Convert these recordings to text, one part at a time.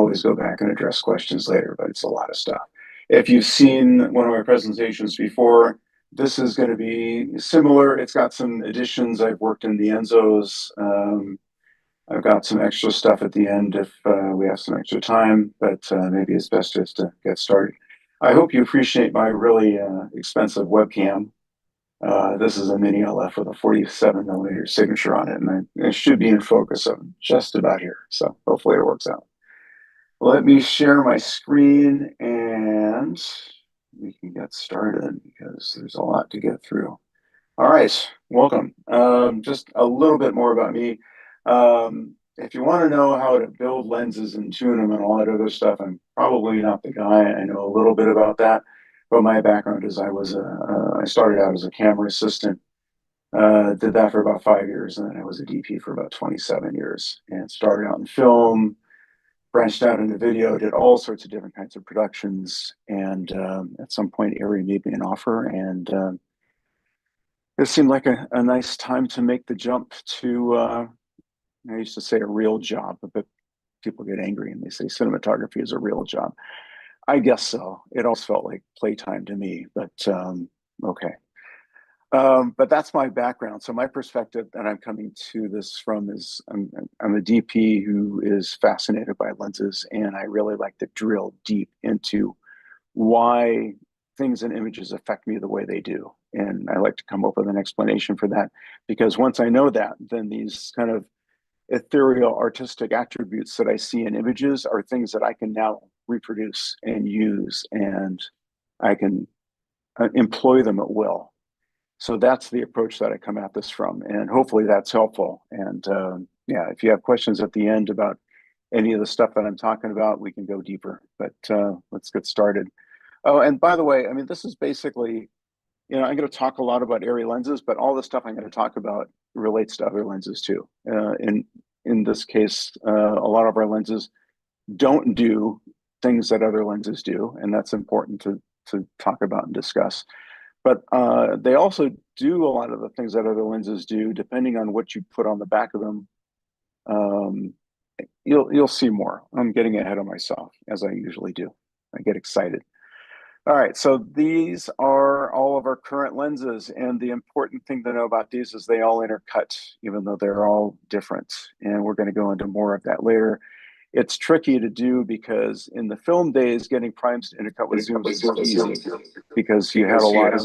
always go back and address questions later, but it's a lot of stuff. If you've seen one of my presentations before, this is going to be similar. It's got some additions. I've worked in the Ensōs. I've got some extra stuff at the end if we have some extra time, but maybe it's best just to get started. I hope you appreciate my really expensive webcam. This is a mini LF with a 47mm signature on it, and it should be in focus of just about here. So hopefully it works out. Let me share my screen and we can get started because there's a lot to get through. All right, welcome. Just a little bit more about me. If you want to know how to build lenses and tune them and all that other stuff, I'm probably not the guy. I know a little bit about that, but my background is I started out as a camera assistant, did that for about 5 years, and then I was a DP for about 27 years, and started out in film, branched out into video, did all sorts of different kinds of productions, and at some point, ARRI made me an offer, and it seemed like a nice time to make the jump to, I used to say a real job, but people get angry and they say cinematography is a real job. I guess so. It also felt like playtime to me, but okay. But that's my background. So my perspective that I'm coming to this from is I'm a DP who is fascinated by lenses, and I really like to drill deep into why things and images affect me the way they do. And I like to come up with an explanation for that, because once I know that, then these kind of ethereal artistic attributes that I see in images are things that I can now reproduce and use, and I can employ them at will. So that's the approach that I come at this from, and hopefully that's helpful. And yeah, if you have questions at the end about any of the stuff that I'm talking about, we can go deeper, but let's get started. Oh, and by the way, I mean, this is basically, I'm going to talk a lot about ARRI lenses, but all the stuff I'm going to talk about relates to other lenses too. In this case, a lot of our lenses don't do things that other lenses do, and that's important to talk about and discuss. But they also do a lot of the things that other lenses do, depending on what you put on the back of them. You'll see more. I'm getting ahead of myself, as I usually do. I get excited. All right, so these are all of our current lenses, and the important thing to know about these is they all intercut, even though they're all different, and we're going to go into more of that later. It's tricky to do because in the film days, getting primes to intercut with zooms is easy because you had a lot of,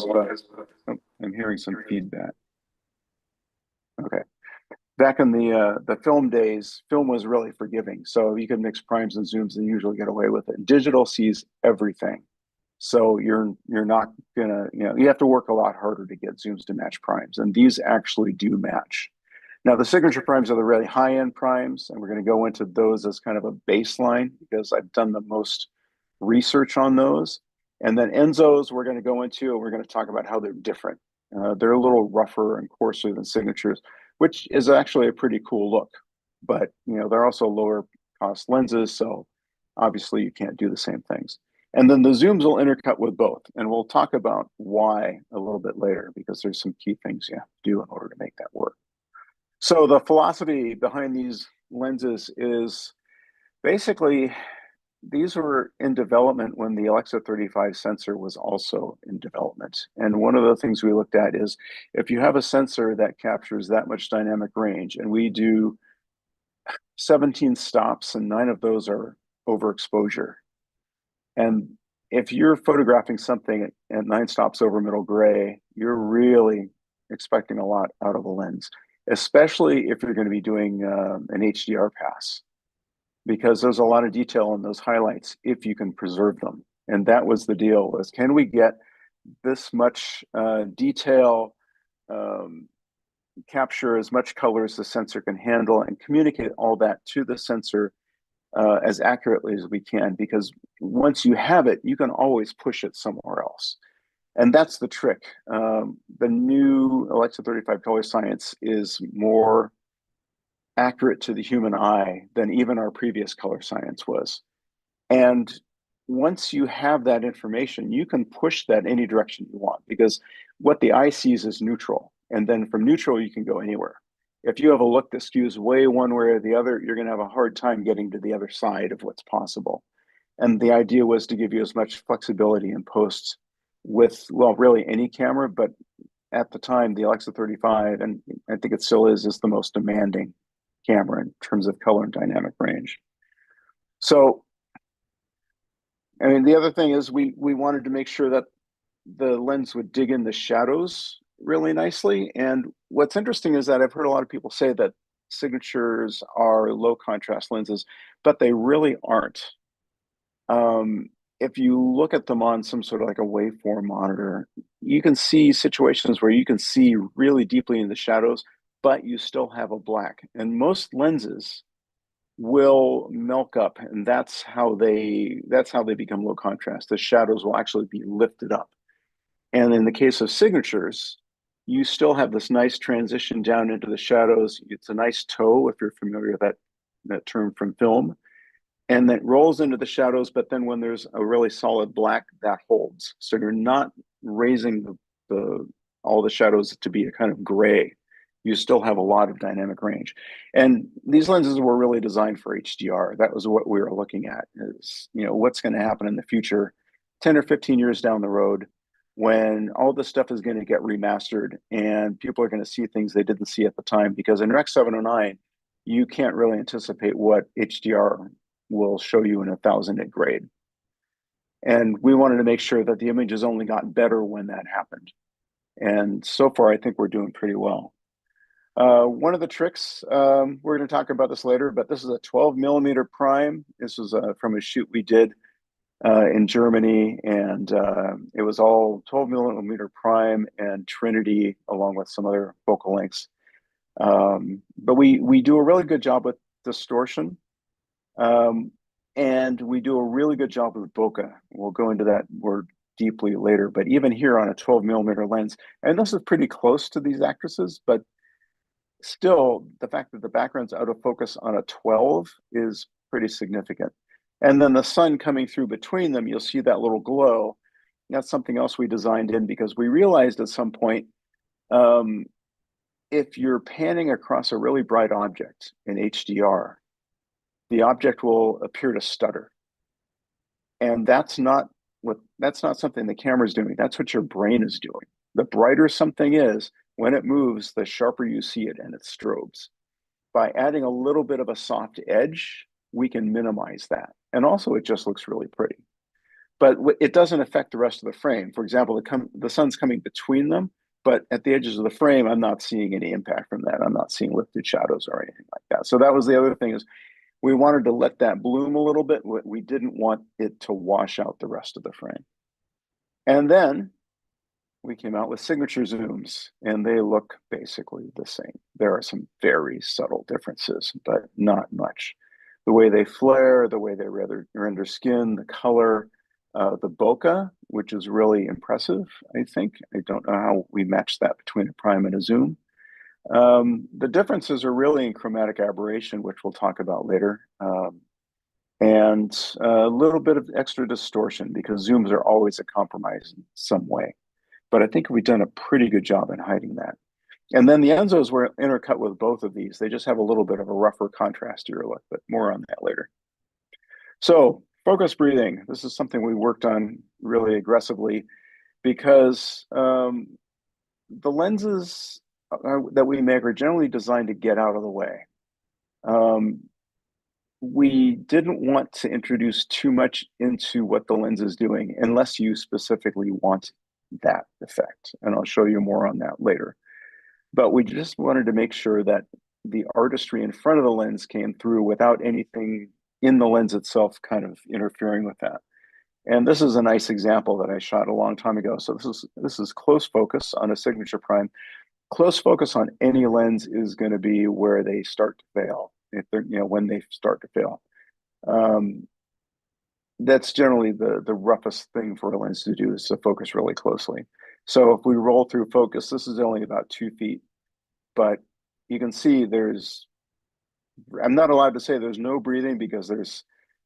oh, I'm hearing some feedback. Okay. Back in the film days, film was really forgiving. So you could mix primes and zooms and usually get away with it. Digital sees everything. So you're not gonna, you have to work a lot harder to get zooms to match primes, and these actually do match. Now the signature primes are the really high-end primes, and we're going to go into those as kind of a baseline because I've done the most research on those. And then Ensōs we're going to go into, and we're going to talk about how they're different. They're a little rougher and coarser than signatures, which is actually a pretty cool look. But they're also lower cost lenses, so obviously you can't do the same things. And then the zooms will intercut with both. And we'll talk about why a little bit later, because there's some key things you have to do in order to make that work. So the philosophy behind these lenses is basically, these were in development when the Alexa 35 sensor was also in development. And one of the things we looked at is if you have a sensor that captures that much dynamic range, and we do 17 stops and 9 of those are overexposure. And if you're photographing something at 9 stops over middle gray, you're really expecting a lot out of a lens, especially if you're going to be doing an HDR pass, because there's a lot of detail in those highlights if you can preserve them. And that was the deal, was can we get this much detail, capture as much color as the sensor can handle, and communicate all that to the sensor as accurately as we can, because once you have it, you can always push it somewhere else. And that's the trick. The new Alexa 35 color science is more accurate to the human eye than even our previous color science was. And once you have that information, you can push that any direction you want, because what the eye sees is neutral. And then from neutral, you can go anywhere. If you have a look that skews way one way or the other, you're going to have a hard time getting to the other side of what's possible. And the idea was to give you as much flexibility in post with, well, really any camera, but at the time, the Alexa 35, and I think it still is the most demanding camera in terms of color and dynamic range. So, I mean, the other thing is we wanted to make sure that the lens would dig in the shadows really nicely. And what's interesting is that I've heard a lot of people say that signatures are low contrast lenses, but they really aren't. If you look at them on some sort of like a waveform monitor, you can see situations where you can see really deeply in the shadows, but you still have a black. And most lenses will milk up, and that's how they become low contrast. The shadows will actually be lifted up. And in the case of signatures, you still have this nice transition down into the shadows. It's a nice toe, if you're familiar with that term from film, and that rolls into the shadows. But then when there's a really solid black, that holds. So you're not raising the all the shadows to be a kind of gray. You still have a lot of dynamic range. And these lenses were really designed for HDR. That was what we were looking at, is, you know, what's going to happen in the future, 10 or 15 years down the road, when all this stuff is going to get remastered and people are going to see things they didn't see at the time. Because in Rec 709, you can't really anticipate what HDR will show you in 1000 grade. And we wanted to make sure that the images only got better when that happened. And so far, I think we're doing pretty well. One of the tricks, we're going to talk about this later, but this is a 12 millimeter prime. This was from a shoot we did in Germany, and it was all 12 millimeter prime and Trinity, along with some other focal lengths. But we do a really good job with distortion, and we do a really good job with bokeh. We'll go into that more deeply later, but even here on a 12 millimeter lens, and this is pretty close to these actresses, but still, the fact that the background's out of focus on a 12 is pretty significant. And then the sun coming through between them, you'll see that little glow. That's something else we designed in, because we realized at some point, if you're panning across a really bright object in HDR, the object will appear to stutter. And that's not something the camera's doing. That's what your brain is doing. The brighter something is, when it moves, the sharper you see it, and it strobes. By adding a little bit of a soft edge, we can minimize that. And also, it just looks really pretty. But it doesn't affect the rest of the frame. For example, the sun's coming between them, but at the edges of the frame, I'm not seeing any impact from that. I'm not seeing lifted shadows or anything like that. So that was the other thing, is we wanted to let that bloom a little bit. We didn't want it to wash out the rest of the frame. And then we came out with signature zooms, and they look basically the same. There are some very subtle differences, but not much. The way they flare, the way they render skin, the color, the bokeh, which is really impressive, I think. I don't know how we match that between a prime and a zoom. The differences are really in chromatic aberration, which we'll talk about later, and a little bit of extra distortion, because zooms are always a compromise in some way. But I think we've done a pretty good job in hiding that. And then the Ensōs were intercut with both of these. They just have a little bit of a rougher, contrastier look, but more on that later. So focus breathing. This is something we worked on really aggressively, because the lenses that we make are generally designed to get out of the way. We didn't want to introduce too much into what the lens is doing unless you specifically want that effect. And I'll show you more on that later. But we just wanted to make sure that the artistry in front of the lens came through without anything in the lens itself kind of interfering with that. And this is a nice example that I shot a long time ago. So this is close focus on a signature prime. Close focus on any lens is going to be where they start to fail. If they're, when they start to fail. That's generally the roughest thing for a lens to do, is to focus really closely. So if we roll through focus, this is only about 2 feet, but you can see I'm not allowed to say there's no breathing, because there's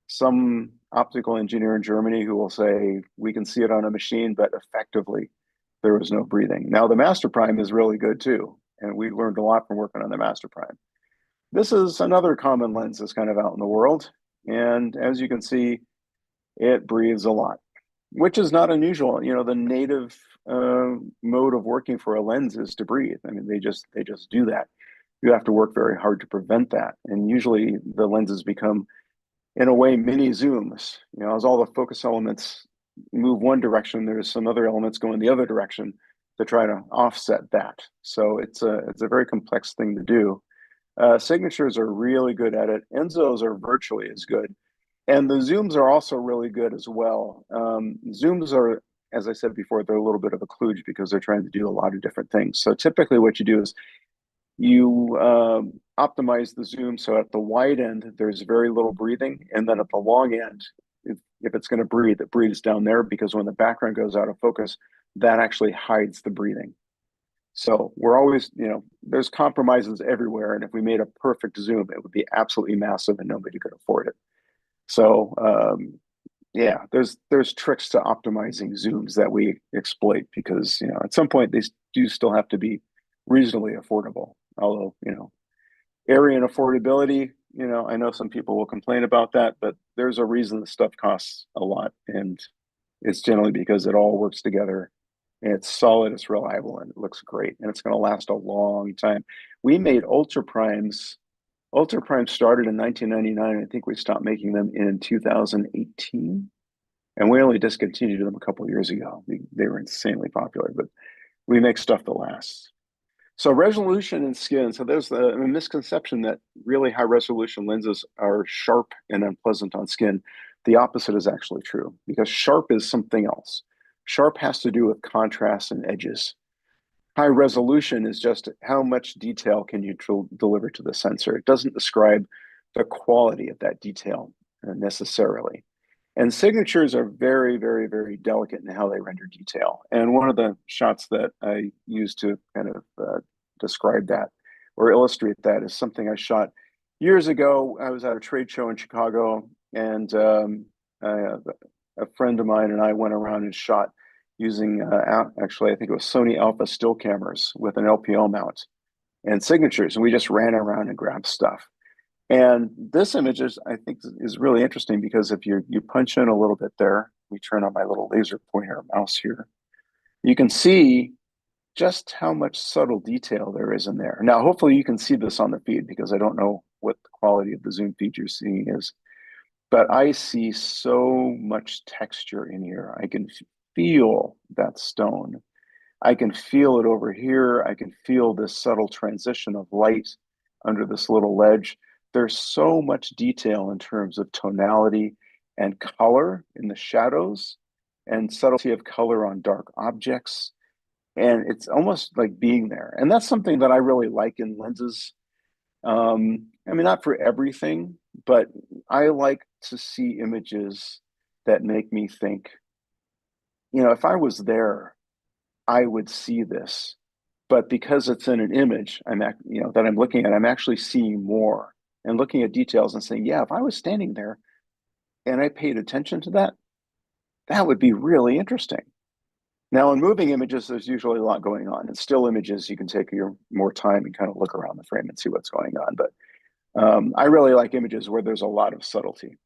some optical engineer in Germany who will say we can see it on a machine, but effectively there was no breathing. Now the Master Prime is really good too. And we learned a lot from working on the Master Prime. This is another common lens that's kind of out in the world. And as you can see, it breathes a lot, which is not unusual. You know, the native mode of working for a lens is to breathe. I mean, they just do that. You have to work very hard to prevent that. And usually the lenses become, in a way, mini zooms. You know, as all the focus elements move one direction, there's some other elements going the other direction to try to offset that. So it's a very complex thing to do. Signatures are really good at it. Ensōs are virtually as good. And the zooms are also really good as well. Zooms are, as I said before, they're a little bit of a kludge because they're trying to do a lot of different things. So typically what you do is you optimize the zoom so at the wide end, there's very little breathing. And then at the long end, if it's going to breathe, it breathes down there because when the background goes out of focus, that actually hides the breathing. So we're always, you know, there's compromises everywhere. And if we made a perfect zoom, it would be absolutely massive and nobody could afford it. So yeah, there's tricks to optimizing zooms that we exploit because, you know, at some point they do still have to be reasonably affordable. Although, you know, ARRI and affordability, you know, I know some people will complain about that, but there's a reason the stuff costs a lot. And it's generally because it all works together. And it's solid, it's reliable, and it looks great. And it's going to last a long time. We made Ultra Primes. Ultra Primes started in 1999. I think we stopped making them in 2018. And we only discontinued them a couple of years ago. They were insanely popular, but we make stuff that lasts. So resolution in skin. So there's a misconception that really high resolution lenses are sharp and unpleasant on skin. The opposite is actually true because sharp is something else. Sharp has to do with contrast and edges. High resolution is just how much detail can you deliver to the sensor. It doesn't describe the quality of that detail necessarily. And signatures are very, very, very delicate in how they render detail. And one of the shots that I use to kind of describe that or illustrate that is something I shot years ago. I was at a trade show in Chicago, and a friend of mine and I went around and shot using, actually, I think it was Sony Alpha still cameras with an LPO mount and signatures. And we just ran around and grabbed stuff. And this image is, I think, is really interesting because if you punch in a little bit there, we turn on my little laser pointer mouse here, you can see just how much subtle detail there is in there. Now, hopefully you can see this on the feed because I don't know what the quality of the zoom feed you're seeing is, but I see so much texture in here. I can feel that stone. I can feel it over here. I can feel this subtle transition of light under this little ledge. There's so much detail in terms of tonality and color in the shadows and subtlety of color on dark objects. And it's almost like being there. And that's something that I really like in lenses. I mean, not for everything, but I like to see images that make me think, you know, if I was there, I would see this. But because it's in an image, you know, that I'm looking at, I'm actually seeing more and looking at details and saying, yeah, if I was standing there and I paid attention to that, that would be really interesting. Now, in moving images, there's usually a lot going on. In still images, you can take your more time and kind of look around the frame and see what's going on. But I really like images where there's a lot of subtlety.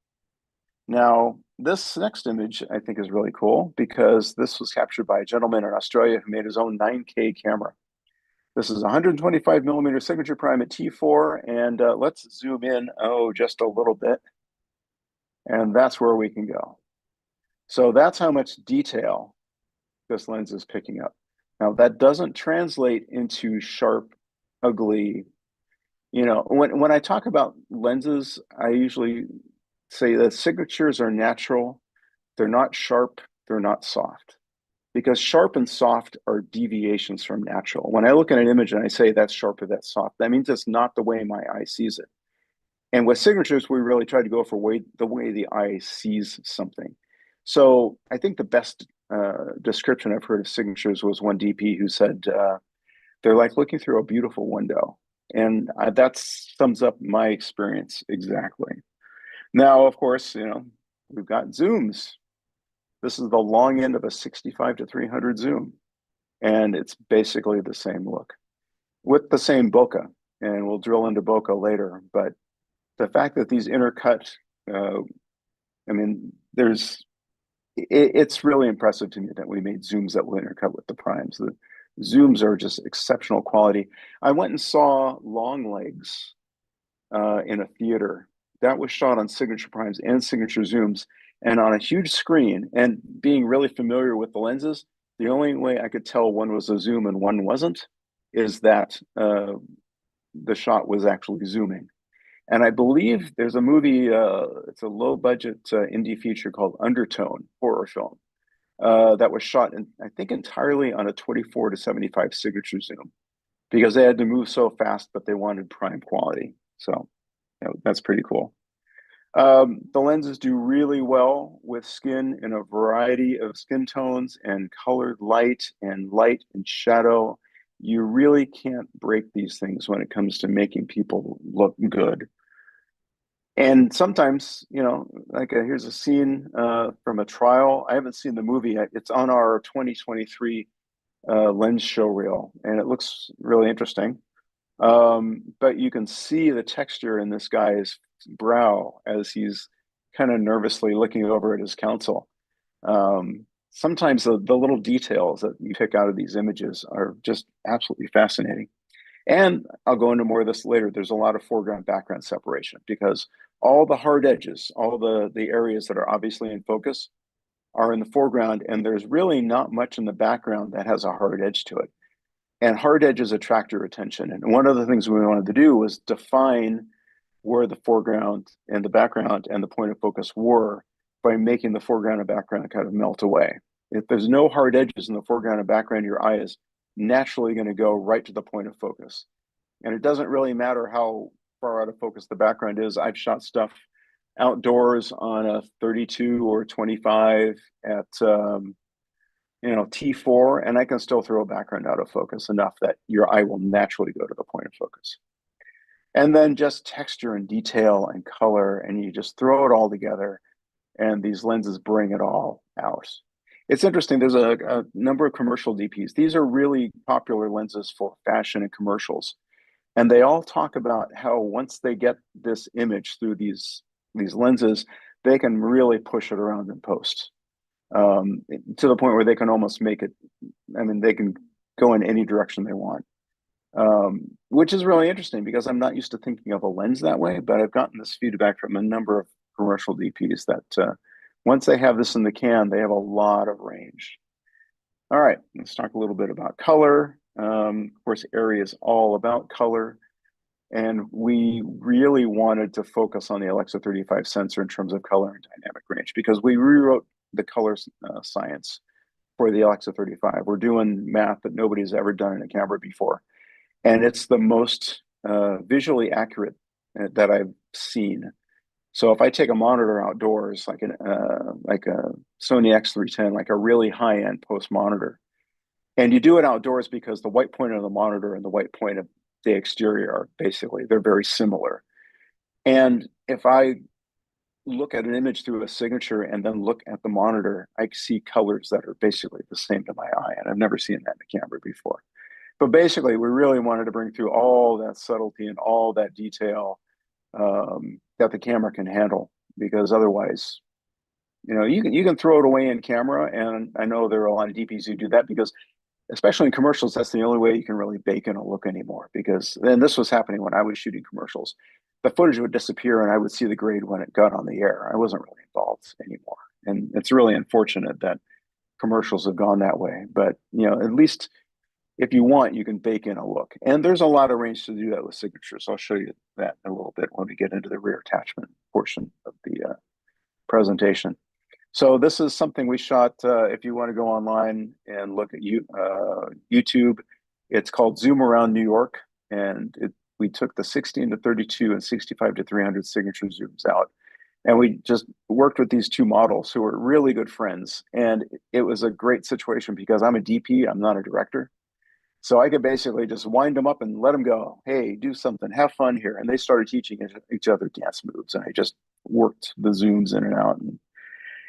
Now, this next image I think is really cool because this was captured by a gentleman in Australia who made his own 9K camera. This is a 125 millimeter signature prime at T4, and let's zoom in, just a little bit. And that's where we can go. So that's how much detail this lens is picking up. Now, that doesn't translate into sharp, ugly. You know, when I talk about lenses, I usually say that signatures are natural. They're not sharp. They're not soft. Because sharp and soft are deviations from natural. When I look at an image and I say that's sharp or that's soft, that means it's not the way my eye sees it. And with signatures, we really try to go for the way the eye sees something. So I think the best description I've heard of signatures was one DP who said, they're like looking through a beautiful window. And that sums up my experience exactly. Now, of course, you know, we've got zooms. This is the long end of a 65 to 300 zoom. And it's basically the same look. with the same bokeh, and we'll drill into bokeh later. But the fact that these intercut, uh, I mean, it's really impressive to me that we made zooms that will intercut with the primes. The zooms are just exceptional quality. I went and saw Long Legs in a theater. That was shot on Signature Primes and Signature Zooms and on a huge screen. And being really familiar with the lenses, the only way I could tell one was a zoom and one wasn't is that the shot was actually zooming. And I believe there's a movie, it's a low budget indie feature called Undertone horror film that was shot, I think, entirely on a 24 to 75 signature zoom because they had to move so fast, but they wanted prime quality. So that's pretty cool. The lenses do really well with skin in a variety of skin tones and colored light and shadow. You really can't break these things when it comes to making people look good. And sometimes, like here's a scene from a trial. I haven't seen the movie yet. It's on our 2023 lens show reel, and it looks really interesting. But you can see the texture in this guy's brow as he's kind of nervously looking over at his counsel. Sometimes the little details that you pick out of these images are just absolutely fascinating. And I'll go into more of this later. There's a lot of foreground background separation because all the hard edges, all the areas that are obviously in focus are in the foreground, and there's really not much in the background that has a hard edge to it. And hard edges attract your attention. And one of the things we wanted to do was define where the foreground and the background and the point of focus were by making the foreground and background kind of melt away. If there's no hard edges in the foreground and background, your eye is naturally going to go right to the point of focus. And it doesn't really matter how far out of focus the background is. I've shot stuff outdoors on a 32 or 25 at T4, and I can still throw a background out of focus enough that your eye will naturally go to the point of focus. And then just texture and detail and color, and you just throw it all together, and these lenses bring it all out. It's interesting. There's a number of commercial DPs. These are really popular lenses for fashion and commercials. And they all talk about how once they get this image through these lenses, they can really push it around in post to the point where they can almost make it, I mean, they can go in any direction they want, which is really interesting because I'm not used to thinking of a lens that way, but I've gotten this feedback from a number of commercial DPs that once they have this in the can, they have a lot of range. All right, let's talk a little bit about color. Of course, ARRI is all about color. And we really wanted to focus on the Alexa 35 sensor in terms of color and dynamic range because we rewrote the color science for the Alexa 35. We're doing math that nobody's ever done in a camera before. And it's the most visually accurate that I've seen. So if I take a monitor outdoors, like a Sony X310, like a really high-end post monitor, and you do it outdoors because the white point of the monitor and the white point of the exterior are basically, they're very similar. And if I look at an image through a signature and then look at the monitor, I see colors that are basically the same to my eye. And I've never seen that in a camera before. But basically, we really wanted to bring through all that subtlety and all that detail that the camera can handle, because otherwise, you can throw it away in camera. And I know there are a lot of DPs who do that because especially in commercials, that's the only way you can really bake in a look anymore. Because then this was happening when I was shooting commercials. The footage would disappear and I would see the grade when it got on the air. I wasn't really involved anymore. And it's really unfortunate that commercials have gone that way. But, at least if you want, you can bake in a look. And there's a lot of range to do that with signatures. I'll show you that in a little bit when we get into the rear attachment portion of the presentation. So this is something we shot. If you want to go online and look at YouTube, it's called Zoom Around New York, and we took the 16 to 32 and 65 to 300 signature zooms out, and we just worked with these two models who were really good friends, and it was a great situation because I'm a DP, I'm not a director, so I could basically just wind them up and let them go. Hey, do something, have fun here, and they started teaching each other dance moves, and I just worked the zooms in and out. And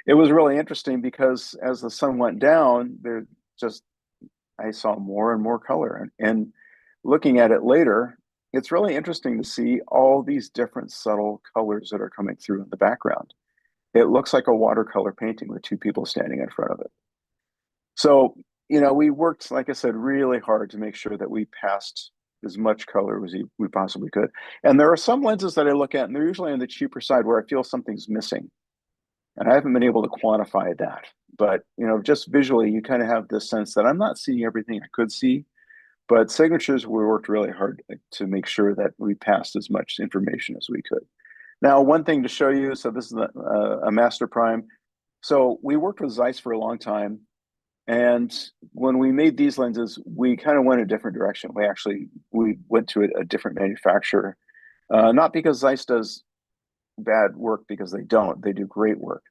it was really interesting because as the sun went down, I saw more and more color. And looking at it later, it's really interesting to see all these different subtle colors that are coming through in the background. It looks like a watercolor painting with two people standing in front of it. So, we worked, like I said, really hard to make sure that we passed as much color as we possibly could. And there are some lenses that I look at, and they're usually on the cheaper side where I feel something's missing. And I haven't been able to quantify that. But, just visually, you kind of have this sense that I'm not seeing everything I could see. But signatures, we worked really hard to make sure that we passed as much information as we could. Now, one thing to show you, so this is a Master Prime. So we worked with Zeiss for a long time. And when we made these lenses, we kind of went a different direction. We went to a different manufacturer, not because Zeiss does bad work, because they don't. They do great work.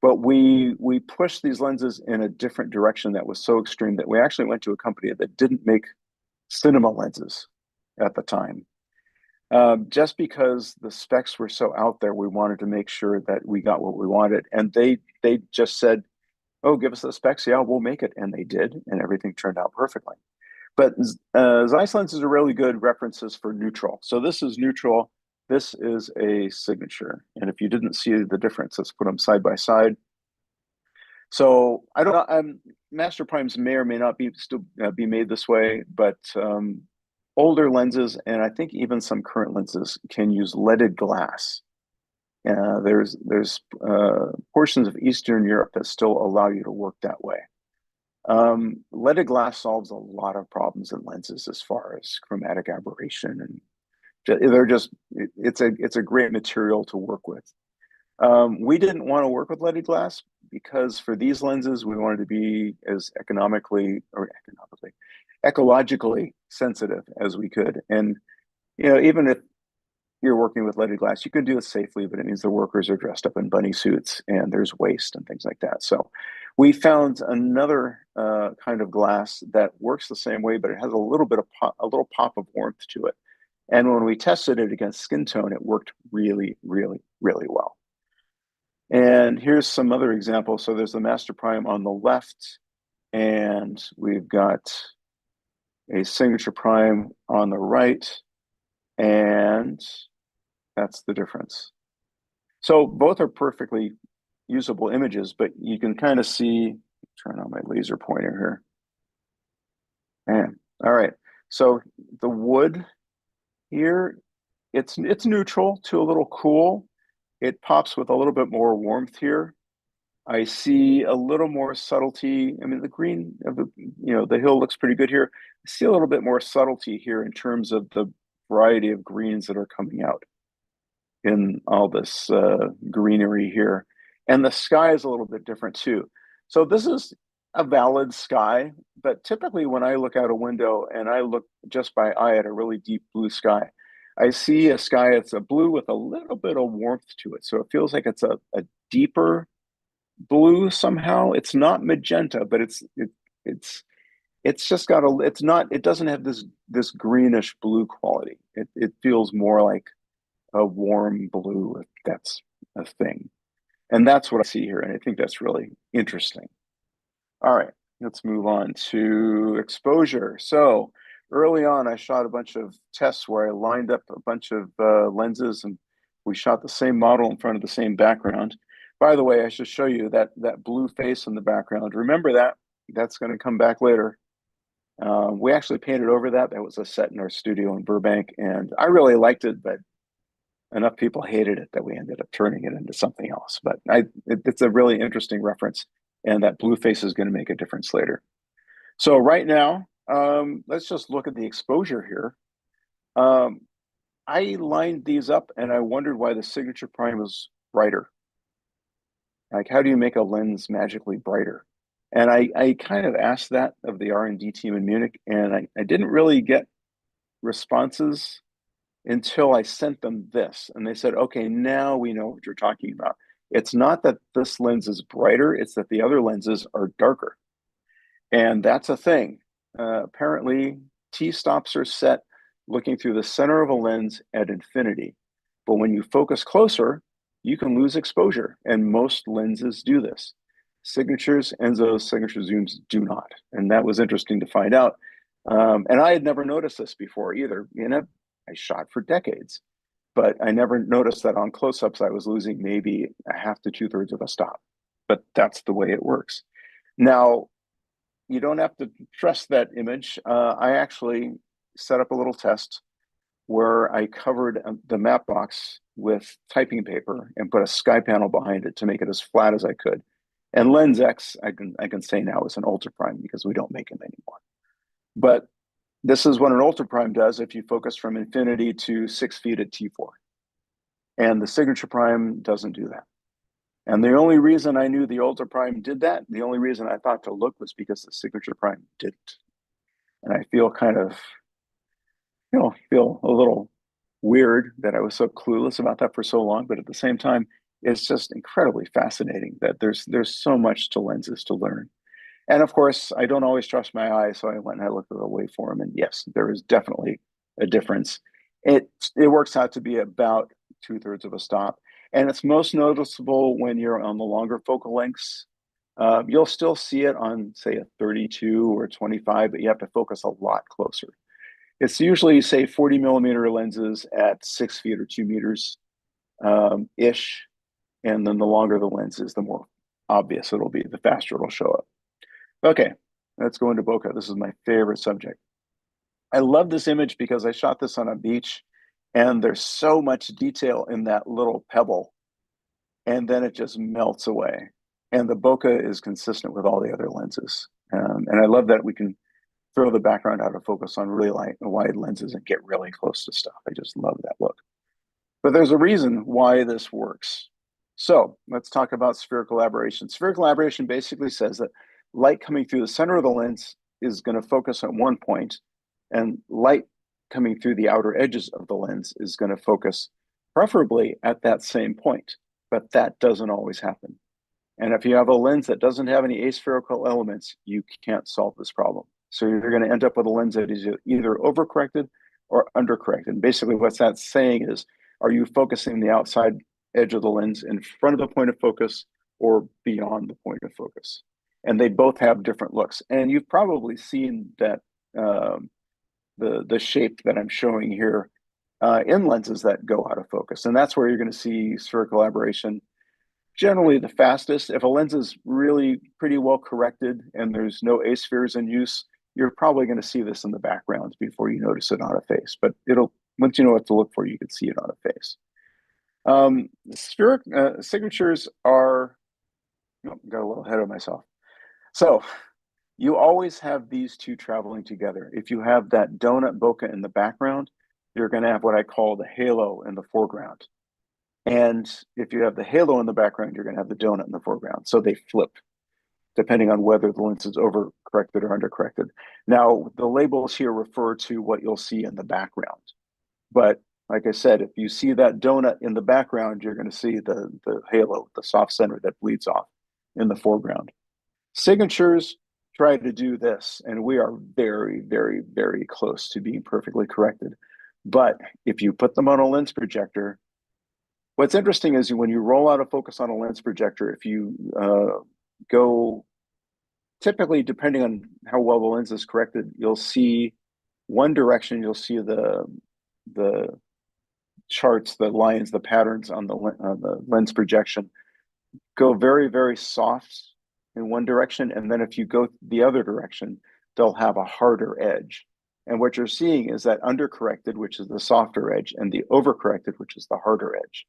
But we pushed these lenses in a different direction that was so extreme that we actually went to a company that didn't make cinema lenses at the time. Just because the specs were so out there, we wanted to make sure that we got what we wanted. And they just said, oh, give us the specs. Yeah, we'll make it. And they did. And everything turned out perfectly. But Zeiss lenses are really good references for neutral. So this is neutral. This is a signature. And if you didn't see the difference, let's put them side by side. So I don't know. Master Primes may or may not be still be made this way, but older lenses, and I think even some current lenses, can use leaded glass. There's portions of Eastern Europe that still allow you to work that way. Leaded glass solves a lot of problems in lenses as far as chromatic aberration, and it's a great material to work with. We didn't want to work with leaded glass because for these lenses, we wanted to be as ecologically sensitive as we could. And, even if you're working with leaded glass, you can do it safely, but it means the workers are dressed up in bunny suits and there's waste and things like that. So we found another kind of glass that works the same way, but it has a little pop of warmth to it. And when we tested it against skin tone, it worked really, really, really well. And here's some other examples. So there's the Master Prime on the left, and we've got a Signature Prime on the right, and that's the difference. So both are perfectly usable images, but you can kind of see, turn on my laser pointer here. And all right, so the wood here, it's neutral to a little cool. It pops with a little bit more warmth here. I see a little more subtlety. I mean, the green of the hill looks pretty good here. I see a little bit more subtlety here in terms of the variety of greens that are coming out in all this greenery here. And the sky is a little bit different too. So this is a valid sky, but typically when I look out a window and I look just by eye at a really deep blue sky, I see a sky that's a blue with a little bit of warmth to it. So it feels like it's a deeper blue somehow. It's not magenta, but it's just got it doesn't have this greenish blue quality. It feels more like a warm blue, if that's a thing. And that's what I see here. And I think that's really interesting. All right, let's move on to exposure. So early on, I shot a bunch of tests where I lined up a bunch of lenses and we shot the same model in front of the same background. By the way, I should show you that blue face in the background. Remember that? That's going to come back later. We actually painted over that. That was a set in our studio in Burbank, and I really liked it, but enough people hated it that we ended up turning it into something else. But it's a really interesting reference, and that blue face is going to make a difference later. So right now, let's just look at the exposure here. I lined these up, and I wondered why the Signature Prime was brighter. Like, how do you make a lens magically brighter? And I kind of asked that of the R&D team in Munich, and I didn't really get responses until I sent them this. And they said, okay, now we know what you're talking about. It's not that this lens is brighter, it's that the other lenses are darker. And that's a thing. Apparently, T-stops are set looking through the center of a lens at infinity. But when you focus closer, you can lose exposure, and most lenses do this. Signatures, Ensō's signature zooms do not. And that was interesting to find out. And I had never noticed this before either. I shot for decades, but I never noticed that on close-ups I was losing maybe a half to two-thirds of a stop. But that's the way it works. Now, you don't have to trust that image. I actually set up a little test where I covered the map box with typing paper and put a sky panel behind it to make it as flat as I could. And Lens X, I can say now, is an ultra prime because we don't make them anymore. But this is what an ultra prime does if you focus from infinity to 6 feet at T4. And the signature prime doesn't do that. And the only reason I knew the ultra prime did that, the only reason I thought to look was because the signature prime didn't. And I feel kind of, feel a little weird that I was so clueless about that for so long, but at the same time, it's just incredibly fascinating that there's so much to lenses to learn. And of course, I don't always trust my eye, so I went and I looked at the waveform, and yes, there is definitely a difference. It works out to be about two-thirds of a stop, and it's most noticeable when you're on the longer focal lengths. You'll still see it on, say, a 32 or 25, but you have to focus a lot closer. It's usually, say, 40 millimeter lenses at 6 feet or 2 meters ish. And then the longer the lens is, the more obvious it'll be, the faster it'll show up. Okay, let's go into bokeh. This is my favorite subject. I love this image because I shot this on a beach and there's so much detail in that little pebble, and then it just melts away. And the bokeh is consistent with all the other lenses. And I love that we can throw the background out of focus on really wide lenses and get really close to stuff. I just love that look. But there's a reason why this works. So let's talk about spherical aberration. Spherical aberration basically says that light coming through the center of the lens is going to focus on one point, and light coming through the outer edges of the lens is going to focus preferably at that same point. But that doesn't always happen. And if you have a lens that doesn't have any aspherical elements, you can't solve this problem. So you're going to end up with a lens that is either overcorrected or undercorrected. And basically what that's saying is, are you focusing the outside edge of the lens in front of the point of focus or beyond the point of focus? And they both have different looks. And you've probably seen that the shape that I'm showing here in lenses that go out of focus. And that's where you're going to see spherical aberration generally the fastest. If a lens is really pretty well corrected and there's no aspheres in use, you're probably going to see this in the background before you notice it on a face. But once you know what to look for, you can see it on a face. Spheric signatures are, got a little ahead of myself. So you always have these two traveling together. If you have that donut bokeh in the background, you're going to have what I call the halo in the foreground. And if you have the halo in the background, you're going to have the donut in the foreground. So they flip depending on whether the lens is overcorrected or undercorrected. Now, the labels here refer to what you'll see in the background. But like I said, if you see that donut in the background, you're going to see the halo, the soft center that bleeds off in the foreground. Signatures try to do this, and we are very, very, very close to being perfectly corrected. But if you put them on a lens projector, what's interesting is when you roll out a focus on a lens projector, if you go, typically depending on how well the lens is corrected, you'll see one direction, you'll see the charts, the lines, the patterns on the lens projection go very, very soft in one direction. And then if you go the other direction, they'll have a harder edge. And what you're seeing is that undercorrected, which is the softer edge, and the overcorrected, which is the harder edge.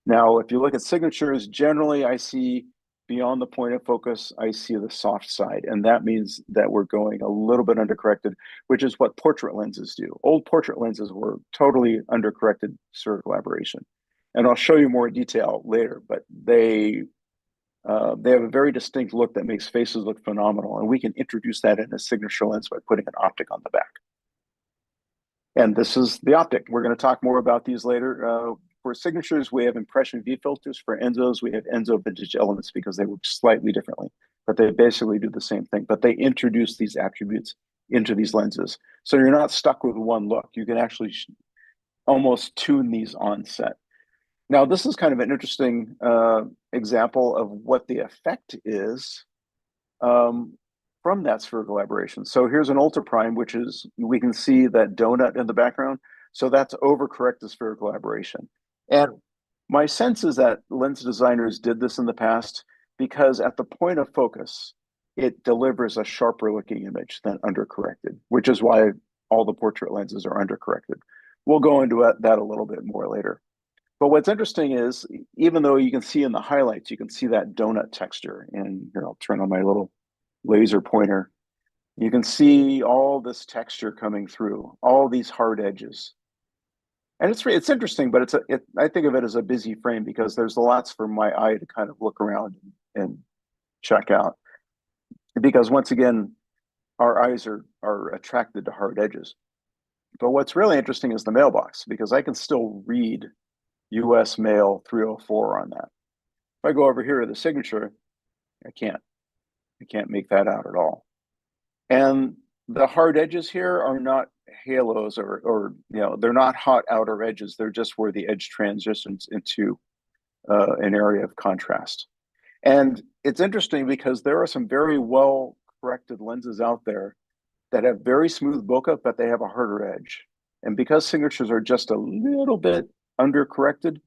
Now, if you look at signatures, generally I see beyond the point of focus, I see the soft side. And that means that we're going a little bit undercorrected, which is what portrait lenses do. Old portrait lenses were totally undercorrected spherical aberration. And I'll show you more detail later, but they have a very distinct look that makes faces look phenomenal. And we can introduce that in a signature lens by putting an optic on the back. And this is the optic. We're going to talk more about these later. For signatures, we have impression V filters. For Ensōs, we have Ensō vintage elements because they work slightly differently, but they basically do the same thing. But they introduce these attributes into these lenses. So you're not stuck with one look. You can actually almost tune these on set. Now, this is kind of an interesting example of what the effect is. For from that spherical aberration. So here's an Ensō Prime, which is, we can see that donut in the background. So that's overcorrected spherical aberration. And my sense is that lens designers did this in the past because at the point of focus, it delivers a sharper looking image than undercorrected, which is why all the portrait lenses are undercorrected. We'll go into that a little bit more later. But what's interesting is, even though you can see in the highlights, you can see that donut texture. And here, I'll turn on my little laser pointer. You can see all this texture coming through, all these hard edges. And it's interesting, but I think of it as a busy frame because there's lots for my eye to kind of look around and check out. Because once again, our eyes are attracted to hard edges. But what's really interesting is the mailbox, because I can still read US mail 304 on that. If I go over here to the signature, I can't make that out at all. And the hard edges here are not halos or they're not hot outer edges. They're just where the edge transitions into an area of contrast. And it's interesting because there are some very well corrected lenses out there that have very smooth bokeh, but they have a harder edge. And because signatures are just a little bit undercorrected,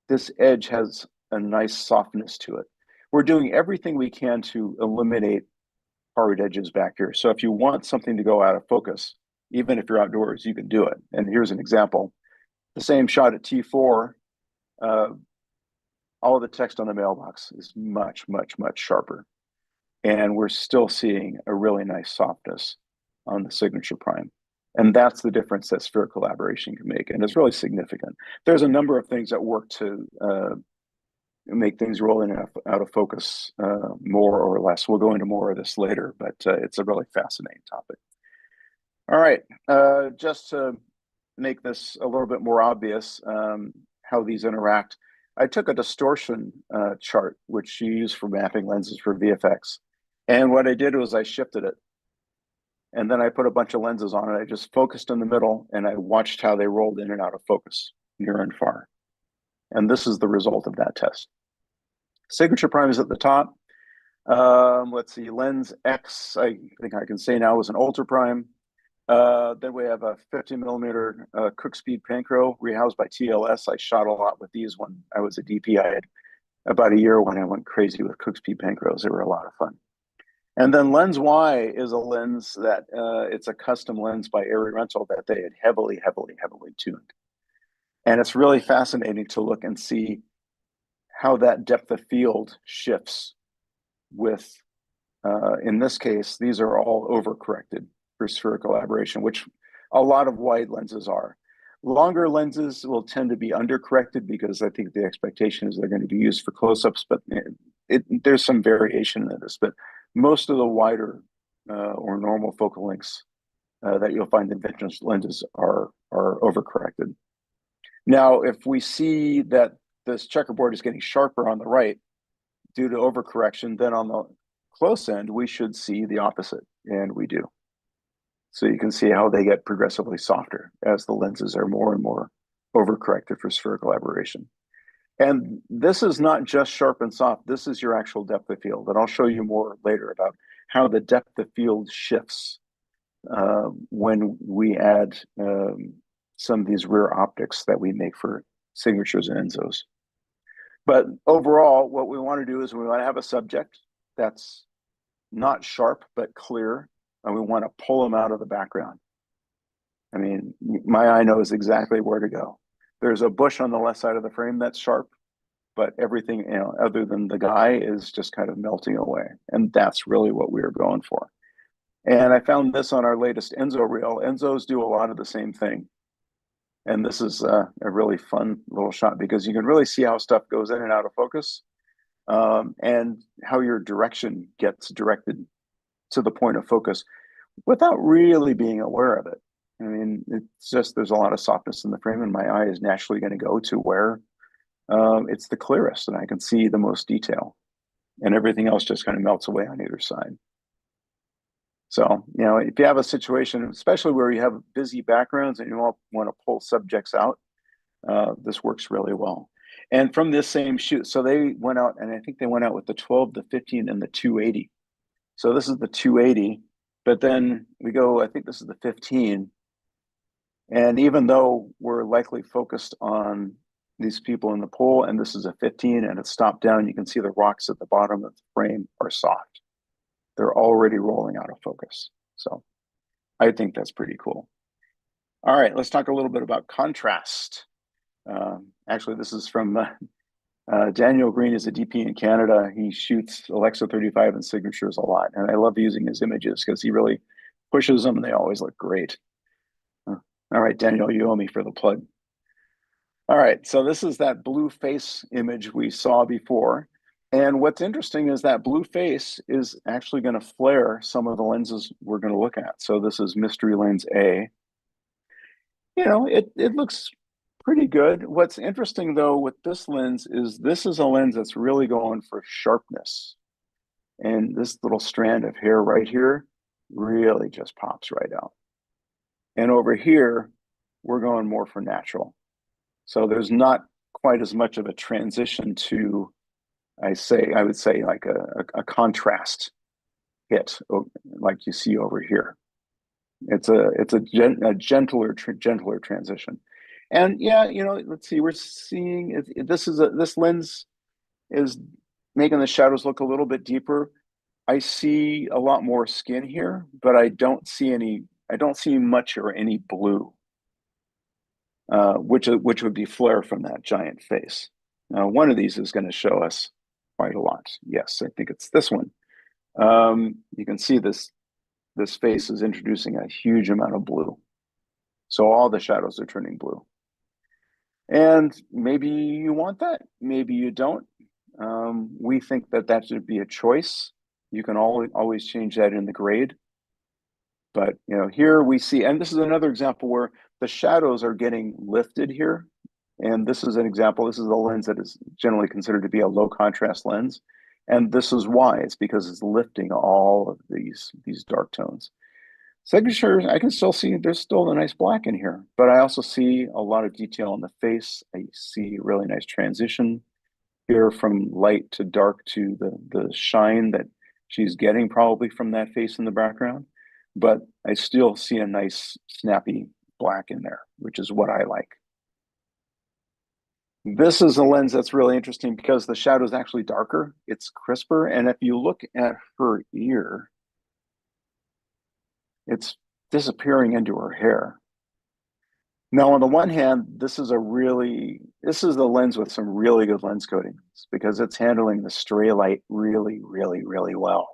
this edge has a nice softness to it. We're doing everything we can to eliminate hard edges back here. So if you want something to go out of focus, even if you're outdoors, you can do it. And here's an example. The same shot at T4, all of the text on the mailbox is much, much, much sharper. And we're still seeing a really nice softness on the Signature Prime. And that's the difference that spherical aberration can make. And it's really significant. There's a number of things that work to make things roll in and out of focus more or less. We'll go into more of this later, but it's a really fascinating topic. All right, just to make this a little bit more obvious how these interact, I took a distortion chart, which you use for mapping lenses for VFX. And what I did was I shifted it. And then I put a bunch of lenses on it. I just focused in the middle and I watched how they rolled in and out of focus, near and far. And this is the result of that test. Signature Prime is at the top. Let's see, lens X, I think I can say now, was an Ensō Prime. Then we have a 50 millimeter Cook Speed Panchro rehoused by TLS. I shot a lot with these when I was a DP. I had about a year when I went crazy with Cook Speed Panchros. They were a lot of fun. And then lens Y is a lens that it's a custom lens by ARRI Rental that they had heavily, heavily, heavily tuned. And it's really fascinating to look and see how that depth of field shifts with, in this case, these are all overcorrected for spherical aberration, which a lot of wide lenses are. Longer lenses will tend to be undercorrected because I think the expectation is they're going to be used for close-ups, but there's some variation in this. But most of the wider or normal focal lengths that you'll find in vintage lenses are overcorrected. Now, if we see that this checkerboard is getting sharper on the right due to overcorrection, then on the close end, we should see the opposite, and we do. So you can see how they get progressively softer as the lenses are more and more overcorrected for spherical aberration. And this is not just sharp and soft. This is your actual depth of field. And I'll show you more later about how the depth of field shifts when we add some of these rear optics that we make for signatures and Ensōs. But overall, what we want to do is we want to have a subject that's not sharp, but clear. And we want to pull them out of the background. I mean, my eye knows exactly where to go. There's a bush on the left side of the frame that's sharp, but everything, other than the guy is just kind of melting away. And that's really what we were going for. And I found this on our latest Ensō reel. Ensōs do a lot of the same thing. And this is a really fun little shot because you can really see how stuff goes in and out of focus and how your direction gets directed to the point of focus without really being aware of it. I mean, it's just, there's a lot of softness in the frame and my eye is naturally going to go to where it's the clearest and I can see the most detail and everything else just kind of melts away on either side. So, if you have a situation, especially where you have busy backgrounds and you want to pull subjects out, this works really well. And from this same shoot, so they went out, and I think they went out with the 12, the 15, and the 280. So this is the 280, but then we go, I think this is the 15. And even though we're likely focused on these people in the pool, and this is a 15 and it's stopped down, you can see the rocks at the bottom of the frame are soft. They're already rolling out of focus. So I think that's pretty cool. All right, let's talk a little bit about contrast. Actually, this is from Daniel Green is a DP in Canada. He shoots Alexa 35 and signatures a lot. And I love using his images because he really pushes them and they always look great. All right, Daniel, you owe me for the plug. All right, so this is that blue face image we saw before. And what's interesting is that blue face is actually going to flare some of the lenses we're going to look at. So this is mystery lens A. You know, it looks pretty good. What's interesting though with this lens is this is a lens that's really going for sharpness. And this little strand of hair right here really just pops right out. And over here, we're going more for natural. So there's not quite as much of a transition to, I would say like a contrast hit like you see over here. It's a gentler transition. And yeah, you know, let's see, we're seeing this lens is making the shadows look a little bit deeper. I see a lot more skin here, but I don't see much or any blue, which would be flare from that giant face. Now, one of these is going to show us quite a lot. Yes, I think it's this one. You can see this face is introducing a huge amount of blue. So all the shadows are turning blue. And maybe you want that, maybe you don't. We think that should be a choice. You can always change that in the grade. But you know, here we see, and this is another example where the shadows are getting lifted here. And this is an example. This is a lens that is generally considered to be a low contrast lens. And this is why. It's because it's lifting all of these dark tones. Signature, I can still see there's still a nice black in here, but I also see a lot of detail on the face. I see really nice transition here from light to dark to the shine that she's getting probably from that face in the background. But I still see a nice snappy black in there, which is what I like. This is a lens that's really interesting because the shadow is actually darker. It's crisper. And if you look at her ear, it's disappearing into her hair. Now, on the one hand, this is a lens with some really good lens coatings because it's handling the stray light really, really, really well.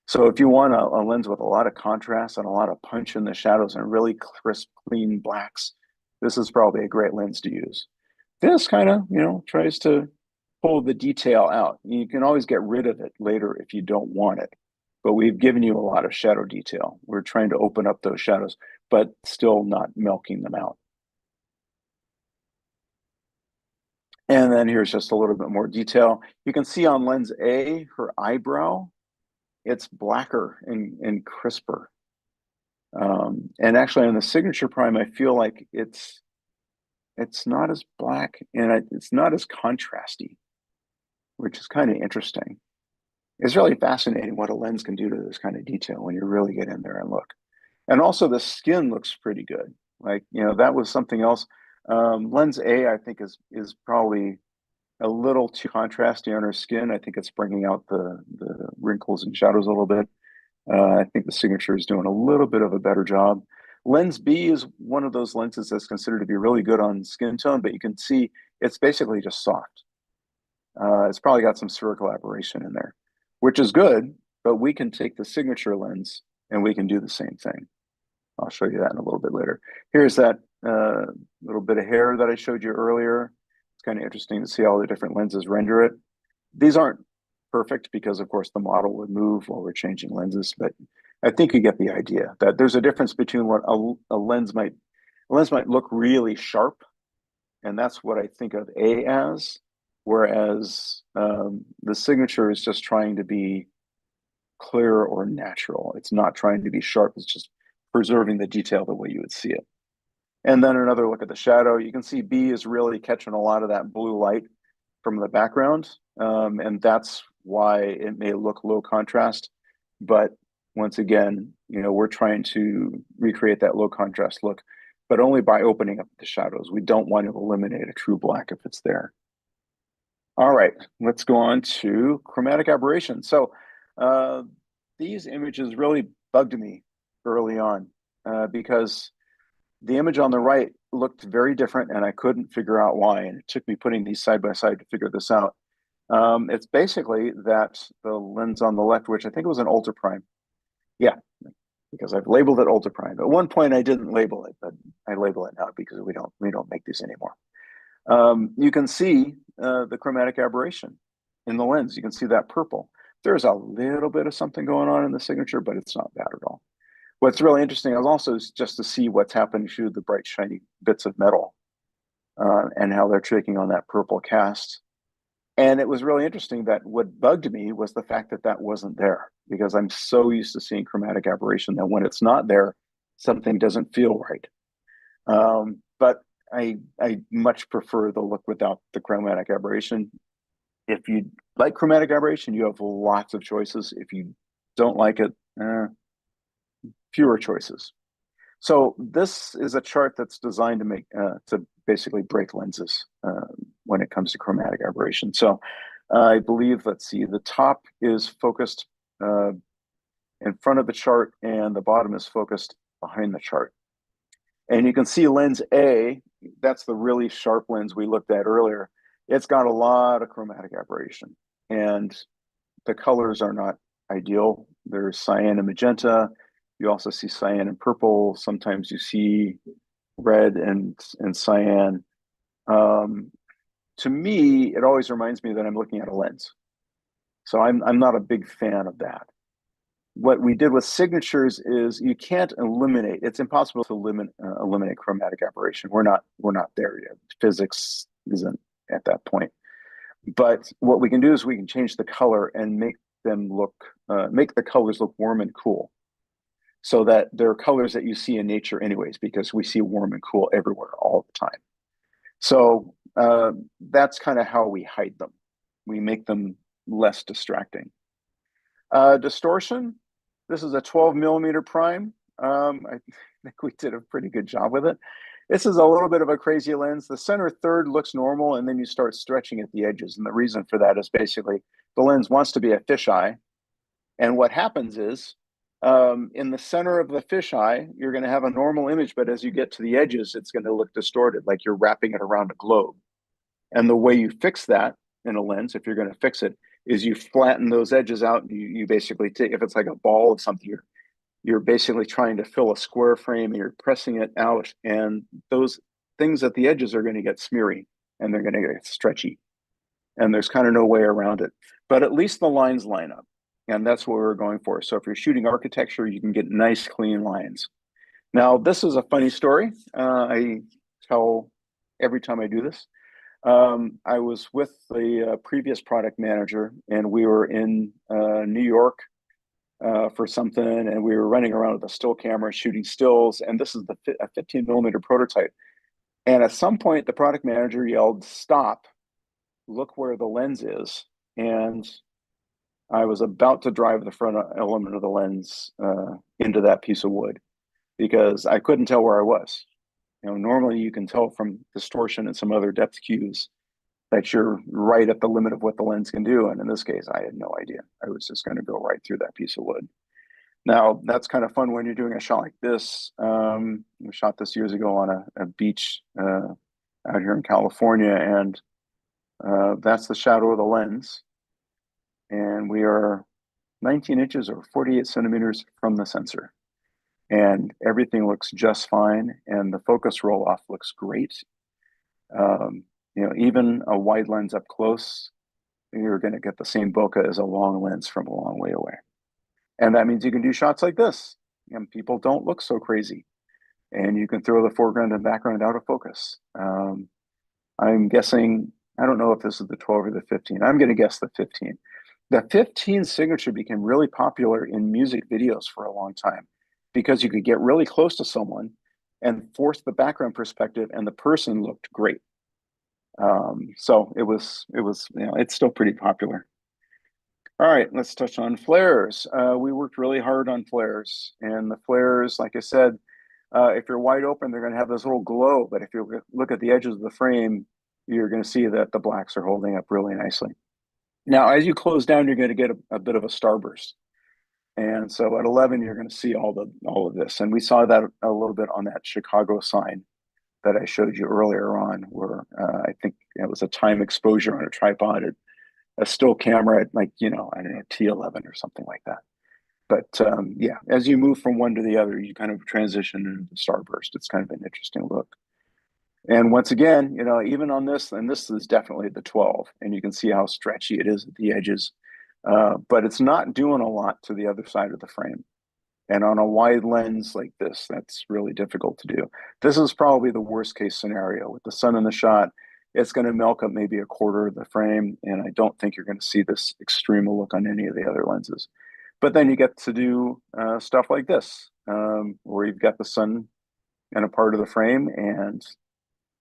So if you want a lens with a lot of contrast and a lot of punch in the shadows and really crisp, clean blacks, this is probably a great lens to use. This kind of, you know, tries to pull the detail out. You can always get rid of it later if you don't want it. But we've given you a lot of shadow detail. We're trying to open up those shadows, but still not milking them out. And then here's just a little bit more detail. You can see on lens A, her eyebrow, it's blacker and crisper. And actually on the Signature Prime, I feel like it's not as black and it's not as contrasty, which is kind of interesting. It's really fascinating what a lens can do to this kind of detail when you really get in there and look. And also the skin looks pretty good. Like, you know, that was something else. Lens A, I think is probably a little too contrasty on her skin. I think it's bringing out the wrinkles and shadows a little bit. I think the Signature is doing a little bit of a better job. Lens B is one of those lenses that's considered to be really good on skin tone, but you can see it's basically just soft. It's probably got some spherical aberration in there, which is good, but we can take the Signature lens and we can do the same thing. I'll show you that in a little bit later. Here's that little bit of hair that I showed you earlier. It's kind of interesting to see all the different lenses render it. These aren't perfect because, of course, the model would move while we're changing lenses, but I think you get the idea that there's a difference between what a lens might look really sharp, and that's what I think of A as, whereas the Signature is just trying to be clear or natural. It's not trying to be sharp. It's just preserving the detail the way you would see it. And then another look at the shadow. You can see B is really catching a lot of that blue light from the background. And that's why it may look low contrast. But once again, we're trying to recreate that low contrast look, but only by opening up the shadows. We don't want to eliminate a true black if it's there. All right, let's go on to chromatic aberration. So these images really bugged me early on because the image on the right looked very different and I couldn't figure out why. And it took me putting these side by side to figure this out. It's basically that the lens on the left, which I think was an Ultra Prime. Yeah, because I've labeled it Ultra Prime. At one point I didn't label it, but I label it now because we don't make these anymore. You can see the chromatic aberration in the lens. You can see that purple. There's a little bit of something going on in the signature, but it's not bad at all. What's really interesting is also just to see what's happening to the bright, shiny bits of metal and how they're taking on that purple cast. And it was really interesting that what bugged me was the fact that that wasn't there, because I'm so used to seeing chromatic aberration that when it's not there, something doesn't feel right. But I much prefer the look without the chromatic aberration. If you like chromatic aberration, you have lots of choices. If you don't like it, fewer choices. So this is a chart that's designed to make to basically break lenses when it comes to chromatic aberration. So I believe, let's see, the top is focused in front of the chart and the bottom is focused behind the chart. And you can see lens A, that's the really sharp lens we looked at earlier. It's got a lot of chromatic aberration and the colors are not ideal. There's cyan and magenta. You also see cyan and purple. Sometimes you see red and cyan. To me, it always reminds me that I'm looking at a lens. So I'm not a big fan of that. What we did with signatures is you can't eliminate. It's impossible to eliminate chromatic aberration. We're not there yet. Physics isn't at that point. But what we can do is we can change the color and make the colors look warm and cool, so that they're colors that you see in nature anyways, because we see warm and cool everywhere all the time. So that's kind of how we hide them. We make them less distracting. Distortion. This is a 12mm prime. I think we did a pretty good job with it. This is a little bit of a crazy lens. The center third looks normal, and then you start stretching at the edges. And the reason for that is basically the lens wants to be a fisheye. And what happens is in the center of the fisheye, you're going to have a normal image, but as you get to the edges, it's going to look distorted, like you're wrapping it around a globe. And the way you fix that in a lens, if you're going to fix it, is you flatten those edges out. And you basically take, if it's like a ball of something, you're basically trying to fill a square frame and you're pressing it out. And those things at the edges are going to get smeary and they're going to get stretchy. And there's kind of no way around it. But at least the lines line up. And that's what we're going for. So if you're shooting architecture, you can get nice, clean lines. Now, this is a funny story. I tell every time I do this. I was with the previous product manager, and we were in New York for something, and we were running around with a still camera shooting stills. And this is a 15mm prototype. And at some point, the product manager yelled, "Stop, look where the lens is." And I was about to drive the front element of the lens into that piece of wood because I couldn't tell where I was. Normally you can tell from distortion and some other depth cues that you're right at the limit of what the lens can do. And in this case, I had no idea. I was just going to go right through that piece of wood. Now, that's kind of fun when you're doing a shot like this. We shot this years ago on a beach out here in California, and that's the shadow of the lens. And we are 19 inches or 48 centimeters from the sensor. And everything looks just fine. And the focus roll off looks great. Even a wide lens up close, you're going to get the same bokeh as a long lens from a long way away. And that means you can do shots like this, and people don't look so crazy. And you can throw the foreground and background out of focus. I'm guessing, I don't know if this is the 12 or the 15. I'm going to guess the 15. The 15 signature became really popular in music videos for a long time because you could get really close to someone and force the background perspective, and the person looked great. So it was, it's still pretty popular. All right, let's touch on flares. We worked really hard on flares, and the flares, like I said, if you're wide open, they're going to have this little glow. But if you look at the edges of the frame, you're going to see that the blacks are holding up really nicely. Now, as you close down, you're going to get a bit of a starburst. And so at 11, you're going to see all of this. And we saw that a little bit on that Chicago sign that I showed you earlier on, where I think it was a time exposure on a tripod, a still camera at like, I don't know, T11 or something like that. But yeah, as you move from one to the other, you kind of transition into the starburst. It's kind of an interesting look. And once again, even on this, and this is definitely the 12, and you can see how stretchy it is at the edges, but it's not doing a lot to the other side of the frame. And on a wide lens like this, that's really difficult to do. This is probably the worst case scenario. With the sun in the shot, it's going to milk up maybe a quarter of the frame, and I don't think you're going to see this extreme look on any of the other lenses. But then you get to do stuff like this, where you've got the sun in a part of the frame, and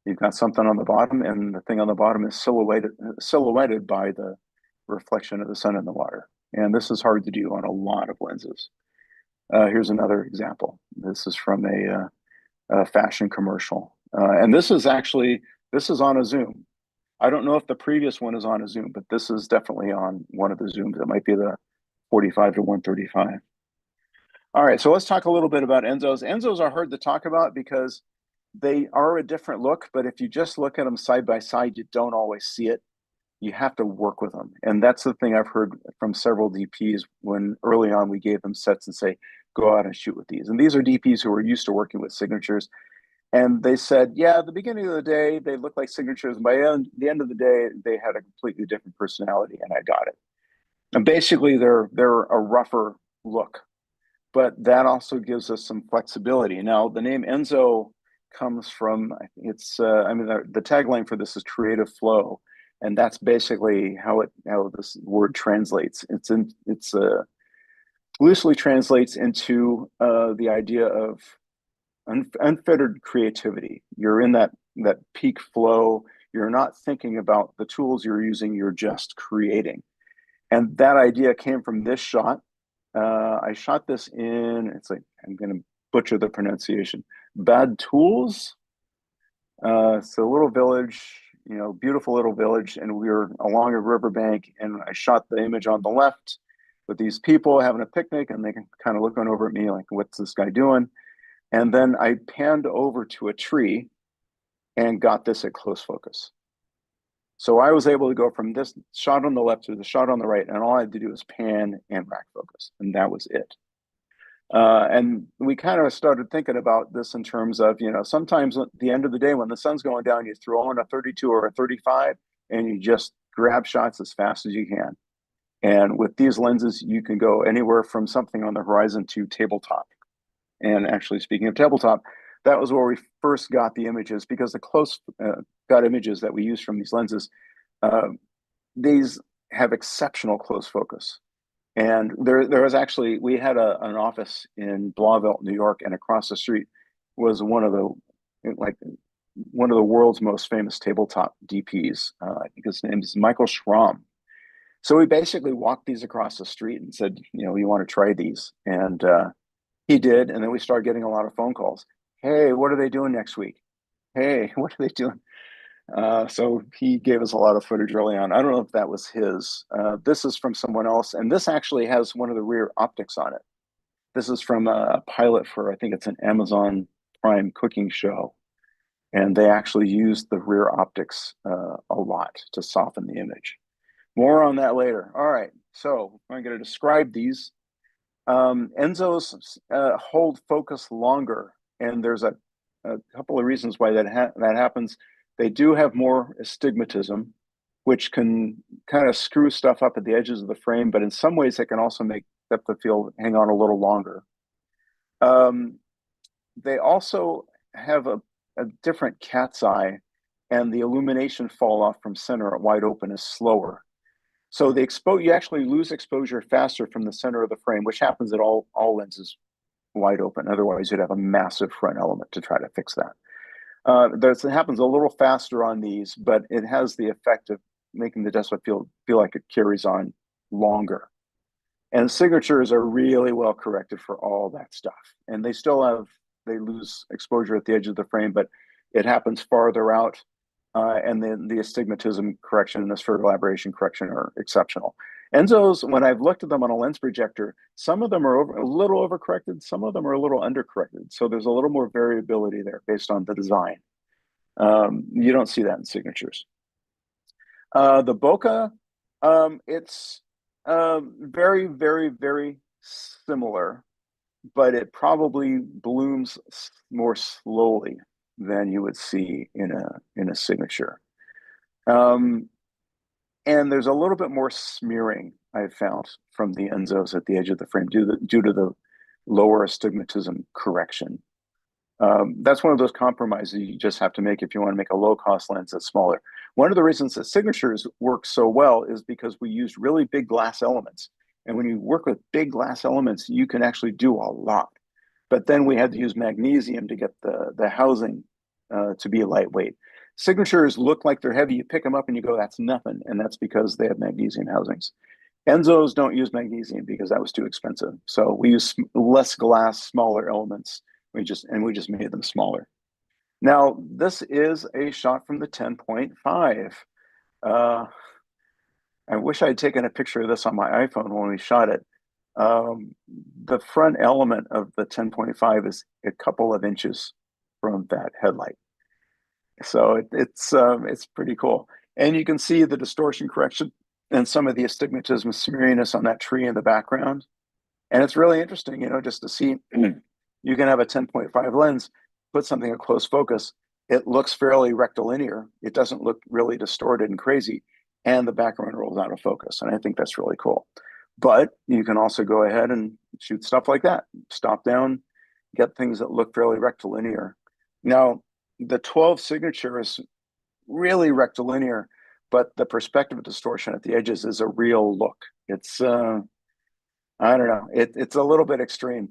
you've got something on the bottom, and the thing on the bottom is silhouetted by the reflection of the sun in the water. And this is hard to do on a lot of lenses. Here's another example. This is from a fashion commercial. And this is on a zoom. I don't know if the previous one is on a zoom, but this is definitely on one of the zooms. It might be the 45 to 135. All right, so let's talk a little bit about Ensōs. Ensōs are hard to talk about because they are a different look, but if you just look at them side by side, you don't always see it. You have to work with them. And that's the thing I've heard from several DPs when early on we gave them sets and say, go out and shoot with these. And these are DPs who are used to working with signatures. And they said, yeah, at the beginning of the day, they looked like signatures. And by the end of the day, they had a completely different personality, and I got it. And basically, they're a rougher look, but that also gives us some flexibility. Now, the name Ensō comes from, the tagline for this is creative flow. And that's basically how this word translates. It's loosely translates into the idea of unfettered creativity. You're in that peak flow. You're not thinking about the tools you're using. You're just creating. And that idea came from this shot. I shot this I'm going to butcher the pronunciation. Bad Tools. It's a little village, beautiful little village, and we were along a riverbank, and I shot the image on the left with these people having a picnic, and they can kind of looking over at me like, what's this guy doing? And then I panned over to a tree and got this at close focus. So I was able to go from this shot on the left to the shot on the right, and all I had to do was pan and rack focus, and that was it. And we kind of started thinking about this in terms of, sometimes at the end of the day, when the sun's going down, you throw on a 32 or a 35 and you just grab shots as fast as you can. And with these lenses, you can go anywhere from something on the horizon to tabletop. And actually, speaking of tabletop, that was where we first got the images, because the close got images that we use from these lenses, these have exceptional close focus. And there was actually, we had an office in Blauvelt, New York, and across the street was one of the world's most famous tabletop DPs. I think his name is Michael Schramm. So we basically walked these across the street and said, you want to try these? And he did. And then we started getting a lot of phone calls. Hey, what are they doing next week? Hey, what are they doing? So he gave us a lot of footage early on. I don't know if that was his. This is from someone else, and this actually has one of the rear optics on it. This is from a pilot for, I think it's an Amazon Prime cooking show, and they actually used the rear optics a lot to soften the image. More on that later. All right, so I'm going to describe these. Ensōs hold focus longer, and there's a couple of reasons why that happens. They do have more astigmatism, which can kind of screw stuff up at the edges of the frame, but in some ways it can also make depth of field hang on a little longer. They also have a different cat's eye, and the illumination fall off from center at wide open is slower. So you actually lose exposure faster from the center of the frame, which happens at all lenses wide open. Otherwise, you'd have a massive front element to try to fix that. It happens a little faster on these, but it has the effect of making the depth of field feel like it carries on longer. And signatures are really well corrected for all that stuff. And they lose exposure at the edge of the frame, but it happens farther out. And then the astigmatism correction and the spherical aberration correction are exceptional. Ensō's, when I've looked at them on a lens projector, some of them are a little overcorrected, some of them are a little undercorrected. So there's a little more variability there based on the design. You don't see that in signatures. The bokeh, it's very, very, very similar, but it probably blooms more slowly than you would see in a signature. And there's a little bit more smearing I've found from the Ensōs at the edge of the frame due to the lower astigmatism correction. That's one of those compromises you just have to make if you want to make a low-cost lens that's smaller. One of the reasons that signatures work so well is because we used really big glass elements. And when you work with big glass elements, you can actually do a lot. But then we had to use magnesium to get the housing to be lightweight. Signatures look like they're heavy. You pick them up and you go, that's nothing. And that's because they have magnesium housings. Ensōs don't use magnesium because that was too expensive. So we use less glass, smaller elements. We just made them smaller. Now, this is a shot from the 10.5. I wish I had taken a picture of this on my iPhone when we shot it. The front element of the 10.5 is a couple of inches from that headlight. So it's pretty cool. And you can see the distortion correction and some of the astigmatism smeariness on that tree in the background. And it's really interesting, just to see you can have a 10.5 lens, put something at close focus. It looks fairly rectilinear. It doesn't look really distorted and crazy. And the background rolls out of focus. And I think that's really cool. But you can also go ahead and shoot stuff like that. Stop down, get things that look fairly rectilinear. Now, the 12 signature is really rectilinear, but the perspective distortion at the edges is a real look. It's, I don't know, it's a little bit extreme.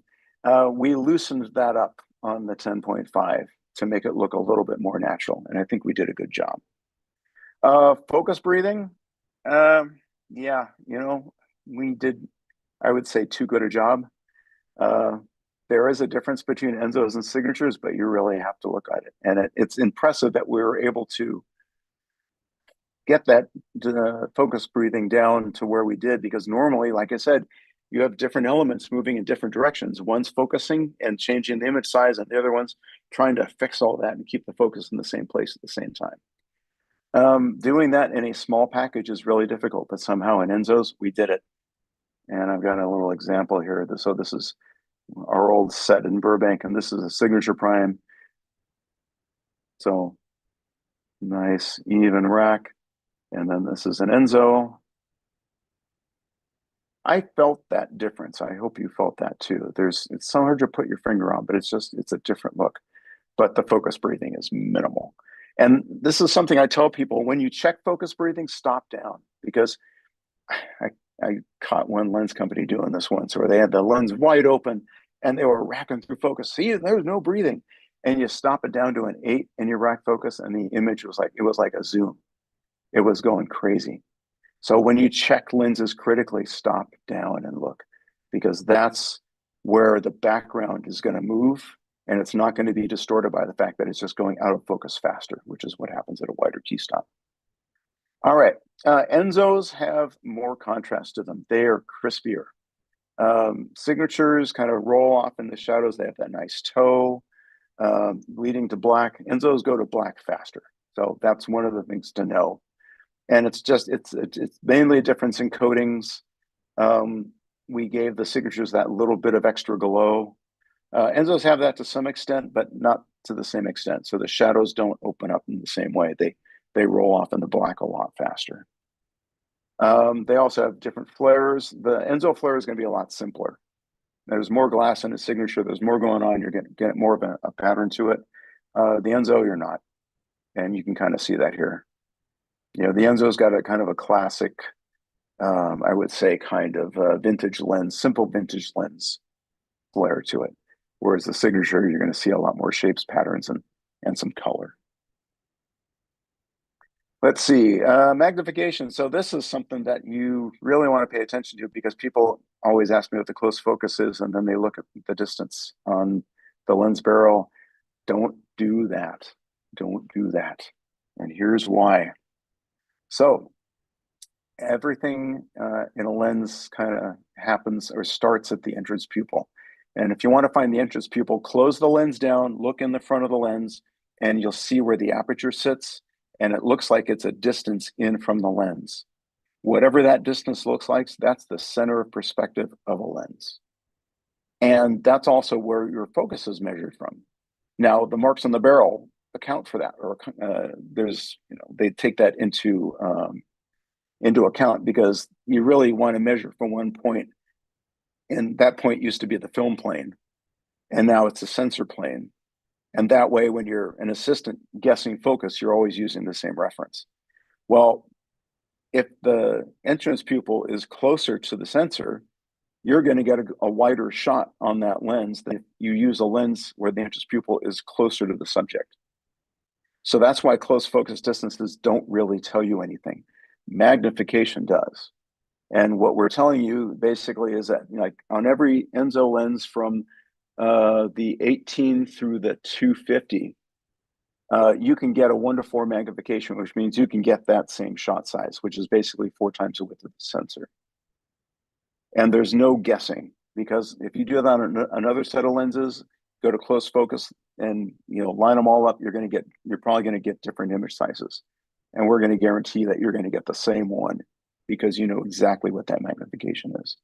We loosened that up on the 10.5 to make it look a little bit more natural. And I think we did a good job. Focus breathing. Yeah, we did, I would say, too good a job. There is a difference between Ensōs and signatures, but you really have to look at it. And it's impressive that we were able to get that focus breathing down to where we did, because normally, like I said, you have different elements moving in different directions. One's focusing and changing the image size, and the other one's trying to fix all that and keep the focus in the same place at the same time. Doing that in a small package is really difficult, but somehow in Ensōs, we did it. And I've got a little example here. So this is our old set in Burbank, and this is a Signature Prime. So nice, even rack. And then this is an Ensō. I felt that difference. I hope you felt that too. It's so hard to put your finger on, but it's a different look. But the focus breathing is minimal. And this is something I tell people: when you check focus breathing, stop down, because I caught one lens company doing this once where they had the lens wide open and they were racking through focus. See, there's no breathing. And you stop it down to an 8 and you rack focus, and the image was like a zoom. It was going crazy. So when you check lenses critically, stop down and look, because that's where the background is going to move, and it's not going to be distorted by the fact that it's just going out of focus faster, which is what happens at a wider t-stop. All right, Ensōs have more contrast to them. They are crispier. Signatures kind of roll off in the shadows. They have that nice toe leading to black. Ensōs go to black faster. So that's one of the things to know. And it's mainly a difference in coatings. We gave the signatures that little bit of extra glow. Ensōs have that to some extent, but not to the same extent. So the shadows don't open up in the same way. They roll off in the black a lot faster. They also have different flares. The Ensō flare is going to be a lot simpler. There's more glass in a signature. There's more going on. You're going to get more of a pattern to it. The Ensō, you're not. And you can kind of see that here. The Ensō's got a kind of a classic, I would say, kind of vintage lens, simple vintage lens flare to it. Whereas the signature, you're going to see a lot more shapes, patterns, and some color. Let's see, magnification. So this is something that you really want to pay attention to because people always ask me what the close focus is, and then they look at the distance on the lens barrel. Don't do that. Don't do that. And here's why. So everything in a lens kind of happens or starts at the entrance pupil. And if you want to find the entrance pupil, close the lens down, look in the front of the lens, and you'll see where the aperture sits. And it looks like it's a distance in from the lens. Whatever that distance looks like, that's the center of perspective of a lens. And that's also where your focus is measured from. Now, the marks on the barrel account for that, or they take that into account because you really want to measure from one point, and that point used to be the film plane, and now it's a sensor plane. And that way, when you're an assistant guessing focus, you're always using the same reference. Well, if the entrance pupil is closer to the sensor, you're going to get a wider shot on that lens than if you use a lens where the entrance pupil is closer to the subject. So that's why close focus distances don't really tell you anything. Magnification does. And what we're telling you basically is that, like, on every Ensō lens from the 18 through the 250, you can get a 1:4 magnification, which means you can get that same shot size, which is basically 4 times the width of the sensor. And there's no guessing, because if you do that on another set of lenses, go to close focus and line them all up, you're probably going to get different image sizes. And we're going to guarantee that you're going to get the same one because you know exactly what that magnification is.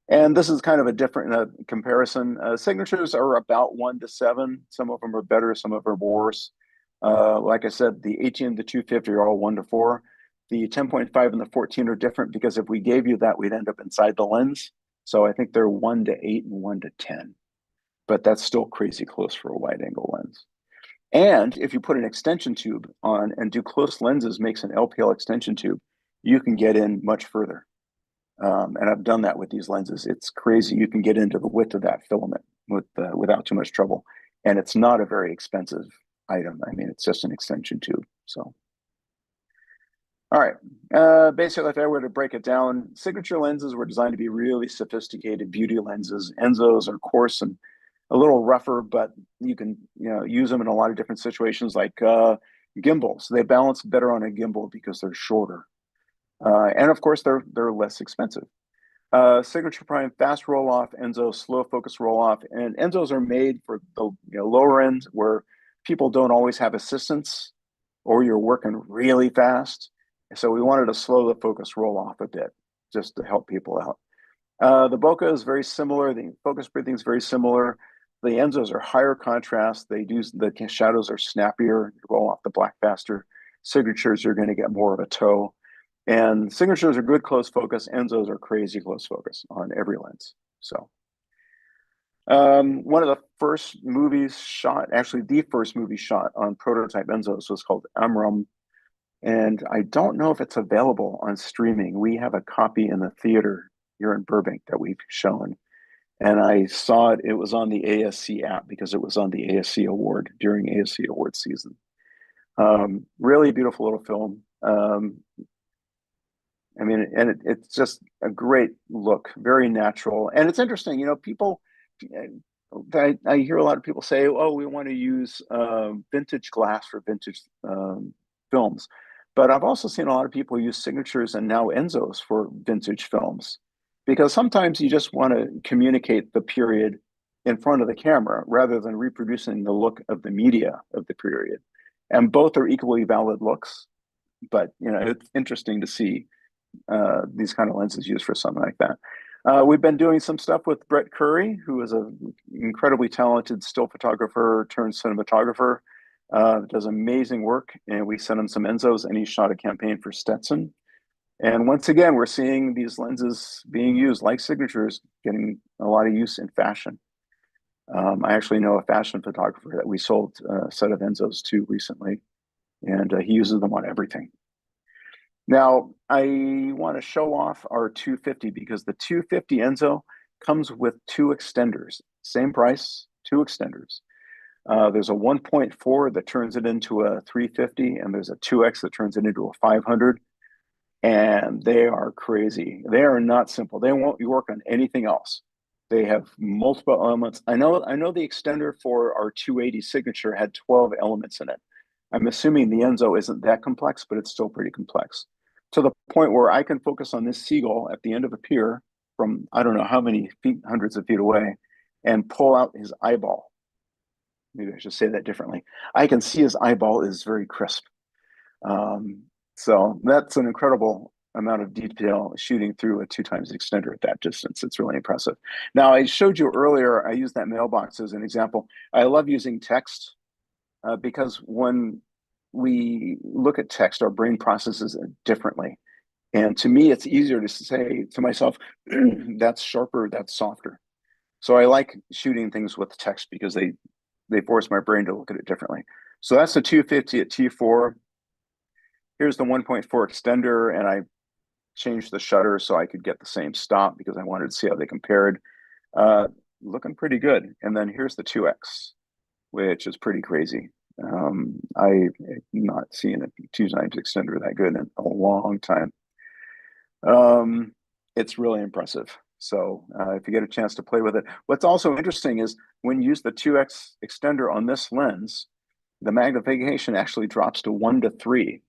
And this is kind of a different comparison. Signatures are about 1 to 7. Some of them are better, some of them are worse. Like I said, the 18 and the 250 are all 1 to 4. The 10.5 and the 14 are different because if we gave you that, we'd end up inside the lens. So I think they're 1 to 8 and 1 to 10. But that's still crazy close for a wide angle lens. And if you put an extension tube on and do close lenses, makes an LPL extension tube, you can get in much further. And I've done that with these lenses. It's crazy. You can get into the width of that filament without too much trouble. And it's not a very expensive item. I mean, it's just an extension tube. So, all right. Basically, if I were to break it down, signature lenses were designed to be really sophisticated beauty lenses. Ensōs are coarse and a little rougher, but you can use them in a lot of different situations, like gimbals. They balance better on a gimbal because they're shorter. And of course, they're less expensive. Signature Prime fast roll off, Ensō slow focus roll off, and Ensōs are made for the lower end where people don't always have assistance, or you're working really fast. So we wanted to slow the focus roll off a bit just to help people out. The bokeh is very similar. The focus breathing is very similar. The Ensōs are higher contrast. The shadows are snappier. You roll off the black faster. Signatures are going to get more of a toe. And signatures are good close focus. Ensōs are crazy close focus on every lens. So one of the first movies shot, actually the first movie shot on prototype Ensōs was called ARRI. And I don't know if it's available on streaming. We have a copy in the theater here in Burbank that we've shown. And I saw it was on the ASC app because it was on the ASC award during ASC award season. Really beautiful little film. I mean, and it's just a great look, very natural. And it's interesting, people, I hear a lot of people say, oh, we want to use vintage glass for vintage films. But I've also seen a lot of people use signatures and now Ensōs for vintage films, because sometimes you just want to communicate the period in front of the camera rather than reproducing the look of the media of the period. And both are equally valid looks, but it's interesting to see these kind of lenses used for something like that. We've been doing some stuff with Brett Curry, who is an incredibly talented still photographer turned cinematographer. Does amazing work, and we sent him some Ensōs, and he shot a campaign for Stetson. And once again, we're seeing these lenses being used like signatures, getting a lot of use in fashion. I actually know a fashion photographer that we sold a set of Ensōs to recently, and he uses them on everything. Now, I want to show off our 250 because the 250 Ensō comes with 2 extenders, same price, 2 extenders. There's a 1.4 that turns it into a 350, and there's a 2x that turns it into a 500. And they are crazy. They are not simple. They won't work on anything else. They have multiple elements. I know the extender for our 280 signature had 12 elements in it. I'm assuming the Ensō isn't that complex, but it's still pretty complex. To the point where I can focus on this seagull at the end of a pier from I don't know how many feet, hundreds of feet away, and pull out his eyeball. Maybe I should say that differently. I can see his eyeball is very crisp. So that's an incredible amount of detail shooting through a 2x extender at that distance. It's really impressive. Now, I showed you earlier, I used that mailbox as an example. I love using text because when we look at text, our brain processes it differently. And to me, it's easier to say to myself, that's sharper, that's softer. So I like shooting things with text because they force my brain to look at it differently. So that's the 250 at T4. Here's the 1.4 extender, and I changed the shutter so I could get the same stop because I wanted to see how they compared. Looking pretty good. And then here's the 2x, which is pretty crazy. I'm not seen a 2x extender that good in a long time. It's really impressive. So if you get a chance to play with it. What's also interesting is when you use the 2x extender on this lens, the magnification actually drops to 1:3.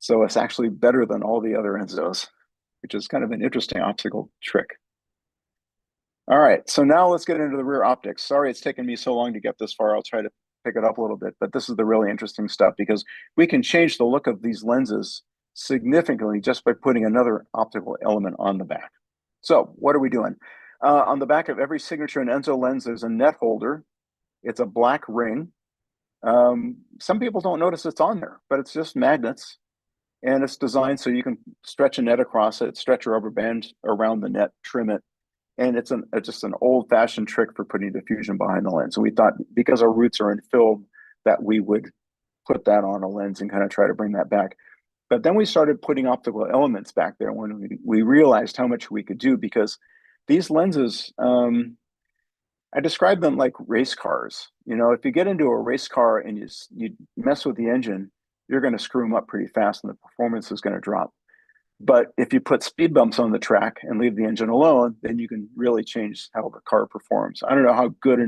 So it's actually better than all the other Ensōs, which is kind of an interesting optical trick. All right, so now let's get into the rear optics. Sorry it's taken me so long to get this far. I'll try to pick it up a little bit, but this is the really interesting stuff because we can change the look of these lenses significantly just by putting another optical element on the back. So what are we doing? On the back of every signature and Ensō lens, there's a net holder. It's a black ring. Some people don't notice it's on there, but it's just magnets. And it's designed so you can stretch a net across it, stretch a rubber band around the net, trim it. And it's just an old-fashioned trick for putting diffusion behind the lens. So we thought because our roots are in film that we would put that on a lens and kind of try to bring that back. But then we started putting optical elements back there when we realized how much we could do because these lenses, I describe them like race cars. You know, if you get into a race car and you mess with the engine, you're going to screw them up pretty fast and the performance is going to drop. But if you put speed bumps on the track and leave the engine alone, then you can really change how the car performs. I don't know how good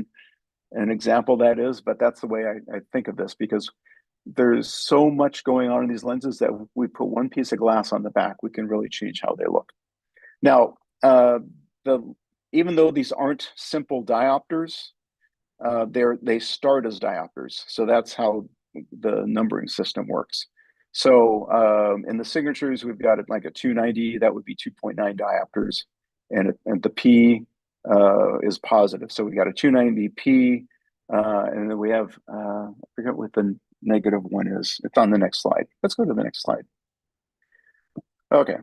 an example that is, but that's the way I think of this because there's so much going on in these lenses that we put one piece of glass on the back, we can really change how they look. Now, even though these aren't simple diopters, they start as diopters. So that's how the numbering system works. So in the signatures, we've got it like a 290, that would be 2.9 diopters. And the P is positive. So we got a 290 P, and then we have, I forget what the negative one is. It's on the next slide. Let's go to the next slide. Okay,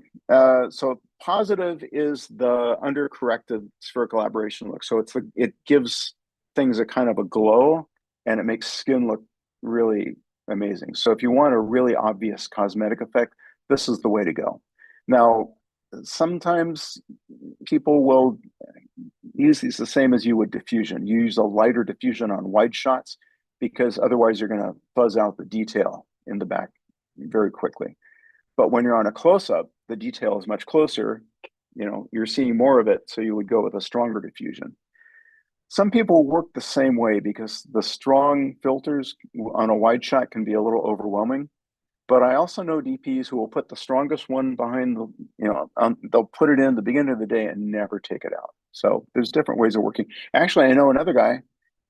so positive is the undercorrected spherical aberration look. So it gives things a kind of a glow and it makes skin look really amazing. So if you want a really obvious cosmetic effect, this is the way to go. Now, sometimes people will use these the same as you would diffusion. You use a lighter diffusion on wide shots because otherwise you're going to fuzz out the detail in the back very quickly. But when you're on a close-up, the detail is much closer. You know, you're seeing more of it, so you would go with a stronger diffusion. Some people work the same way because the strong filters on a wide shot can be a little overwhelming. But I also know DPs who will put the strongest one behind the, they'll put it in the beginning of the day and never take it out. So there's different ways of working. Actually, I know another guy.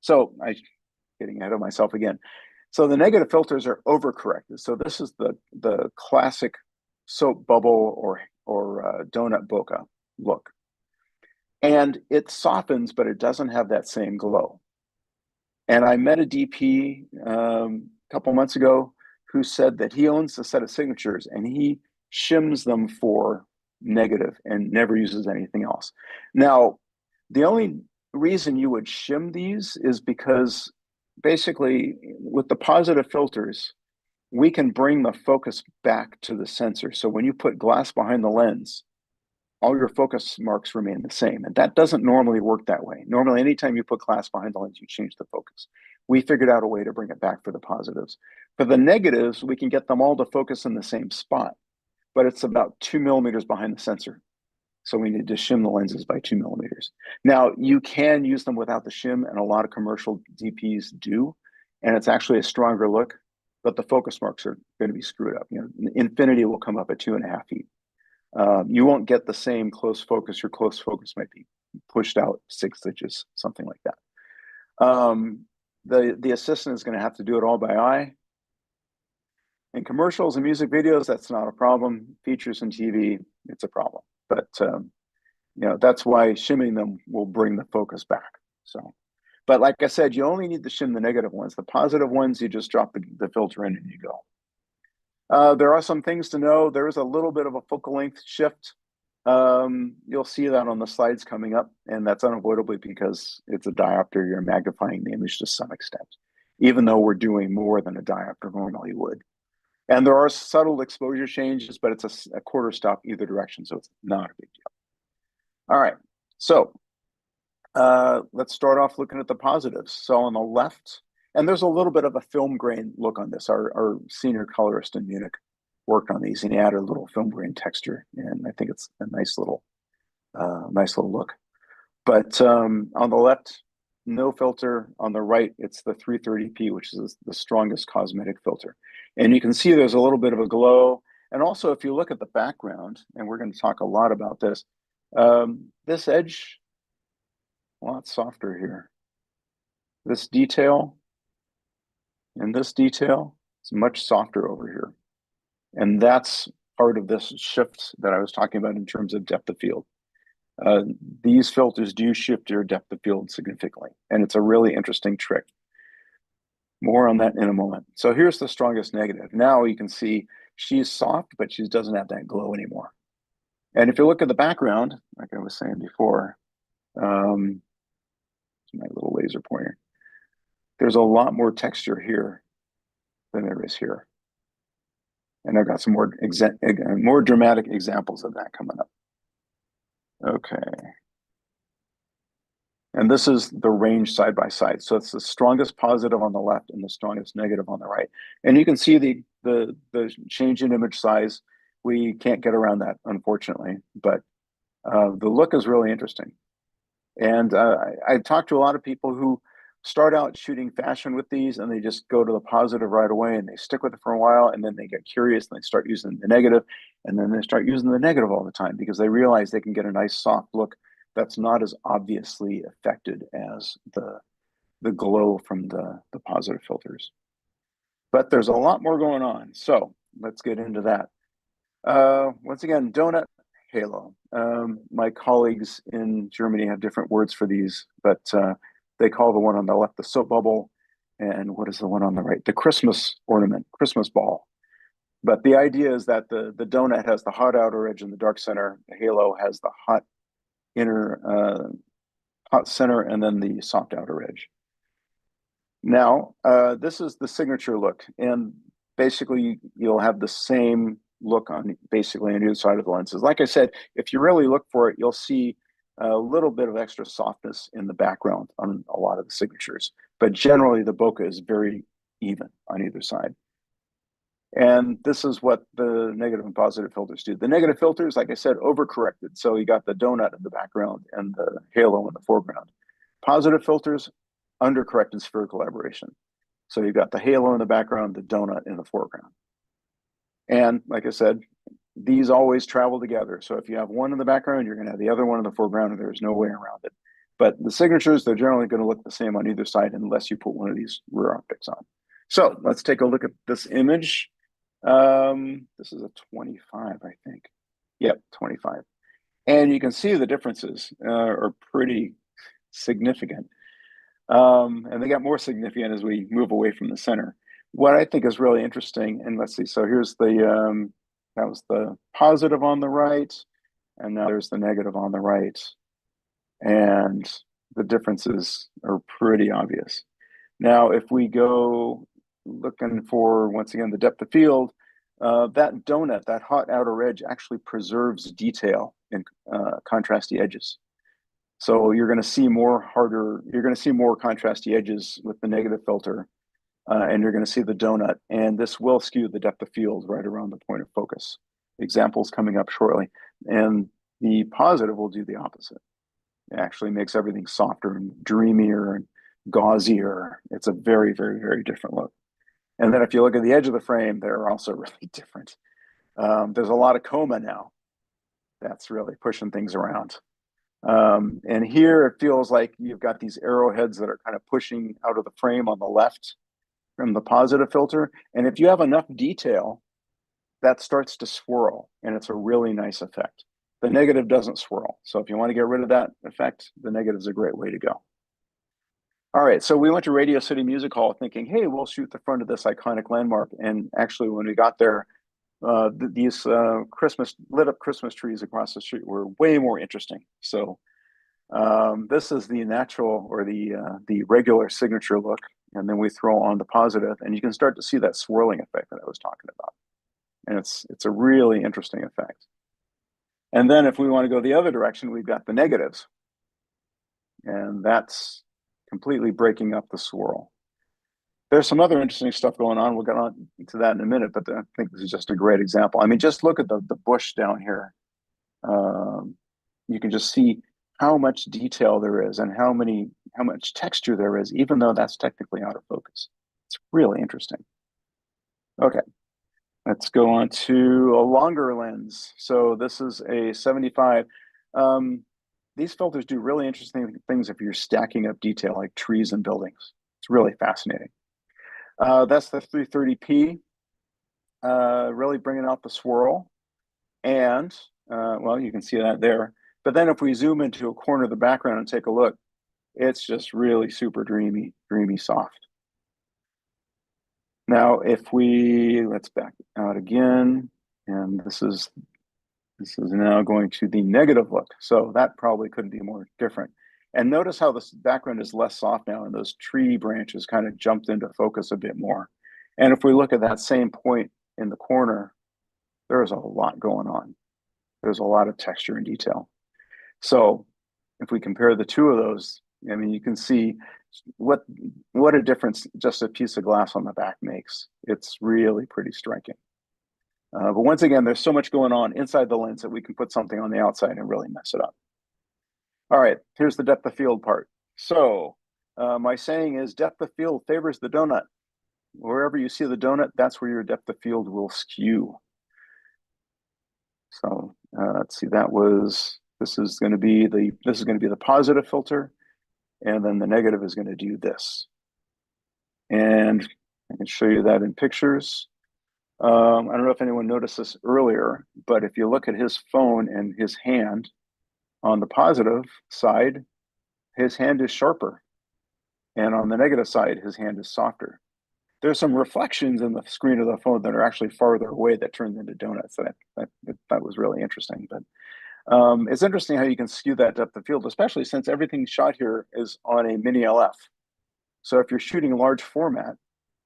So I'm getting ahead of myself again. So the negative filters are overcorrected. So this is the classic soap bubble or donut bokeh look. And it softens, but it doesn't have that same glow. And I met a DP a couple months ago who said that he owns a set of signatures and he shims them for negative and never uses anything else. Now, the only reason you would shim these is because basically with the positive filters, we can bring the focus back to the sensor. So when you put glass behind the lens, all your focus marks remain the same. And that doesn't normally work that way. Normally, anytime you put glass behind the lens, you change the focus. We figured out a way to bring it back for the positives. For the negatives, we can get them all to focus in the same spot, but it's about 2 millimeters behind the sensor. So we need to shim the lenses by 2 millimeters. Now, you can use them without the shim, and a lot of commercial DPs do, and it's actually a stronger look, but the focus marks are going to be screwed up. Infinity will come up at 2.5 feet. You won't get the same close focus. Your close focus might be pushed out 6 inches, something like that. The assistant is going to have to do it all by eye. In commercials and music videos, that's not a problem. Features and TV, it's a problem. But that's why shimming them will bring the focus back. So, but like I said, you only need to shim the negative ones. The positive ones, you just drop the filter in and you go. There are some things to know. There is a little bit of a focal length shift. You'll see that on the slides coming up, and that's unavoidably because it's a diopter. You're magnifying the image to some extent, even though we're doing more than a diopter normally would. And there are subtle exposure changes, but it's a quarter stop either direction, so it's not a big deal. All right, so let's start off looking at the positives. So on the left, and there's a little bit of a film grain look on this. Our senior colorist in Munich worked on these, and he added a little film grain texture, and I think it's a nice little look. But on the left, no filter. On the right, it's the 330p, which is the strongest cosmetic filter. And you can see there's a little bit of a glow. And also, if you look at the background, and we're going to talk a lot about this, this edge, a lot softer here. This detail and this detail is much softer over here. And that's part of this shift that I was talking about in terms of depth of field. These filters do shift your depth of field significantly, and it's a really interesting trick. More on that in a moment. So here's the strongest negative. Now you can see she's soft, but she doesn't have that glow anymore. And if you look at the background, like I was saying before, my little laser pointer, there's a lot more texture here than there is here. And I've got some more dramatic examples of that coming up. Okay. And this is the range side by side. So it's the strongest positive on the left and the strongest negative on the right. And you can see the change in image size. We can't get around that, unfortunately, but the look is really interesting. And I've talked to a lot of people who start out shooting fashion with these, and they just go to the positive right away, and they stick with it for a while, and then they get curious, and they start using the negative, and then they start using the negative all the time because they realize they can get a nice soft look that's not as obviously affected as the glow from the positive filters. But there's a lot more going on, so let's get into that. Once again, donut, halo. My colleagues in Germany have different words for these, but they call the one on the left the soap bubble, and what is the one on the right? The Christmas ornament, Christmas ball. But the idea is that the donut has the hot outer edge in the dark center, the halo has the hot inner, hot center, and then the soft outer edge. Now, this is the signature look, and basically you'll have the same look on basically on either side of the lenses. Like I said, if you really look for it, you'll see a little bit of extra softness in the background on a lot of the signatures, but generally the bokeh is very even on either side. And this is what the negative and positive filters do. The negative filters, like I said, overcorrected. So you got the donut in the background and the halo in the foreground. Positive filters, undercorrected spherical aberration. So you've got the halo in the background, the donut in the foreground. And like I said, these always travel together. So if you have one in the background, you're going to have the other one in the foreground, and there's no way around it. But the signatures, they're generally going to look the same on either side unless you put one of these rear optics on. So let's take a look at this image. This is a 25, I think. Yep, 25. And you can see the differences are pretty significant. And they got more significant as we move away from the center. What I think is really interesting, and let's see, so here's the, that was the positive on the right, and now there's the negative on the right. And the differences are pretty obvious. Now, if we go looking for, once again, the depth of field, that donut, that hot outer edge actually preserves detail in contrasty edges. So you're going to see more harder, you're going to see more contrasty edges with the negative filter, and you're going to see the donut, and this will skew the depth of field right around the point of focus. Examples coming up shortly. And the positive will do the opposite. It actually makes everything softer and dreamier and gauzier. It's a very, very, very different look. And then if you look at the edge of the frame, they're also really different. There's a lot of coma now. That's really pushing things around. And here it feels like you've got these arrowheads that are kind of pushing out of the frame on the left from the positive filter. And if you have enough detail, that starts to swirl, and it's a really nice effect. The negative doesn't swirl. So if you want to get rid of that effect, the negative is a great way to go. All right, so we went to Radio City Music Hall thinking, hey, we'll shoot the front of this iconic landmark. And actually, when we got there, these lit up Christmas trees across the street were way more interesting. So this is the natural, or the regular signature look, and then we throw on the positive, and you can start to see that swirling effect that I was talking about. And it's a really interesting effect. And then if we want to go the other direction, we've got the negatives, and that's completely breaking up the swirl. There's some other interesting stuff going on. We'll get on to that in a minute, but I think this is just a great example. I mean, just look at the bush down here. You can just see how much detail there is and how much texture there is, even though that's technically out of focus. It's really interesting. Okay, let's go on to a longer lens. So this is a 75. These filters do really interesting things if you're stacking up detail like trees and buildings. It's really fascinating. That's the 330p, really bringing out the swirl. And, well, you can see that there. But then if we zoom into a corner of the background and take a look, it's just really super dreamy soft. Now, let's back out again, and this is now going to the negative look. So that probably couldn't be more different. And notice how this background is less soft now, and those tree branches kind of jumped into focus a bit more. And if we look at that same point in the corner, there's a lot going on. There's a lot of texture and detail. So if we compare the two of those, I mean, you can see what a difference just a piece of glass on the back makes. It's really pretty striking. But once again, there's so much going on inside the lens that we can put something on the outside and really mess it up. All right, here's the depth of field part. So my saying is depth of field favors the donut. Wherever you see the donut, that's where your depth of field will skew. So let's see, this is going to be the positive filter, and then the negative is going to do this. And I can show you that in pictures. I don't know if anyone noticed this earlier, but if you look at his phone and his hand, on the positive side, his hand is sharper. And on the negative side, his hand is softer. There's some reflections in the screen of the phone that are actually farther away that turned into donuts. That was really interesting. But it's interesting how you can skew that depth of field, especially since everything shot here is on a mini LF. So if you're shooting large format,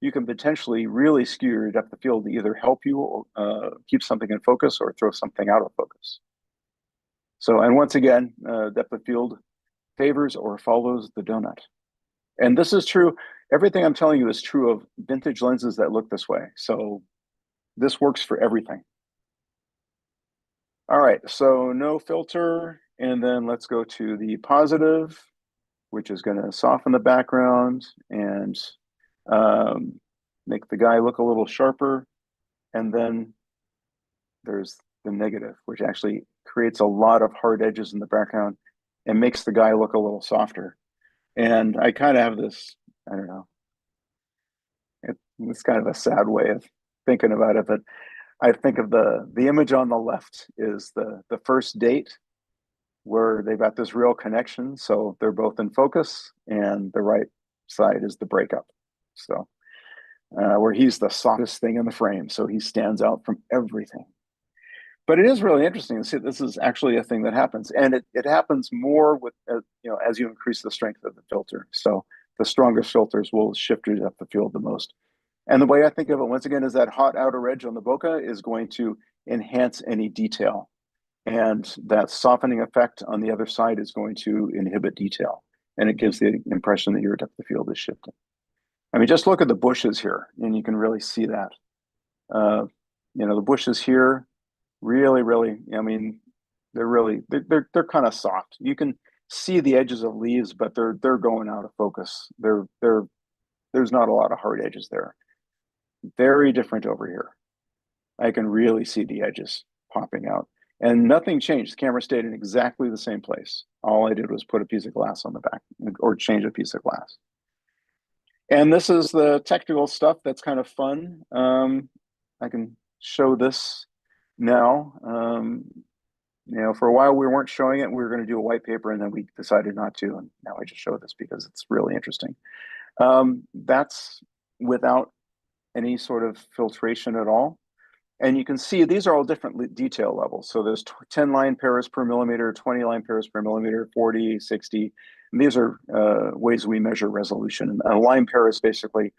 you can potentially really skew your depth of field to either help you or keep something in focus or throw something out of focus. So, and once again, depth of field favors or follows the donut. And this is true. Everything I'm telling you is true of vintage lenses that look this way. So this works for everything. All right, so no filter. And then let's go to the positive, which is going to soften the background and make the guy look a little sharper. And then there's the negative, which actually creates a lot of hard edges in the background and makes the guy look a little softer. And I kind of have this, I don't know, it's kind of a sad way of thinking about it, but I think of the image on the left is the first date where they've got this real connection. So they're both in focus, and the right side is the breakup. So where he's the softest thing in the frame. So he stands out from everything. But it is really interesting to see this is actually a thing that happens, and it happens more with as you increase the strength of the filter. So the strongest filters will shift your depth of field the most. And the way I think of it, once again, is that hot outer edge on the bokeh is going to enhance any detail. And that softening effect on the other side is going to inhibit detail. And it gives the impression that your depth of field is shifting. I mean, just look at the bushes here, and you can really see that. The bushes here, really, I mean, they're kind of soft. You can see the edges of leaves, but they're going out of focus. There's not a lot of hard edges there. Very different over here. I can really see the edges popping out. And nothing changed. The camera stayed in exactly the same place. All I did was put a piece of glass on the back, or change a piece of glass. And this is the technical stuff that's kind of fun. I can show this now. For a while we weren't showing it. We were going to do a white paper, and then we decided not to. And now I just show this because it's really interesting. That's without any sort of filtration at all. And you can see these are all different detail levels. So there's 10 line pairs per millimeter, 20 line pairs per millimeter, 40, 60. And these are ways we measure resolution. And a line pair is basically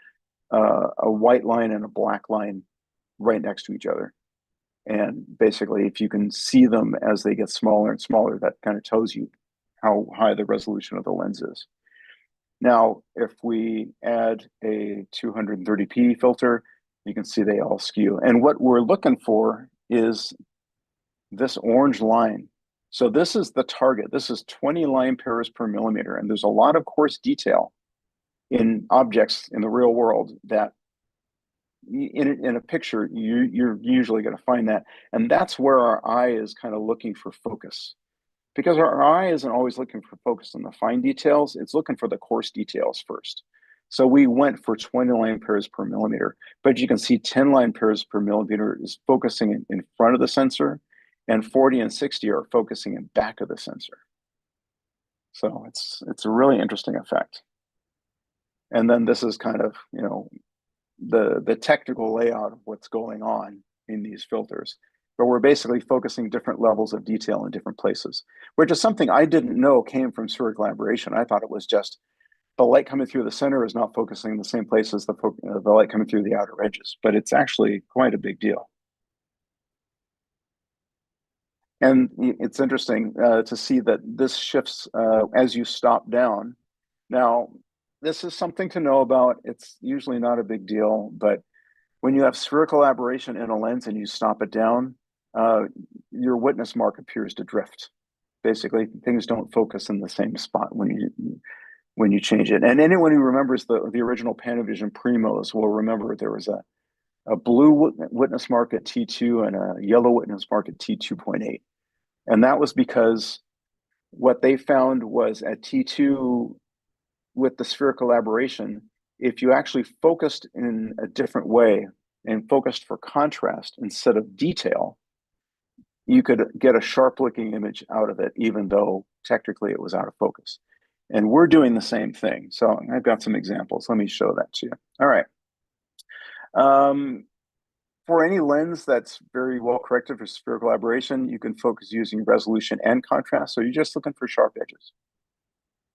a white line and a black line right next to each other. And basically, if you can see them as they get smaller and smaller, that kind of tells you how high the resolution of the lens is. Now, if we add a 230p filter, you can see they all skew. And what we're looking for is this orange line. So this is the target. This is 20 line pairs per millimeter. And there's a lot of coarse detail in objects in the real world that in a picture, you're usually going to find that. And that's where our eye is kind of looking for focus. Because our eye isn't always looking for focus on the fine details, it's looking for the coarse details first. So we went for 20 line pairs per millimeter, but you can see 10 line pairs per millimeter is focusing in front of the sensor, and 40 and 60 are focusing in back of the sensor. So it's a really interesting effect. And then this is kind of, the technical layout of what's going on in these filters. But we're basically focusing different levels of detail in different places, which is something I didn't know came from spherical aberration. I thought it was just the light coming through the center is not focusing in the same place as the light coming through the outer edges, but it's actually quite a big deal. And it's interesting to see that this shifts as you stop down. Now, this is something to know about. It's usually not a big deal, but when you have spherical aberration in a lens and you stop it down, your witness mark appears to drift. Basically, things don't focus in the same spot when you change it. And anyone who remembers the original Panavision Primos will remember there was a blue witness mark at T2 and a yellow witness mark at T2.8. And that was because what they found was at T2 with the spherical aberration, if you actually focused in a different way and focused for contrast instead of detail, you could get a sharp looking image out of it, even though technically it was out of focus. And we're doing the same thing. So I've got some examples. Let me show that to you. All right. For any lens that's very well corrected for spherical aberration, you can focus using resolution and contrast. So you're just looking for sharp edges.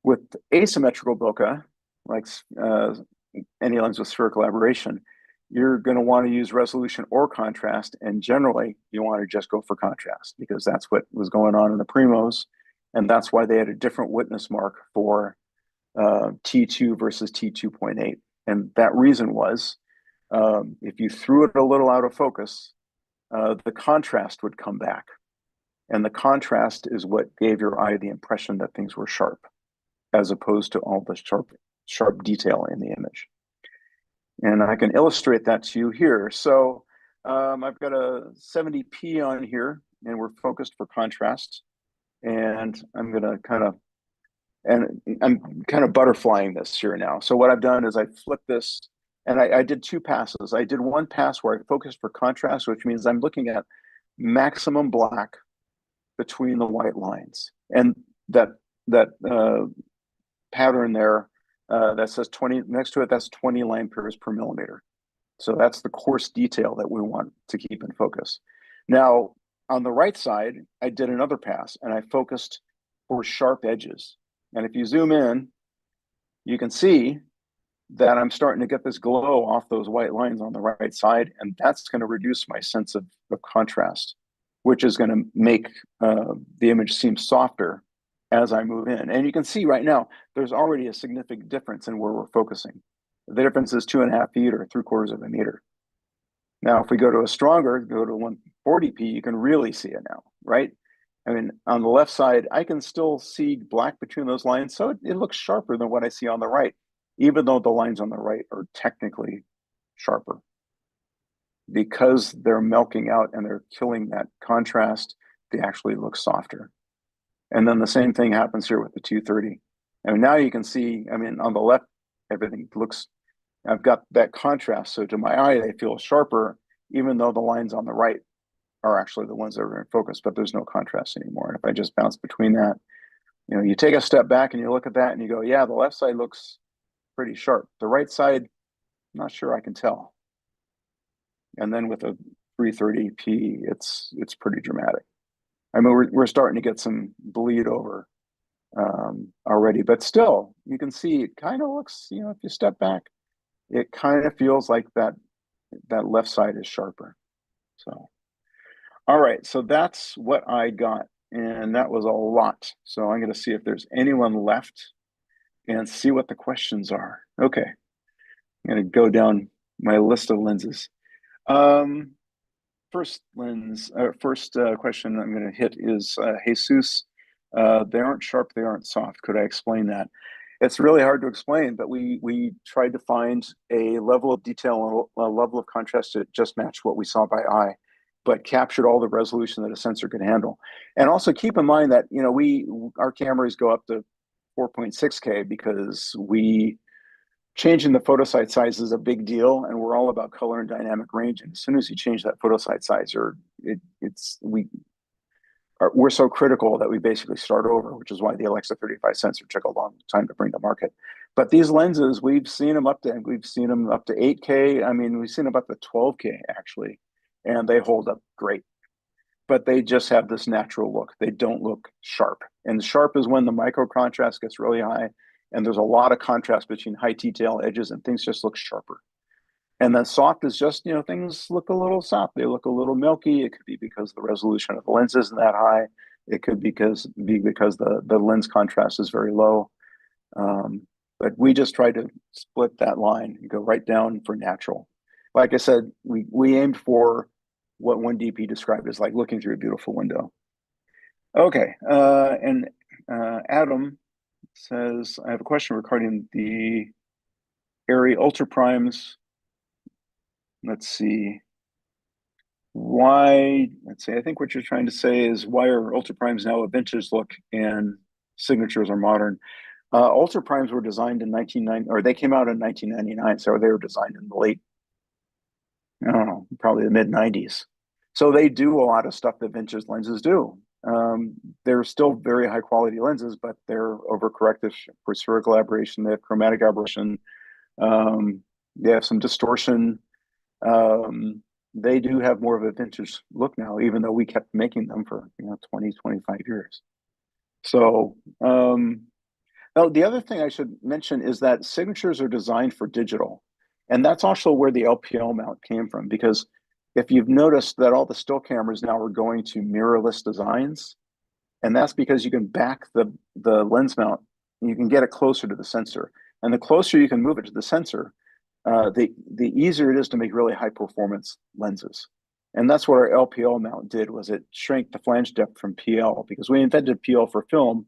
With asymmetrical bokeh, like any lens with spherical aberration, you're going to want to use resolution or contrast. And generally, you want to just go for contrast because that's what was going on in the Primos. And that's why they had a different witness mark for T2 versus T2.8. And that reason was if you threw it a little out of focus, the contrast would come back. And the contrast is what gave your eye the impression that things were sharp, as opposed to all the sharp detail in the image. And I can illustrate that to you here. So I've got a 70p on here, and we're focused for contrast. And I'm going to I'm kind of butterflying this here now. So what I've done is I flipped this, and I did two passes. I did one pass where I focused for contrast, which means I'm looking at maximum black between the white lines. And that pattern there that says 20 next to it, that's 20 line pairs per millimeter. So that's the coarse detail that we want to keep in focus. Now, on the right side, I did another pass and I focused for sharp edges. And if you zoom in, you can see that I'm starting to get this glow off those white lines on the right side, and that's going to reduce my sense of contrast. which is going to make the image seem softer as I move in. And you can see right now, there's already a significant difference in where we're focusing. The difference is 2.5 feet or 3/4 of a meter. Now, if we go to a stronger, go to 140p, you can really see it now, right? I mean, on the left side, I can still see black between those lines, so it looks sharper than what I see on the right, even though the lines on the right are technically sharper. Because they're milking out and they're killing that contrast, they actually look softer. And then the same thing happens here with the 230. And now you can see, I mean, on the left, everything looks, I've got that contrast. So to my eye, they feel sharper, even though the lines on the right are actually the ones that are in focus, but there's no contrast anymore. And if I just bounce between that, you know, you take a step back and you look at that and you go, yeah, the left side looks pretty sharp. The right side, I'm not sure I can tell. And then with a 330p, it's pretty dramatic. I mean, we're starting to get some bleed over already, but still, you can see it kind of looks, you know, if you step back, it kind of feels like that left side is sharper. So, all right, so that's what I got, and that was a lot. So I'm going to see if there's anyone left and see what the questions are. Okay, I'm going to go down my list of lenses. First question I'm going to hit is Jesus. They aren't sharp, they aren't soft. Could I explain that? It's really hard to explain, but we tried to find a level of detail and a level of contrast to just match what we saw by eye, but captured all the resolution that a sensor could handle. And also keep in mind that, you know, our cameras go up to 4.6K because changing the photosite size is a big deal, and we're all about color and dynamic range. And as soon as you change that photosite size, we're so critical that we basically start over, which is why the Alexa 35 sensor took a long time to bring to market. But these lenses, we've seen them up to 8K. I mean, we've seen them up to 12K actually, and they hold up great. But they just have this natural look. They don't look sharp. And sharp is when the micro contrast gets really high, and there's a lot of contrast between high detail edges, and things just look sharper. And then soft is just, you know, things look a little soft. They look a little milky. It could be because the resolution of the lens isn't that high. It could be because the lens contrast is very low. But we just tried to split that line and go right down for natural. Like I said, we aimed for what one DP described as like looking through a beautiful window. Okay, and Adam says, I have a question regarding the ARRI Ultra Primes. Let's see. I think what you're trying to say is why are Ultra Primes now a vintage look and signatures are modern? Ultra Primes were designed in 1990, or they came out in 1999, so they were designed in the late, I don't know, probably the mid 90s. So they do a lot of stuff that vintage lenses do. They're still very high quality lenses, but they're overcorrected for spherical aberration. They have chromatic aberration. They have some distortion. They do have more of a vintage look now, even though we kept making them for 20, 25 years. So the other thing I should mention is that signatures are designed for digital. And that's also where the LPL mount came from, because if you've noticed that all the still cameras now are going to mirrorless designs, and that's because you can back the lens mount and you can get it closer to the sensor. And the closer you can move it to the sensor, the easier it is to make really high performance lenses. And that's what our LPL mount did, was it shrank the flange depth from PL, because we invented PL for film,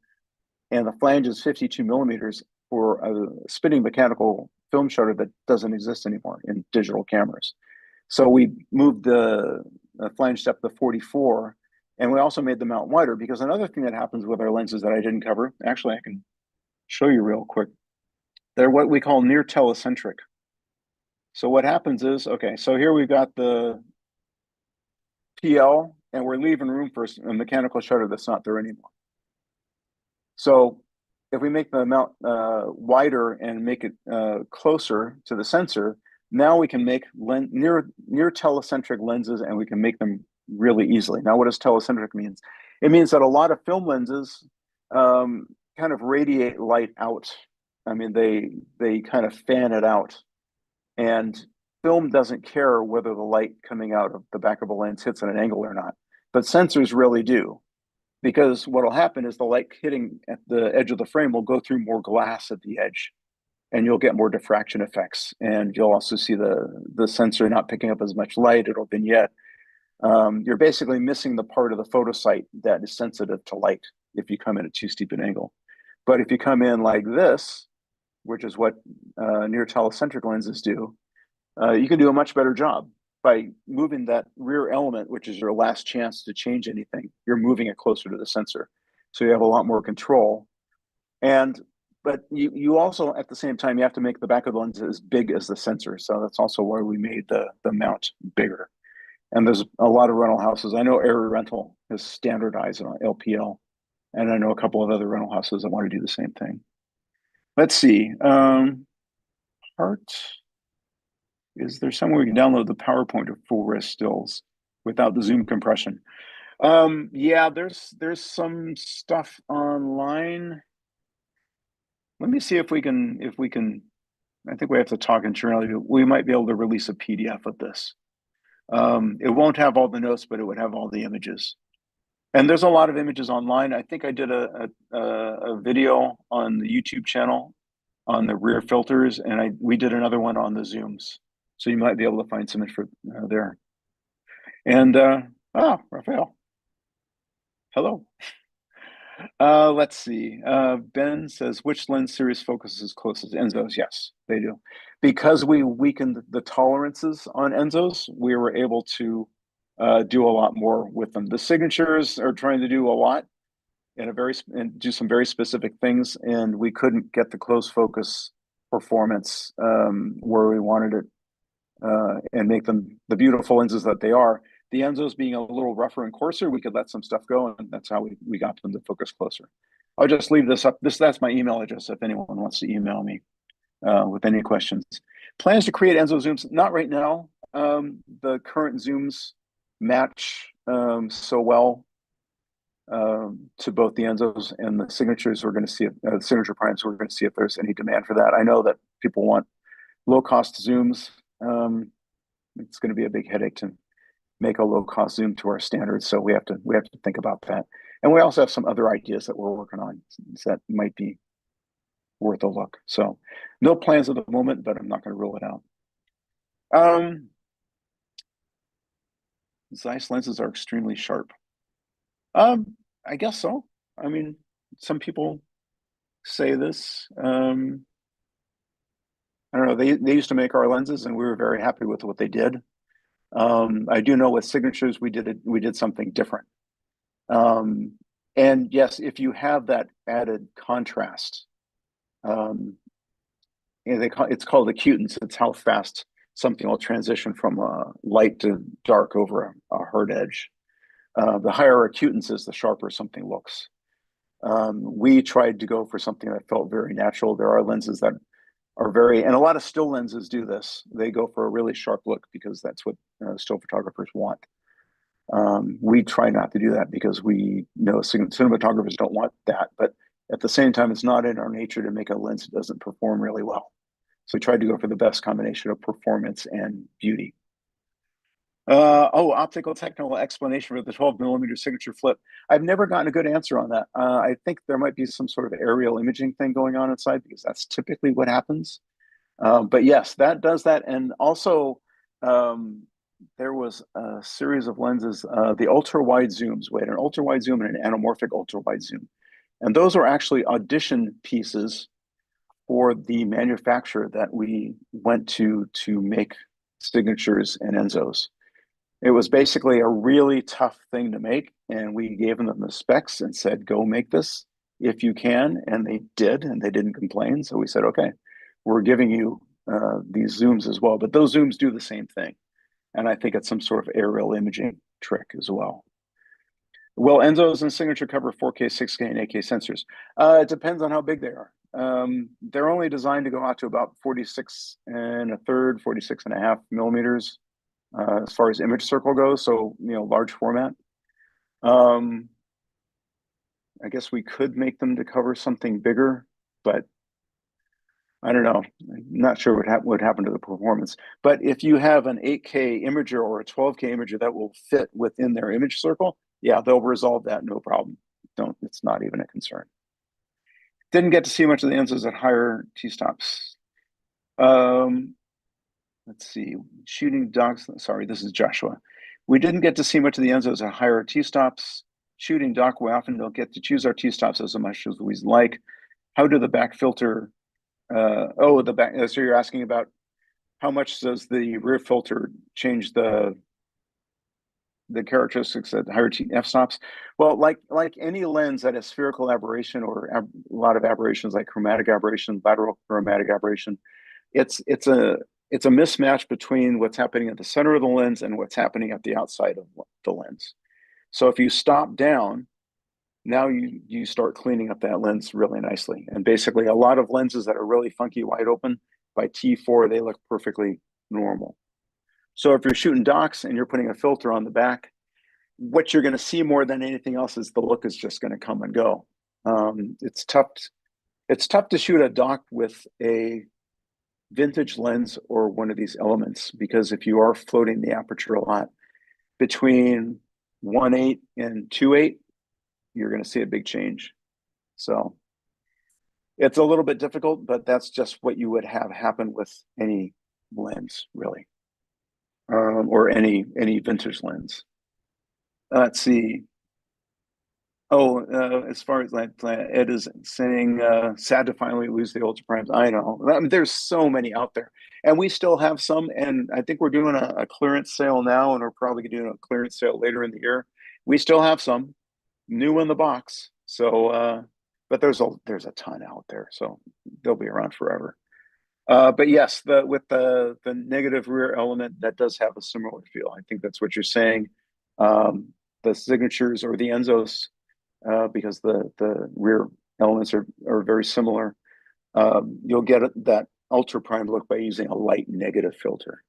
and the flange is 52 millimeters for a spinning mechanical film shutter that doesn't exist anymore in digital cameras. So we moved the flange depth to 44, and we also made the mount wider, because another thing that happens with our lenses that I didn't cover, actually I can show you real quick, they're what we call near telecentric. So what happens is, okay, so here we've got the PL, and we're leaving room for a mechanical shutter that's not there anymore. So if we make the mount wider and make it closer to the sensor, now we can make near telecentric lenses, and we can make them really easily. Now, what does telecentric means? It means that a lot of film lenses kind of radiate light out. I mean, they kind of fan it out. And film doesn't care whether the light coming out of the back of a lens hits at an angle or not. but sensors really do, because what will happen is the light hitting at the edge of the frame will go through more glass at the edge, and you'll get more diffraction effects, and you'll also see the sensor not picking up as much light. It'll vignette. You're basically missing the part of the photosite that is sensitive to light if you come in at too steep an angle. But if you come in like this, which is what near telecentric lenses do, you can do a much better job by moving that rear element, which is your last chance to change anything. You're moving it closer to the sensor, so you have a lot more control. And but you also, at the same time, you have to make the back of the lens as big as the sensor. So that's also why we made the mount bigger. And there's a lot of rental houses. I know ARRI Rental is standardized on LPL, and I know a couple of other rental houses that want to do the same thing. Let's see. Part. Is there somewhere we can download the PowerPoint of full res stills without the zoom compression? Yeah, there's some stuff online. Let me see if we can. I think we have to talk internally. We might be able to release a PDF of this. It won't have all the notes, but it would have all the images. And there's a lot of images online. I think I did a video on the YouTube channel on the rear filters, and we did another one on the zooms. So you might be able to find some info there. And Raphael, hello. Let's see. Ben says, which lens series focuses closest? Ensō's. Yes, they do. Because we weakened the tolerances on Ensō's, we were able to do a lot more with them. The signatures are trying to do a lot and do some very specific things, and we couldn't get the close focus performance where we wanted it and make them the beautiful lenses that they are. The Ensō's being a little rougher and coarser, we could let some stuff go, and that's how we got them to focus closer. I'll just leave this up. That's my email address if anyone wants to email me with any questions. Plans to create Ensō zooms? Not right now. The current zooms match so well to both the Ensō's and the signatures. We're going to see if the Signature Primes. We're going to see if there's any demand for that. I know that people want low-cost zooms. It's going to be a big headache to make a low-cost zoom to our standards, so we have to think about that. And we also have some other ideas that we're working on that might be worth a look. So no plans at the moment, but I'm not going to rule it out. Zeiss lenses are extremely sharp. I guess so. I mean, some people say this. I don't know. They used to make our lenses, and we were very happy with what they did. I do know with signatures we did something different. And yes, if you have that added contrast, it's called acutance. It's how fast something will transition from light to dark over a hard edge. The higher acutance is, the sharper something looks. We tried to go for something that felt very natural. There are lenses that are and a lot of still lenses do this. They go for a really sharp look because that's what still photographers want. We try not to do that because we know cinematographers don't want that, but at the same time, it's not in our nature to make a lens that doesn't perform really well. So we tried to go for the best combination of performance and beauty. Optical technical explanation for the 12mm signature flip. I've never gotten a good answer on that. I think there might be some sort of aerial imaging thing going on inside, because that's typically what happens. But yes, that does that. And also, there was a series of lenses, the ultra wide zooms. We had an ultra wide zoom and an anamorphic ultra wide zoom. And those are actually audition pieces for the manufacturer that we went to make signatures and Ensō's. It was basically a really tough thing to make, and we gave them the specs and said, go make this if you can, and they did, and they didn't complain. So we said, okay, we're giving you these zooms as well, but those zooms do the same thing. And I think it's some sort of aerial imaging trick as well. Will Ensō's and Signature cover 4K, 6K, and 8K sensors? It depends on how big they are. They're only designed to go out to about 46 1/3, 46 1/2 millimeters as far as image circle goes. So, large format. I guess we could make them to cover something bigger, but I don't know. I'm not sure what would happen to the performance. But if you have an 8K imager or a 12K imager that will fit within their image circle, yeah, they'll resolve that no problem. Don't. It's not even a concern. Didn't get to see much of the Enzos at higher t-stops. Um, let's see. Shooting docs. Sorry, this is Joshua. We didn't get to see much of the Enzos at higher t-stops. Shooting doc, we often don't get to choose our t-stops as much as we like. How do the back filter the back. So you're asking about how much does the rear filter change the characteristics at higher f-stops? Well, like any lens that has spherical aberration or a lot of aberrations like chromatic aberration, lateral chromatic aberration, it's a mismatch between what's happening at the center of the lens and what's happening at the outside of the lens. So if you stop down, now you start cleaning up that lens really nicely. And basically, a lot of lenses that are really funky wide open by T4, they look perfectly normal. So if you're shooting docs and you're putting a filter on the back, what you're going to see more than anything else is the look is just going to come and go. It's tough. It's tough to shoot a doc with a vintage lens or one of these elements, because if you are floating the aperture a lot between 1.8 and 2.8, you're going to see a big change. So it's a little bit difficult, but that's just what you would have happen with any lens, really, or any vintage lens. Let's see. Oh, as far as that, Ed is saying, sad to finally lose the Ultra Primes. I know. I mean, there's so many out there, and we still have some. And I think we're doing a clearance sale now, and we're probably doing a clearance sale later in the year. We still have some new in the box. So, but there's a ton out there, so they'll be around forever. But yes, with the negative rear element, that does have a similar feel. I think that's what you're saying. The signatures or the Enzos, because the rear elements are very similar. You'll get that ultra prime look by using a light negative filter.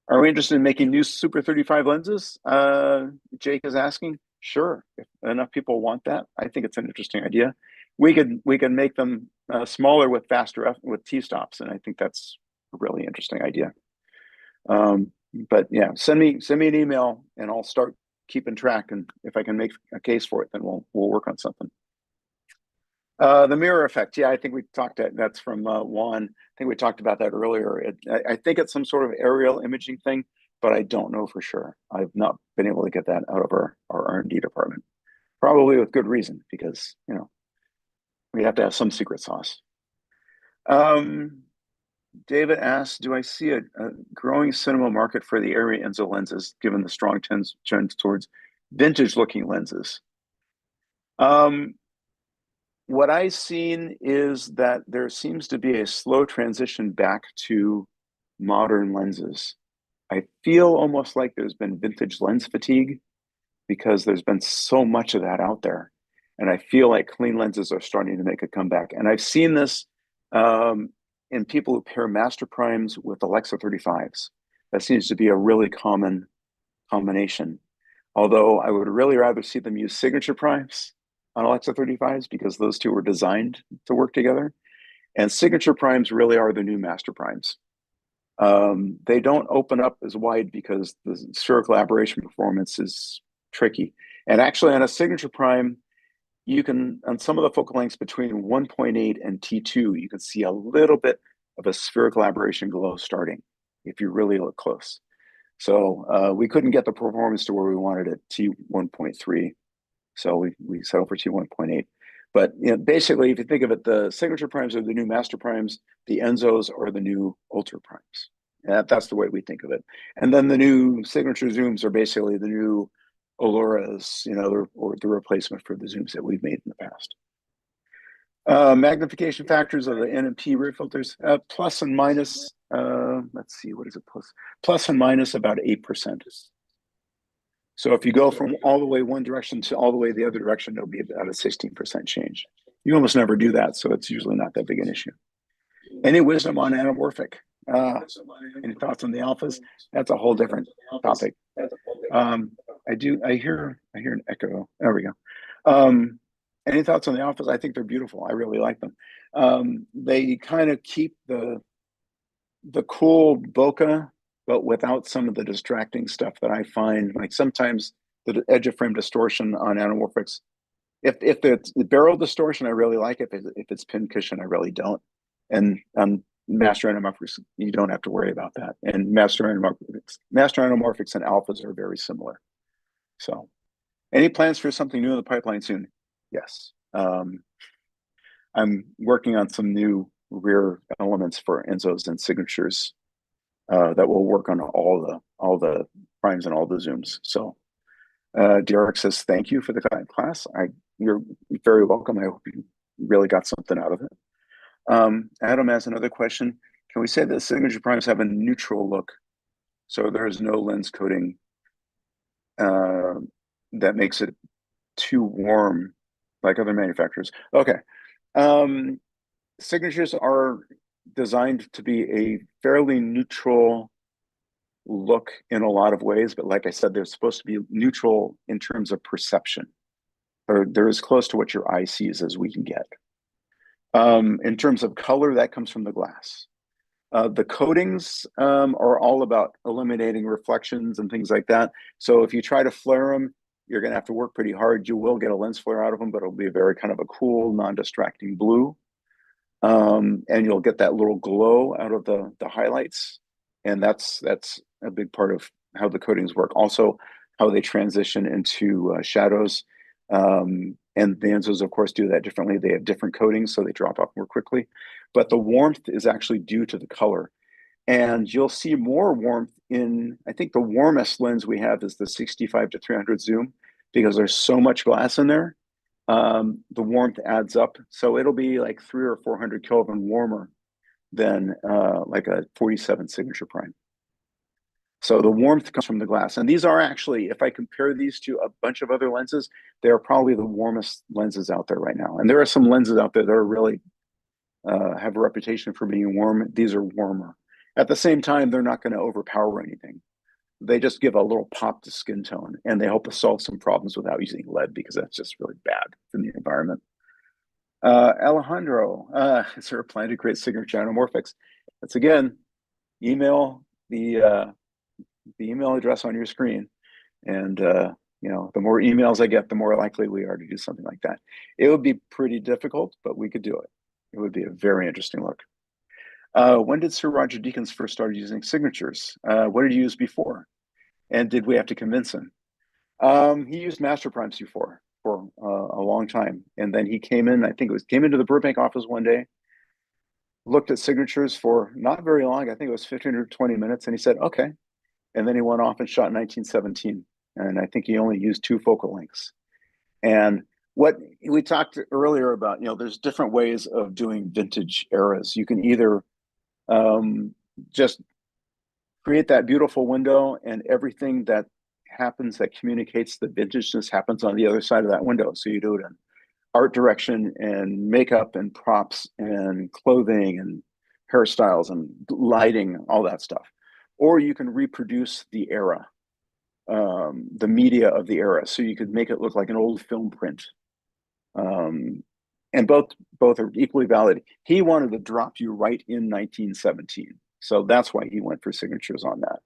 Are we interested in making new Super 35 lenses? Jake is asking. Sure, if enough people want that, I think it's an interesting idea. We could make them smaller with faster with t-stops, and I think that's a really interesting idea. But yeah, send me an email, and I'll start keeping track. And if I can make a case for it, then we'll work on something. The mirror effect. Yeah, I think we talked that's from Juan. I think we talked about that earlier. I think it's some sort of aerial imaging thing, but I don't know for sure. I've not been able to get that out of our R&D department. Probably with good reason, because we have to have some secret sauce. David asks, do I see a growing cinema market for the ARRI Ensō lenses, given the strong trend towards vintage-looking lenses? What I've seen is that there seems to be a slow transition back to modern lenses. I feel almost like there's been vintage lens fatigue because there's been so much of that out there. And I feel like clean lenses are starting to make a comeback. And I've seen this in people who pair Master Primes with Alexa 35s. That seems to be a really common combination. Although I would really rather see them use Signature Primes on Alexa 35s, because those two were designed to work together. And Signature Primes really are the new Master Primes. They don't open up as wide because the spherical aberration performance is tricky. And actually on a Signature Prime, you can, on some of the focal lengths between 1.8 and T2, you can see a little bit of a spherical aberration glow starting if you really look close. So we couldn't get the performance to where we wanted at T1.3. So we settled for T1.8. But basically, if you think of it, the Signature Primes are the new Master Primes, the Enzos are the new Ultra Primes. That's the way we think of it. And then the new Signature Zooms are basically the new Alluras, or the replacement for the zooms that we've made in the past. Magnification factors of the N and P rear filters, plus and minus, let's see, what is it plus? Plus and minus about 8%. So if you go from all the way one direction to all the way the other direction, there'll be about a 16% change. You almost never do that, so it's usually not that big an issue. Any wisdom on anamorphic? Any thoughts on the alphas? That's a whole different topic. I hear an echo. There we go. Any thoughts on the Office? I think they're beautiful. I really like them. They kind of keep the cool bokeh, but without some of the distracting stuff that I find. Like sometimes the edge of frame distortion on anamorphics. If the barrel distortion, I really like it. If it's pin cushion, I really don't. And master anamorphics, you don't have to worry about that. And master anamorphics and alphas are very similar. So, any plans for something new in the pipeline soon? Yes. I'm working on some new rear elements for Ensōs and signatures that will work on all the primes and all the zooms. So Derek says thank you for the class. You're very welcome. I hope you really got something out of it. Adam has another question. Can we say that signature primes have a neutral look? So there is no lens coating that makes it too warm like other manufacturers. Okay. Signatures are designed to be a fairly neutral look in a lot of ways, but like I said, they're supposed to be neutral in terms of perception. They're as close to what your eye sees as we can get. In terms of color, that comes from the glass. The coatings are all about eliminating reflections and things like that. So if you try to flare them, you're going to have to work pretty hard. You will get a lens flare out of them, but it'll be a very kind of a cool, non-distracting blue. And you'll get that little glow out of the highlights. And that's a big part of how the coatings work. Also, how they transition into shadows. And the Ensōs, of course, do that differently. They have different coatings, so they drop off more quickly. But the warmth is actually due to the color. And you'll see more warmth in, I think the warmest lens we have is the 65 to 300 zoom, because there's so much glass in there. The warmth adds up. So it'll be like 300 or 400 Kelvin warmer than like a 47 signature prime. So the warmth comes from the glass. And these are actually, if I compare these to a bunch of other lenses, they're probably the warmest lenses out there right now. And there are some lenses out there that are really have a reputation for being warm. These are warmer. At the same time, they're not going to overpower anything. They just give a little pop to skin tone, and they help us solve some problems without using lead, because that's just really bad for the environment. Alejandro, is there a plan to create signature anamorphics? That's again, email the email address on your screen, and you know, the more emails I get, the more likely we are to do something like that. It would be pretty difficult, but we could do it. It would be a very interesting look. When did Sir Roger Deakins first start using signatures? What did he use before? And did we have to convince him? He used Master Primes before for a long time. And then he came in, I think it was, came into the Burbank office one day, looked at signatures for not very long. I think it was 15 or 20 minutes. And he said, okay. And then he went off and shot in 1917. And I think he only used 2 focal lengths. And what we talked earlier about, you know, there's different ways of doing vintage eras. You can either just create that beautiful window, and everything that happens that communicates the vintageness happens on the other side of that window. So you do it in art direction and makeup and props and clothing and hairstyles and lighting, all that stuff. Or you can reproduce the era, the media of the era. So you could make it look like an old film print. And both are equally valid. He wanted to drop you right in 1917. So that's why he went for signatures on that.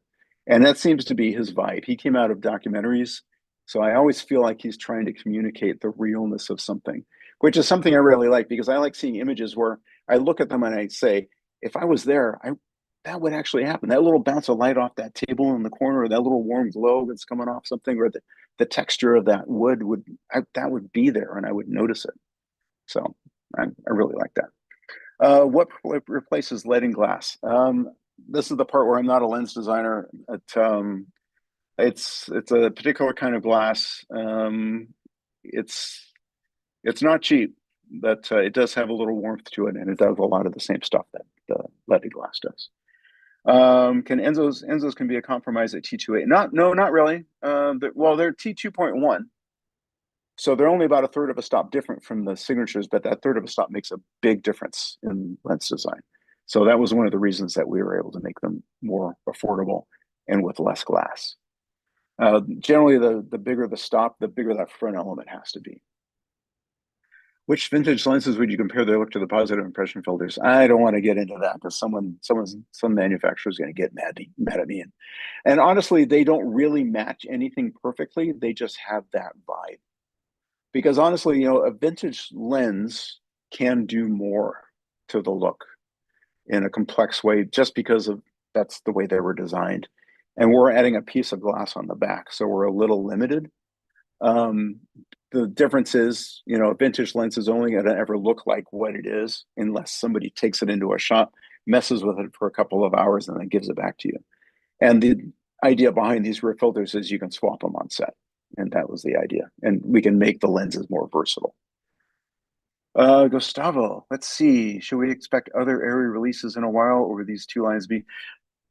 And that seems to be his vibe. He came out of documentaries. So I always feel like he's trying to communicate the realness of something, which is something I really like, because I like seeing images where I look at them and I say, if I was there, that would actually happen. That little bounce of light off that table in the corner, or that little warm glow that's coming off something, or the texture of that wood that would be there, and I would notice it. So I really like that. What replaces lead and glass? This is the part where I'm not a lens designer. It's a particular kind of glass. It's not cheap, but it does have a little warmth to it, and it does a lot of the same stuff that the leaded glass does. Can Ensōs can be a compromise at T2.8? No, not really. Well, they're T2.1. So they're only about a third of a stop different from the signatures, but that third of a stop makes a big difference in lens design. So that was one of the reasons that we were able to make them more affordable and with less glass. Generally, the bigger the stop, the bigger that front element has to be. Which vintage lenses would you compare their look to the positive impression filters? I don't want to get into that because some manufacturer is going to get mad at me. And honestly, they don't really match anything perfectly. They just have that vibe. Because honestly, a vintage lens can do more to the look in a complex way just because of that's the way they were designed. And we're adding a piece of glass on the back, so we're a little limited. Um, the difference is, a vintage lens is only going to ever look like what it is unless somebody takes it into a shop, messes with it for a couple of hours, and then gives it back to you. And the idea behind these rear filters is you can swap them on set. And that was the idea. And we can make the lenses more versatile. Gustavo, let's see. Should we expect other ARRI releases in a while, or will these two lines be?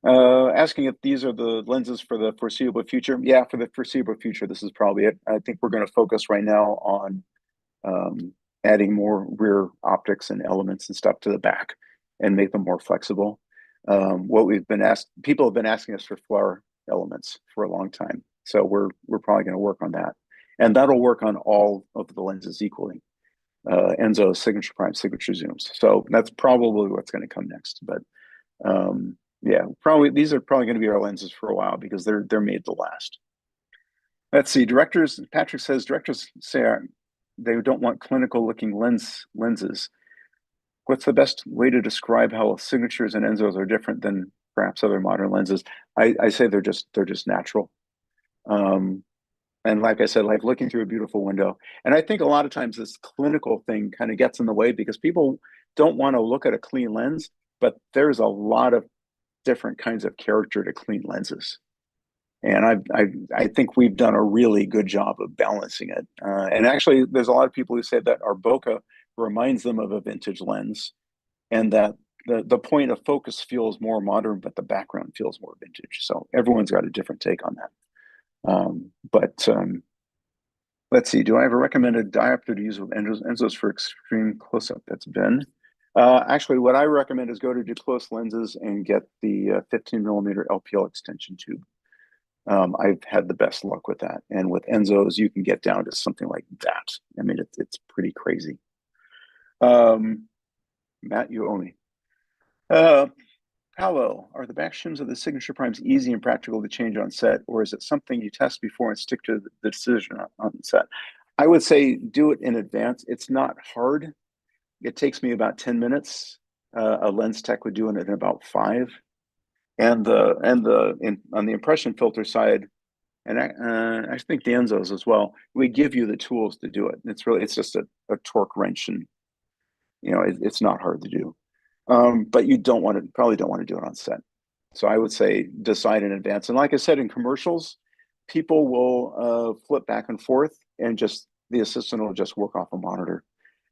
Asking if these are the lenses for the foreseeable future. Yeah, for the foreseeable future, this is probably it. I think we're going to focus right now on adding more rear optics and elements and stuff to the back and make them more flexible. What we've been asked, people have been asking us for flare elements for a long time. So we're probably going to work on that. And that'll work on all of the lenses equally. Ensō Signature Primes, Signature Zooms. So that's probably what's going to come next. But yeah, probably these are probably going to be our lenses for a while because they're made to last. Let's see. Patrick says directors say they don't want clinical looking lenses. What's the best way to describe how signatures and Ensōs are different than perhaps other modern lenses? I say they're just natural. And like I said, like looking through a beautiful window. And I think a lot of times this clinical thing kind of gets in the way because people don't want to look at a clean lens, but there's a lot of different kinds of character to clean lenses. And I think we've done a really good job of balancing it. And actually, there's a lot of people who say that our bokeh reminds them of a vintage lens, and that the point of focus feels more modern, but the background feels more vintage. So everyone's got a different take on that. But let's see. Do I have a recommended diopter to use with Ensōs for extreme close-up? That's Ben. Actually, what I recommend is go to close lenses and get the 15 millimeter LPL extension tube. I've had the best luck with that. And with Ensōs, you can get down to something like that. I mean, it's pretty crazy. Matt, you owe me. Paolo, are the back shims of the Signature Primes easy and practical to change on set, or is it something you test before and stick to the decision on set? I would say do it in advance. It's not hard. It takes me about 10 minutes. A lens tech would do it in about 5. And on the impression filter side, and I think the Ensōs as well, we give you the tools to do it. It's just a torque wrench, and it's not hard to do. But you probably don't want to do it on set. So I would say decide in advance. And like I said, in commercials, people will flip back and forth, and just the assistant will just work off a monitor.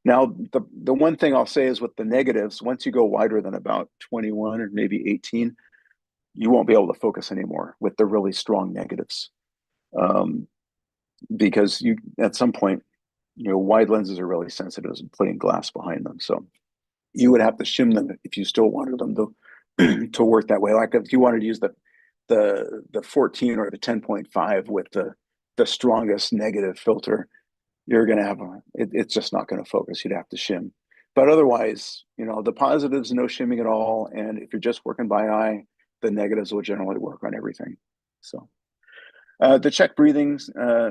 Now, the one thing I'll say is with the negatives, once you go wider than about 21 or maybe 18, you won't be able to focus anymore with the really strong negatives. Because at some point, wide lenses are really sensitive to putting glass behind them. So you would have to shim them if you still wanted them to work that way. Like if you wanted to use the 14 or the 10.5 with the strongest negative filter, you're going to have it's just not going to focus. You'd have to shim. But otherwise, the positives, no shimming at all. And if you're just working by eye, the negatives will generally work on everything. So the check breathings,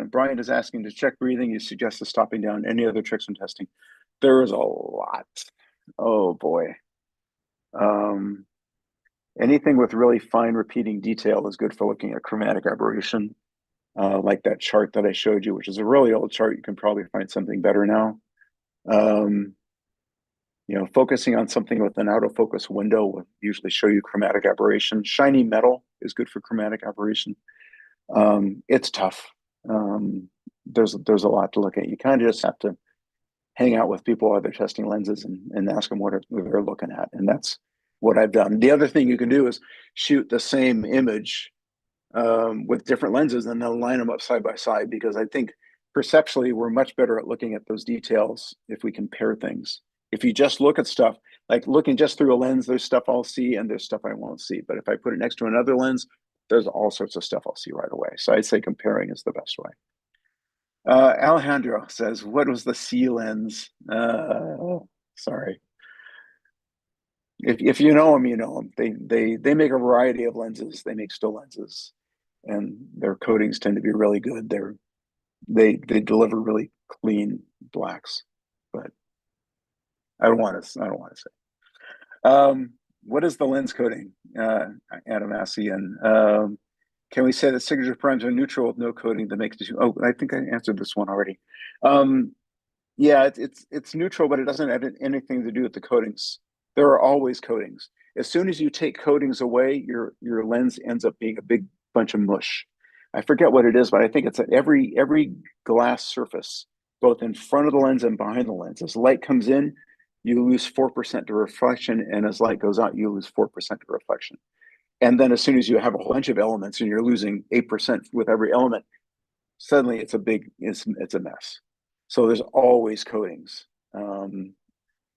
Brian is asking to check breathing. You suggest stopping down. Any other tricks when testing? There is a lot. Oh boy. Anything with really fine repeating detail is good for looking at chromatic aberration, like that chart that I showed you, which is a really old chart. You can probably find something better now. Focusing on something with an out of focus window will usually show you chromatic aberration. Shiny metal is good for chromatic aberration. It's tough. There's a lot to look at. You kind of just have to hang out with people while they're testing lenses and ask them what they're looking at. And that's what I've done. The other thing you can do is shoot the same image with different lenses and then line them up side by side, because I think perceptually we're much better at looking at those details if we compare things. If you just look at stuff, like looking just through a lens, there's stuff I'll see and there's stuff I won't see. But if I put it next to another lens, there's all sorts of stuff I'll see right away. So I'd say comparing is the best way. Alejandro says, "What was the C lens?" Sorry. If you know them, you know them. They make a variety of lenses. They make still lenses, and their coatings tend to be really good. They deliver really clean blacks, but I don't want to say. What is the lens coating? Adamasian. Can we say that signature primes are neutral with no coating that makes it? Oh, I think I answered this one already. Um, yeah, it's neutral, but it doesn't have anything to do with the coatings. There are always coatings. As soon as you take coatings away, your lens ends up being a big bunch of mush. I forget what it is, but I think it's at every glass surface, both in front of the lens and behind the lens. As light comes in, you lose 4% to reflection, and as light goes out, you lose 4% to reflection. And then as soon as you have a whole bunch of elements and you're losing 8% with every element, suddenly it's a mess. So there's always coatings.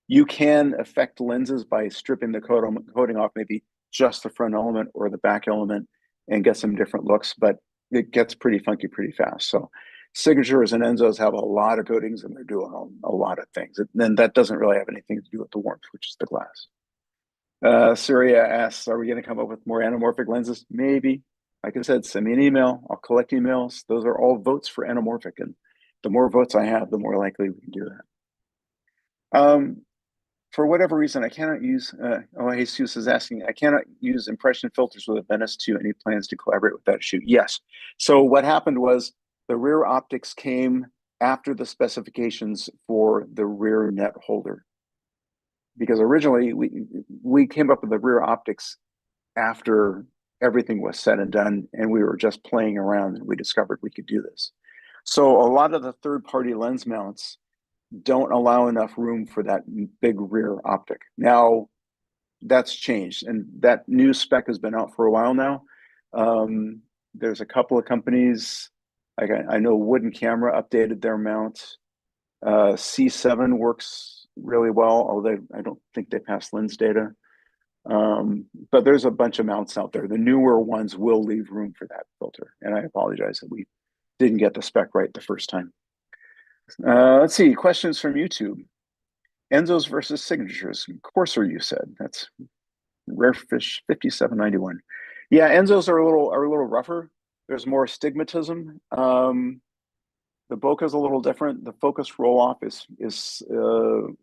You can affect lenses by stripping the coating off, maybe just the front element or the back element, and get some different looks, but it gets pretty funky pretty fast. So signatures and Ensōs have a lot of coatings and they're doing a lot of things. And then that doesn't really have anything to do with the warmth, which is the glass. Surya asks, are we going to come up with more anamorphic lenses? Maybe. Like I said, send me an email. I'll collect emails. Those are all votes for anamorphic. And the more votes I have, the more likely we can do that. For whatever reason, I cannot use, Jesus is asking, I cannot use impression filters with a Venice 2. Any plans to collaborate with that shoot? Yes. So what happened was the rear optics came after the specifications for the rear net holder. Because originally we came up with the rear optics after everything was said and done, and we were just playing around and we discovered we could do this. So a lot of the third-party lens mounts don't allow enough room for that big rear optic. Now that's changed, and that new spec has been out for a while now. There's a couple of companies, like I know Wooden Camera updated their mount. C7 works really well, although I don't think they pass lens data. But there's a bunch of mounts out there. The newer ones will leave room for that filter, and I apologize that we didn't get the spec right the first time. Let's see, questions from YouTube. Ensōs versus signatures. Coarser, you said. That's Rarefish 5791. Yeah, Ensōs are a little rougher. There's more astigmatism. The bokeh is a little different. The focus roll off is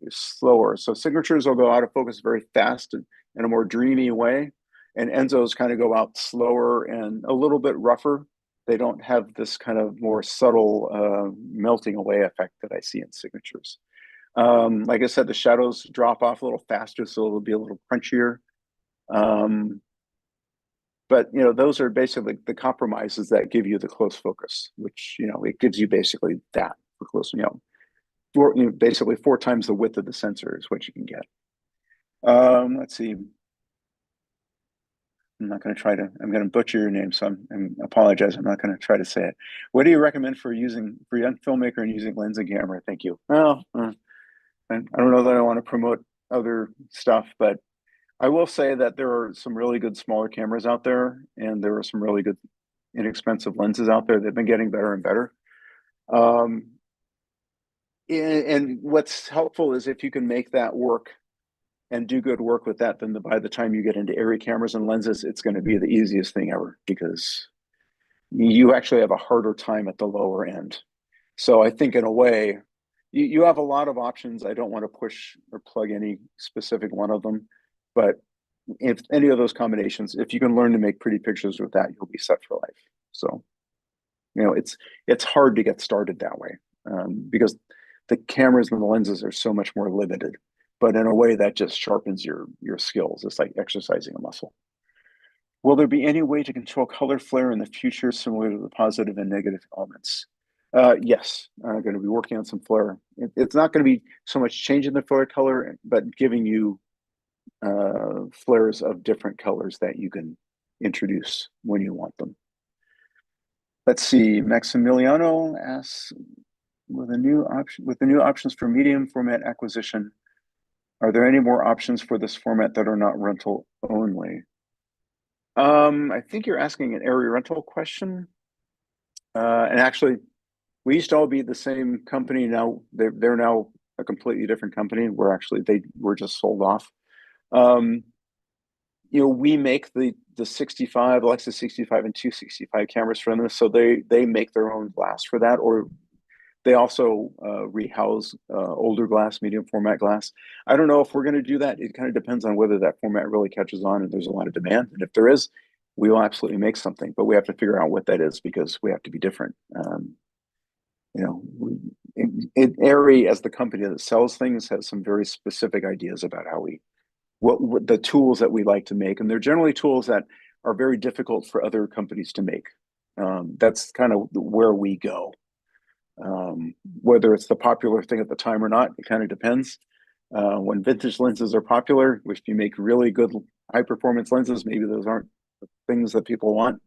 slower. So signatures will go out of focus very fast and in a more dreamy way, and Ensōs kind of go out slower and a little bit rougher. They don't have this kind of more subtle melting away effect that I see in signatures. Like I said, the shadows drop off a little faster, so it'll be a little crunchier. But those are basically the compromises that give you the close focus, which it gives you basically that for close. Basically 4 times the width of the sensor is what you can get. Let's see. I'm not going to try to. I'm going to butcher your name, so I apologize. I'm not going to try to say it. What do you recommend for young filmmaker and using lens and camera? Thank you. Well, I don't know that I want to promote other stuff, but I will say that there are some really good smaller cameras out there, and there are some really good inexpensive lenses out there. They've been getting better and better. And what's helpful is if you can make that work and do good work with that, then by the time you get into ARRI cameras and lenses, it's going to be the easiest thing ever, because you actually have a harder time at the lower end. So I think in a way, you have a lot of options. I don't want to push or plug any specific one of them, but if any of those combinations, if you can learn to make pretty pictures with that, you'll be set for life. So, it's hard to get started that way, because the cameras and the lenses are so much more limited. But in a way that just sharpens your skills. It's like exercising a muscle. Will there be any way to control color flare in the future, similar to the positive and negative elements? Yes, I'm going to be working on some flare. It's not going to be so much changing the flare color, but giving you flares of different colors that you can introduce when you want them. Let's see. Maximiliano asks, with the new options for medium format acquisition, are there any more options for this format that are not rental only? I think you're asking an ARRI rental question. And actually, We used to all be the same company. Now they're now a completely different company. We're actually they were just sold off. Um, we make the 65 Alexa 65 and 265 cameras for them, so they make their own glass for that, or they also rehouse older glass, medium format glass. I don't know if we're going to do that. It kind of depends on whether that format really catches on and there's a lot of demand. And if there is, we will absolutely make something, but we have to figure out what that is because we have to be different. You know, ARRI, as the company that sells things, has some very specific ideas about how what the tools that we like to make, and they're generally tools that are very difficult for other companies to make. That's kind of where we go. Whether it's the popular thing at the time or not, it kind of depends. When vintage lenses are popular, if you make really good high performance lenses, maybe those aren't the things that people want.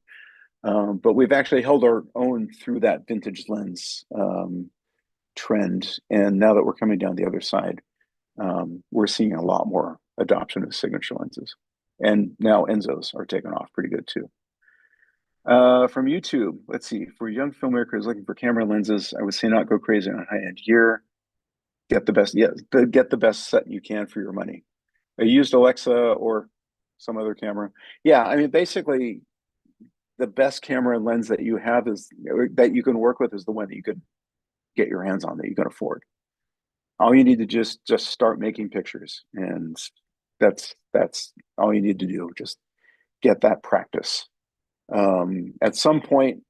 But we've actually held our own through that vintage lens trend. And now that we're coming down the other side, we're seeing a lot more adoption of signature lenses. And now Ensōs are taking off pretty good too. From YouTube, let's see. For young filmmakers looking for camera lenses, I would say not go crazy on high-end gear. Get the best, get the best set you can for your money. I used Alexa or some other camera. Yeah, I mean, basically, the best camera lens that you have is that you can work with is the one that you could get your hands on that you can afford. All you need to just start making pictures, and that's all you need to do. Just get that practice. At some point,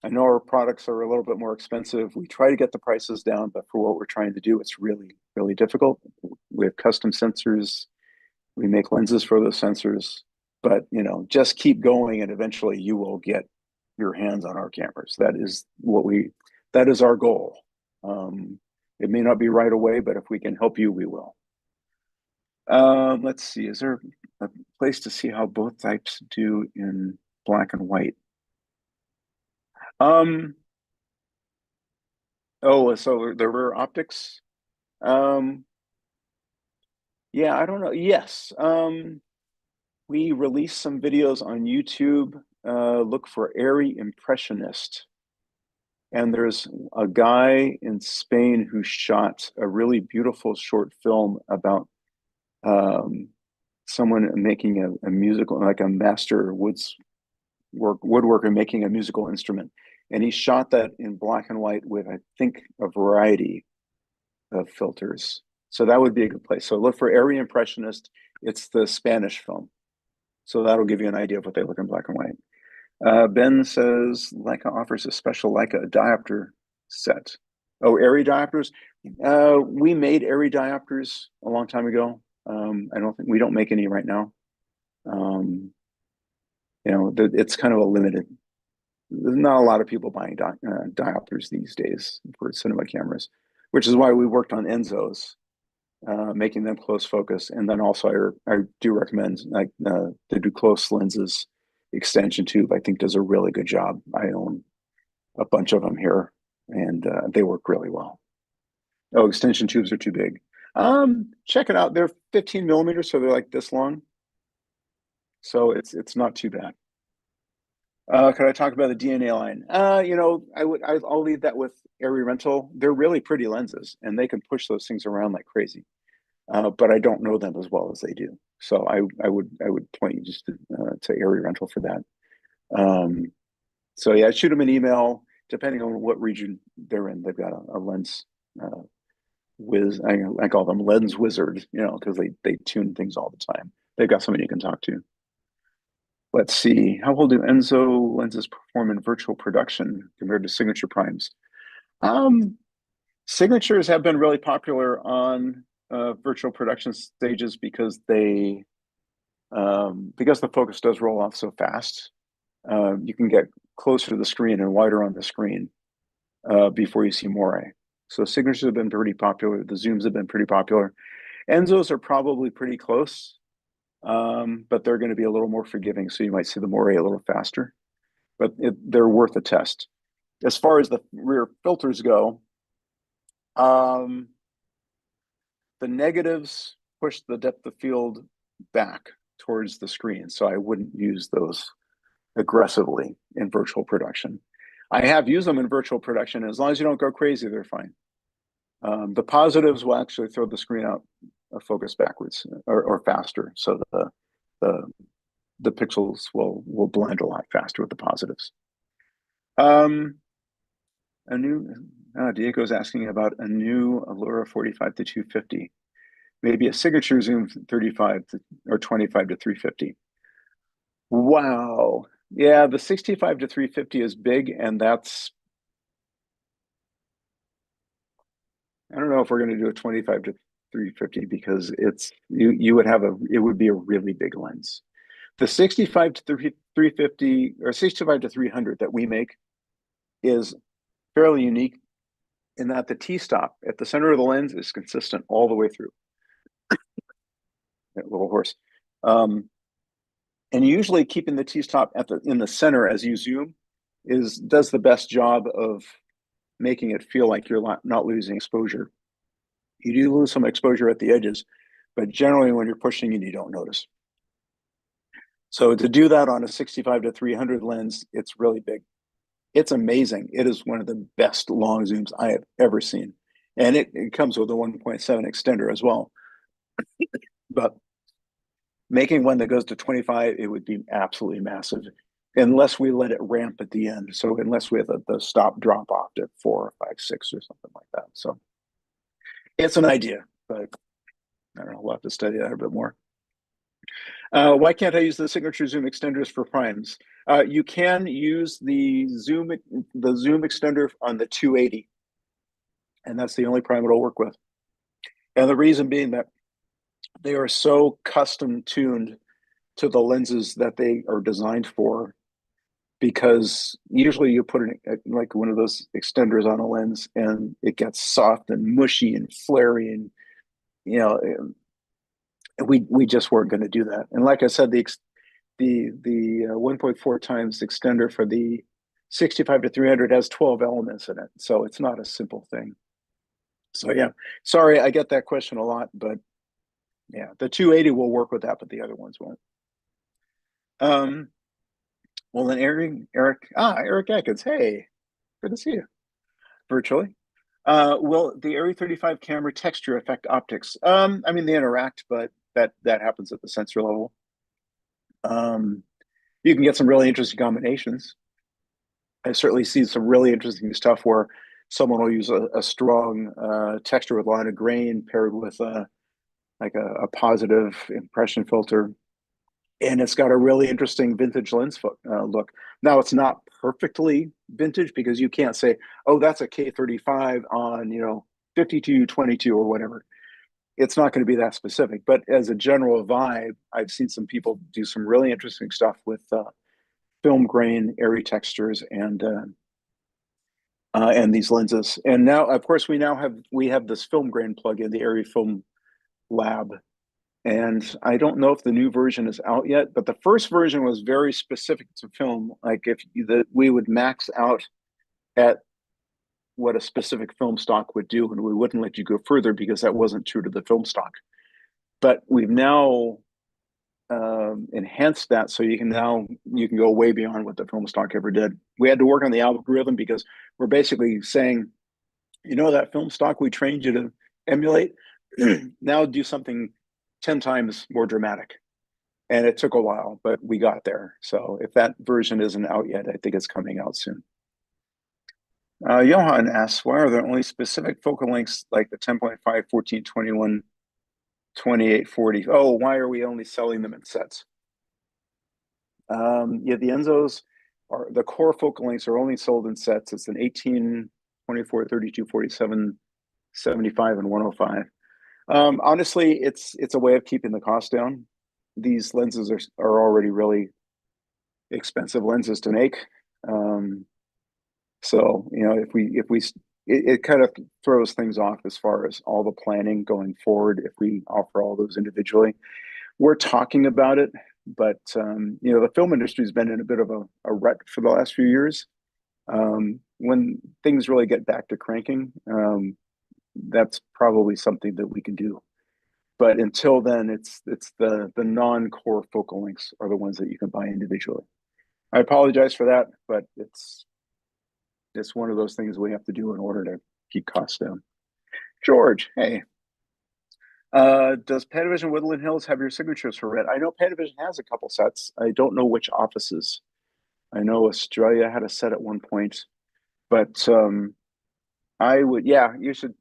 I know our products are a little bit more expensive. We try to get the prices down, but for what we're trying to do, it's really, really difficult. We have custom sensors. We make lenses for those sensors, but just keep going, and eventually you will get your hands on our cameras. That is our goal. It may not be right away, but if we can help you, we will. Let's see, is there a place to see how both types do in black and white? Oh, so the rear optics. Um, yeah, I don't know. Yes. We released some videos on YouTube. Look for ARRI Impressionist. And there's a guy in Spain who shot a really beautiful short film about someone making a musical, like a master woodworker making a musical instrument. And he shot that in black and white with, I think, a variety of filters. So that would be a good place. So look for ARRI Impressionist. It's the Spanish film. So that'll give you an idea of what they look in black and white. Ben says Leica offers a special Leica diopter set. Oh, ARRI diopters. We made ARRI diopters a long time ago. We don't make any right now. It's kind of a limited. There's not a lot of people buying diopters these days for cinema cameras, which is why we worked on Ensōs, making them close focus. And then also I do recommend to do close lenses. Extension tube, I think, does a really good job. I own a bunch of them here, and they work really well. Oh, extension tubes are too big. Check it out. They're 15 millimeters, so they're like this long. So it's not too bad. Could I talk about the DNA line? I'll leave that with ARRI Rental. They're really pretty lenses, and they can push those things around like crazy. But I don't know them as well as they do. So I would point you just to ARRI Rental for that. So yeah, shoot them an email, depending on what region they're in. They've got a lens I call them lens wizards, because they tune things all the time. They've got somebody you can talk to. Let's see, how well do Ensō lenses perform in virtual production compared to Signature Primes? Signatures have been really popular on virtual production stages because the focus does roll off so fast. You can get closer to the screen and wider on the screen before you see moire. So signatures have been pretty popular. The zooms have been pretty popular. Ensōs are probably pretty close, but they're going to be a little more forgiving. So you might see the moire a little faster, but they're worth a test. As far as the rear filters go, the negatives push the depth of field back towards the screen. So I wouldn't use those aggressively in virtual production. I have used them in virtual production. As long as you don't go crazy, they're fine. The positives will actually throw the screen out a focus backwards or faster, so the the pixels will blend a lot faster with the positives. Um, a new Diego's asking about a new Allura 45 to 250, maybe a signature zoom 35 to, or 25 to 350. Wow. Yeah, the 65 to 350 is big, and that's, I don't know if we're going to do a 25 to 350 because you would have it would be a really big lens. The 65 to 350 or 65 to 300 that we make is fairly unique in that the T-stop at the center of the lens is consistent all the way through. That little horse. And usually keeping the T-stop in the center as you zoom does the best job of making it feel like you're not losing exposure. You do lose some exposure at the edges, but generally when you're pushing it, you don't notice. So to do that on a 65 to 300 lens, it's really big. It's amazing. It is one of the best long zooms I have ever seen. And it comes with a 1.7 extender as well. But making one that goes to 25, it would be absolutely massive unless we let it ramp at the end. So unless we have the stop drop off at 4 or 5, 6 or something like that. So it's an idea, but I don't know. We'll have to study that a bit more. Why can't I use the signature zoom extenders for primes? You can use the zoom extender on the 280, and that's the only prime it'll work with. And the reason being that they are so custom tuned to the lenses that they are designed for, because usually you put like one of those extenders on a lens and it gets soft and mushy and flary, and you know we just weren't going to do that. And like I said, the 1.4 times extender for the 65 to 300 has 12 elements in it, so it's not a simple thing. So yeah, sorry, I get that question a lot, but yeah, the 280 will work with that, but the other ones won't. Well then, Eric Atkins, hey, good to see you virtually. Will the ARRI 35 camera texture affect optics? I mean, they interact, but that happens at the sensor level. You can get some really interesting combinations. I certainly see some really interesting stuff where someone will use a strong texture with a lot of grain paired with like a positive impression filter, and it's got a really interesting vintage lens look. Now it's not perfectly vintage because you can't say, oh, that's a K35 on 5222 or whatever. It's not going to be that specific, but as a general vibe, I've seen some people do some really interesting stuff with film grain, ARRI textures, and these lenses. And now, of course, we have this film grain plugin, the ARRI Film Lab. And I don't know if the new version is out yet, but the first version was very specific to film. Like we would max out at what a specific film stock would do, and we wouldn't let you go further because that wasn't true to the film stock. But we've now enhanced that so you can go way beyond what the film stock ever did. We had to work on the algorithm because we're basically saying, that film stock we trained you to emulate, now do something 10 times more dramatic. And it took a while, but we got there. So if that version isn't out yet, I think it's coming out soon. Johan asks, why are there only specific focal lengths like the 10.5, 14, 21, 28, 40? Oh, why are we only selling them in sets? Yeah, the Ensōs the core focal lengths are only sold in sets. It's an 18, 24, 32, 47, 75, and 105. Honestly, it's a way of keeping the cost down. These lenses are already really expensive lenses to make. So it kind of throws things off as far as all the planning going forward if we offer all those individually. We're talking about it, but the film industry has been in a bit of a rut for the last few years. When things really get back to cranking, that's probably something that we can do. But until then, it's the non-core focal lengths are the ones that you can buy individually. I apologize for that, but it's one of those things we have to do in order to keep costs down. George, hey. Does Panavision Woodland Hills have your signatures for red? I know Panavision has a couple sets. I don't know which offices. I know Australia had a set at one point, but I would, yeah, you should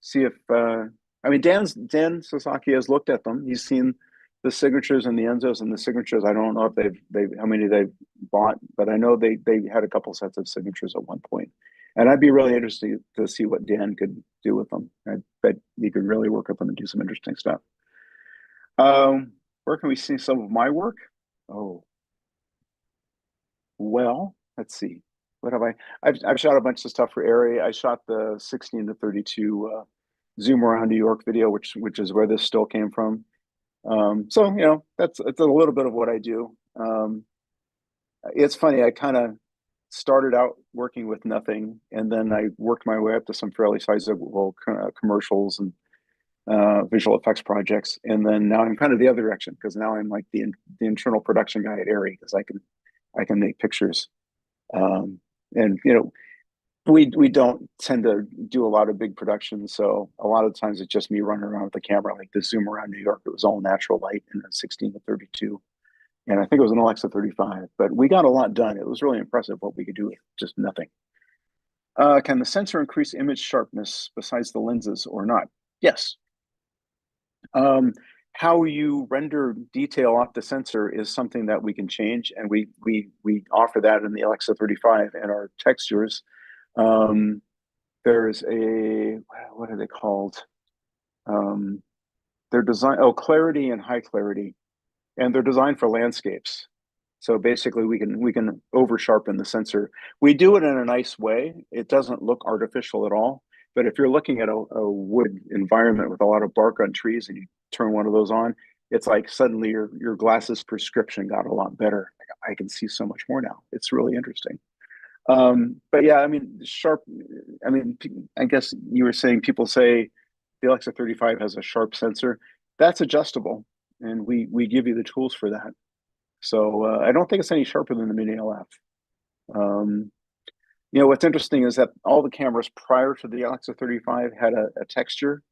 see if I mean Dan Sasaki has looked at them. He's seen the signatures and the Enzos and the signatures. I don't know if they've how many they've bought, but I know they had a couple sets of signatures at one point. And I'd be really interested to see what Dan could do with them. I bet he could really work with them and do some interesting stuff. Where can we see some of my work? Oh, well, let's see. What have I? I've shot a bunch of stuff for ARRI. I shot the 16 to 32 zoom around New York video, which is where this still came from. So you know, it's a little bit of what I do. It's funny. I kind of started out working with nothing, and then I worked my way up to some fairly sizable commercials and visual effects projects, and then now I'm kind of the other direction because now I'm like the internal production guy at ARRI because I can make pictures. And you know, we don't tend to do a lot of big productions, so a lot of times it's just me running around with the camera. Like the zoom around New York, it was all natural light in a 16 to 32, and I think it was an Alexa 35. But we got a lot done. It was really impressive what we could do with just nothing. Can the sensor increase image sharpness besides the lenses or not? Yes. How you render detail off the sensor is something that we can change, and we offer that in the Alexa 35 and our textures. There's a what are they called? They're designed clarity and high clarity, and they're designed for landscapes. So basically, we can over sharpen the sensor. We do it in a nice way. It doesn't look artificial at all. But if you're looking at a wood environment with a lot of bark on trees and you turn one of those on, it's like suddenly your glasses prescription got a lot better. I can see so much more now. It's really interesting. But yeah, I mean, sharp. I mean, I guess you were saying people say the Alexa 35 has a sharp sensor. That's adjustable, and we give you the tools for that. So I don't think it's any sharper than the Mini LF. You know, what's interesting is that all the cameras prior to the Alexa 35 had a texture,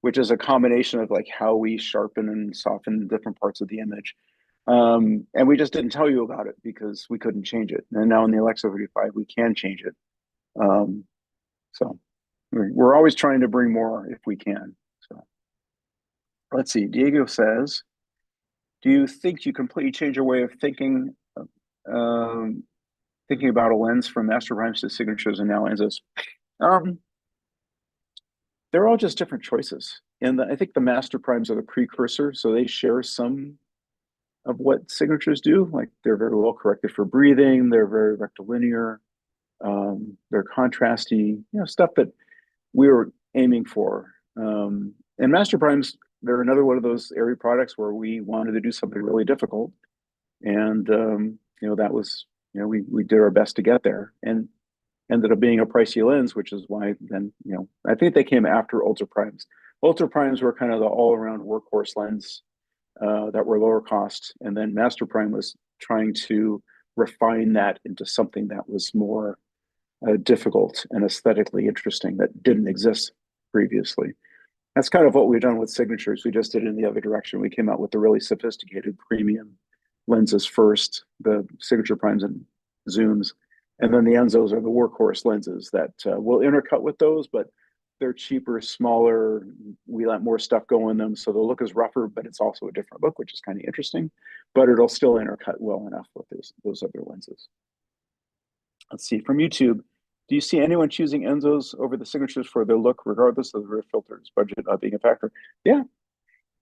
which is a combination of like how we sharpen and soften different parts of the image. And we just didn't tell you about it because we couldn't change it. And now in the Alexa 35, we can change it. So we're always trying to bring more if we can. So let's see. Diego says, do you think you completely change your way of thinking thinking about a lens from Master Primes to signatures and now lenses? They're all just different choices. And I think the Master Primes are the precursor, so they share some of what signatures do. Like they're very well corrected for breathing, they're very rectilinear, they're contrasty, you know, stuff that we were aiming for. And Master Primes, they're another one of those ARRI products where we wanted to do something really difficult. And you know, that was, you know, we did our best to get there and ended up being a pricey lens, which is why then, you know, I think they came after Ultra Primes. Ultra Primes were kind of the all-around workhorse lens that were lower cost. And then Master Prime was trying to refine that into something that was more difficult and aesthetically interesting that didn't exist previously. That's kind of what we've done with signatures. We just did it in the other direction. We came out with the really sophisticated premium lenses first, the Signature Primes and zooms, and then the Enzos are the workhorse lenses that will intercut with those, but they're cheaper, smaller. We let more stuff go in them, so the look is rougher, but it's also a different look, which is kind of interesting. But it'll still intercut well enough with those other lenses. Let's see, from YouTube, do you see anyone choosing Enzos over the signatures for their look, regardless of the rear filters budget being a factor? Yeah.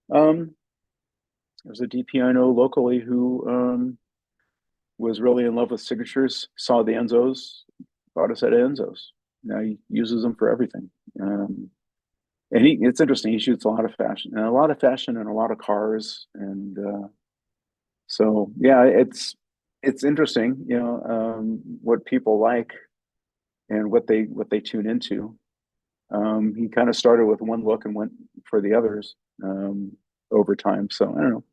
There's a DP I know locally who was really in love with signatures, saw the Enzos, bought a set of Enzos. Now he uses them for everything. And it's interesting. He shoots a lot of fashion and a lot of cars. And so, yeah, it's interesting, you know, what people like and what they tune into. He kind of started with one look and went for the others over time. So I don't know.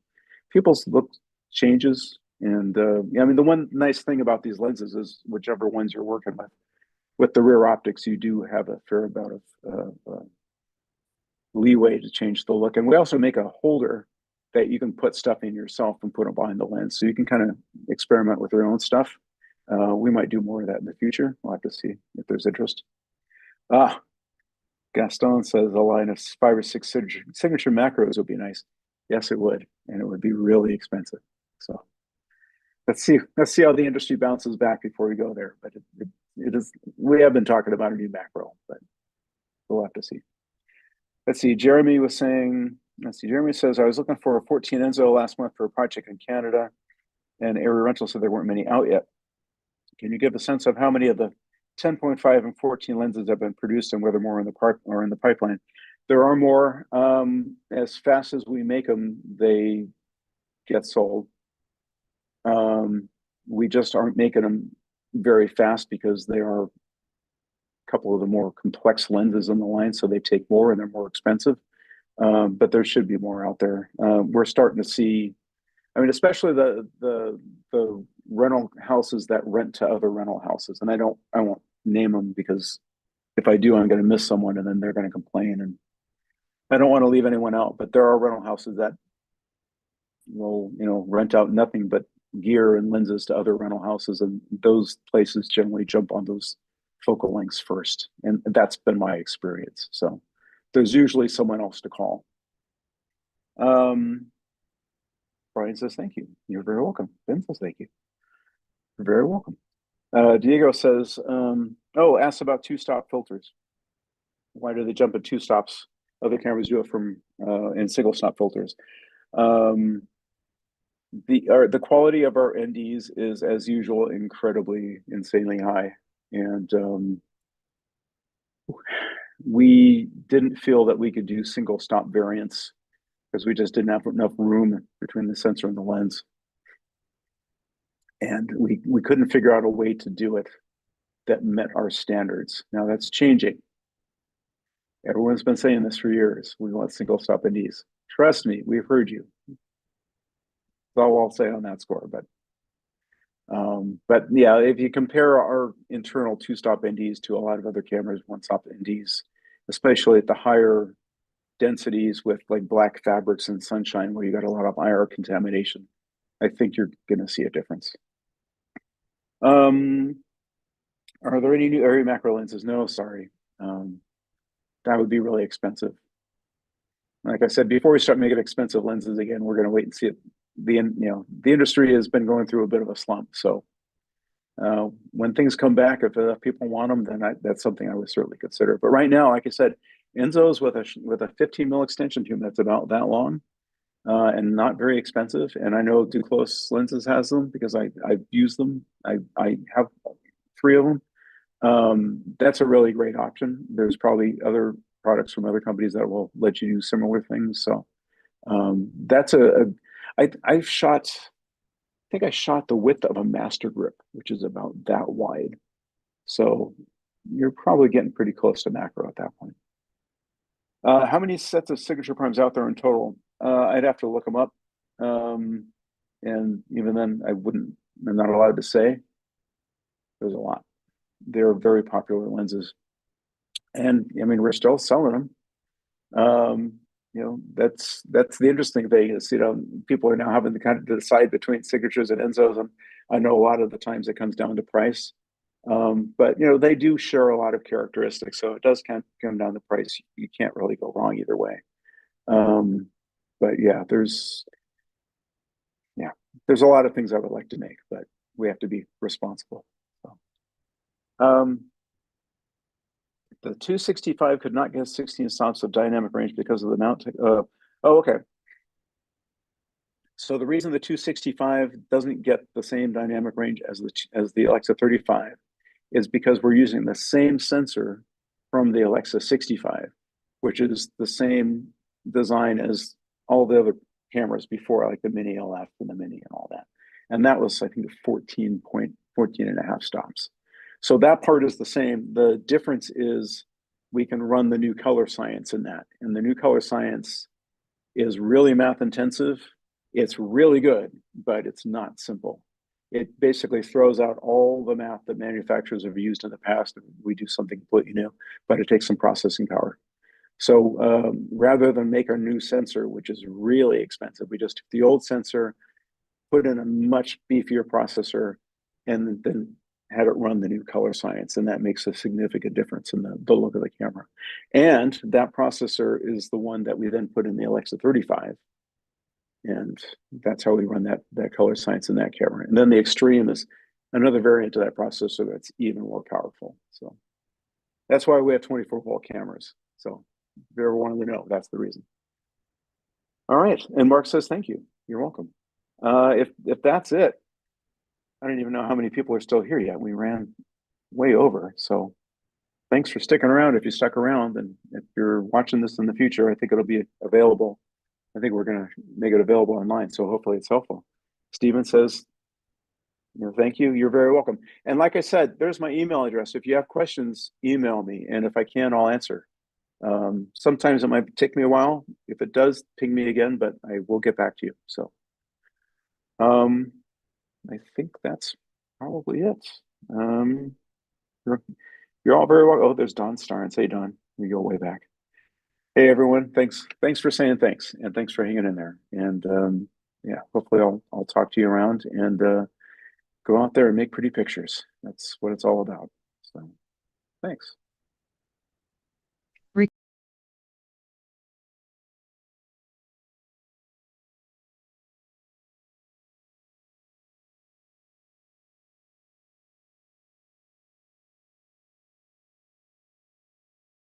People's look changes, And I mean, the one nice thing about these lenses is whichever ones you're working with the rear optics, you do have a fair amount of leeway to change the look. And we also make a holder that you can put stuff in yourself and put it behind the lens. So you can kind of experiment with your own stuff. We might do more of that in the future. We'll have to see if there's interest. Gaston says a line of 5 or 6 signature macros would be nice. Yes, it would. And it would be really expensive. So let's see how the industry bounces back before we go there. But it is, we have been talking about a new macro, but we'll have to see. Let's see. Jeremy says, I was looking for a 14 Ensō last month for a project in Canada, and ARRI Rental said there weren't many out yet. Can you give a sense of how many of the 10.5 and 14 lenses have been produced and whether more in the pipeline? There are more. As fast as we make them, they get sold. We just aren't making them very fast because they are a couple of the more complex lenses on the line, so they take more and they're more expensive. But there should be more out there. We're starting to see, I mean, especially the rental houses that rent to other rental houses. And I won't name them because if I do, I'm going to miss someone and then they're going to complain. And I don't want to leave anyone out, but there are rental houses that will, rent out nothing but gear and lenses to other rental houses. And those places generally jump on those focal lengths first. And that's been my experience. So there's usually someone else to call. Brian says, thank you. You're very welcome. Ben says, thank you. You're very welcome. Diego says, ask about 2-stop filters. Why do they jump at 2 stops? Other cameras do it in single stop filters. The quality of our NDs is, as usual, insanely high. And we didn't feel that we could do single stop variants because we just didn't have enough room between the sensor and the lens. And we couldn't figure out a way to do it that met our standards. Now that's changing. Everyone's been saying this for years. We want single stop NDs. Trust me, we've heard you. That's all I'll say on that score. But yeah, if you compare our internal 2-stop NDs to a lot of other cameras, 1-stop NDs, especially at the higher densities with like black fabrics and sunshine where you got a lot of IR contamination, I think you're going to see a difference. Are there any new ARRI macro lenses? No, sorry. That would be really expensive. Like I said, before we start making expensive lenses again, we're going to wait and see it. The industry has been going through a bit of a slump. So when things come back, if people want them, then that's something I would certainly consider. But right now, like I said, Ensō's with a 15 mil extension tube that's about that long and not very expensive. And I know Duclos Lenses has them because I've used them. I have 3 of them. That's a really great option. There's probably other products from other companies that will let you do similar things. So that's I think I shot the width of a master grip, which is about that wide. So you're probably getting pretty close to macro at that point. How many sets of signature primes out there in total? I'd have to look them up. And even then I'm not allowed to say. There's a lot. They're very popular lenses. And I mean, we're still selling them. That's the interesting thing is, people are now having to kind of decide between signatures and Ensōs. And I know a lot of the times it comes down to price. But they do share a lot of characteristics. So it does kind of come down to price. You can't really go wrong either way. But yeah, there's a lot of things I would like to make, but we have to be responsible. So, the 265 could not get 16 stops of dynamic range because of the mount. Okay. So the reason the 265 doesn't get the same dynamic range as the Alexa 35 is because we're using the same sensor from the Alexa 65, which is the same design as all the other cameras before, like the Mini LF and the Mini and all that. And that was, I think, 14 and a half stops. So that part is the same. The difference is we can run the new color science in that. And the new color science is really math intensive It's really good, but it's not simple. It basically throws out all the math that manufacturers have used in the past. We do something completely new, but it takes some processing power. So rather than make our new sensor, which is really expensive, we just took the old sensor, put in a much beefier processor, and then had it run the new color science. And that makes a significant difference in the look of the camera. And that processor is the one that we then put in the Alexa 35. And that's how we run that color science in that camera. And then the Extreme is another variant of that processor that's even more powerful. So that's why we have 24-volt cameras. So if you ever wanted to know, that's the reason. All right. And Mark says, thank you. You're welcome. If that's it, I don't even know how many people are still here yet. We ran way over. So thanks for sticking around. If you stuck around, and if you're watching this in the future, I think it'll be available. I think we're going to make it available online. So hopefully it's helpful. Steven says, thank you. You're very welcome. And like I said, there's my email address. If you have questions, email me. And if I can, I'll answer. Sometimes it might take me a while. If it does, ping me again, but I will get back to you. So I think that's probably it. You're all very welcome. Oh, there's Don Starnes. Hey, Don, we go way back. Hey, everyone. Thanks for saying thanks, and thanks for hanging in there. And yeah, hopefully I'll talk to you around, and go out there and make pretty pictures. That's what it's all about. So thanks.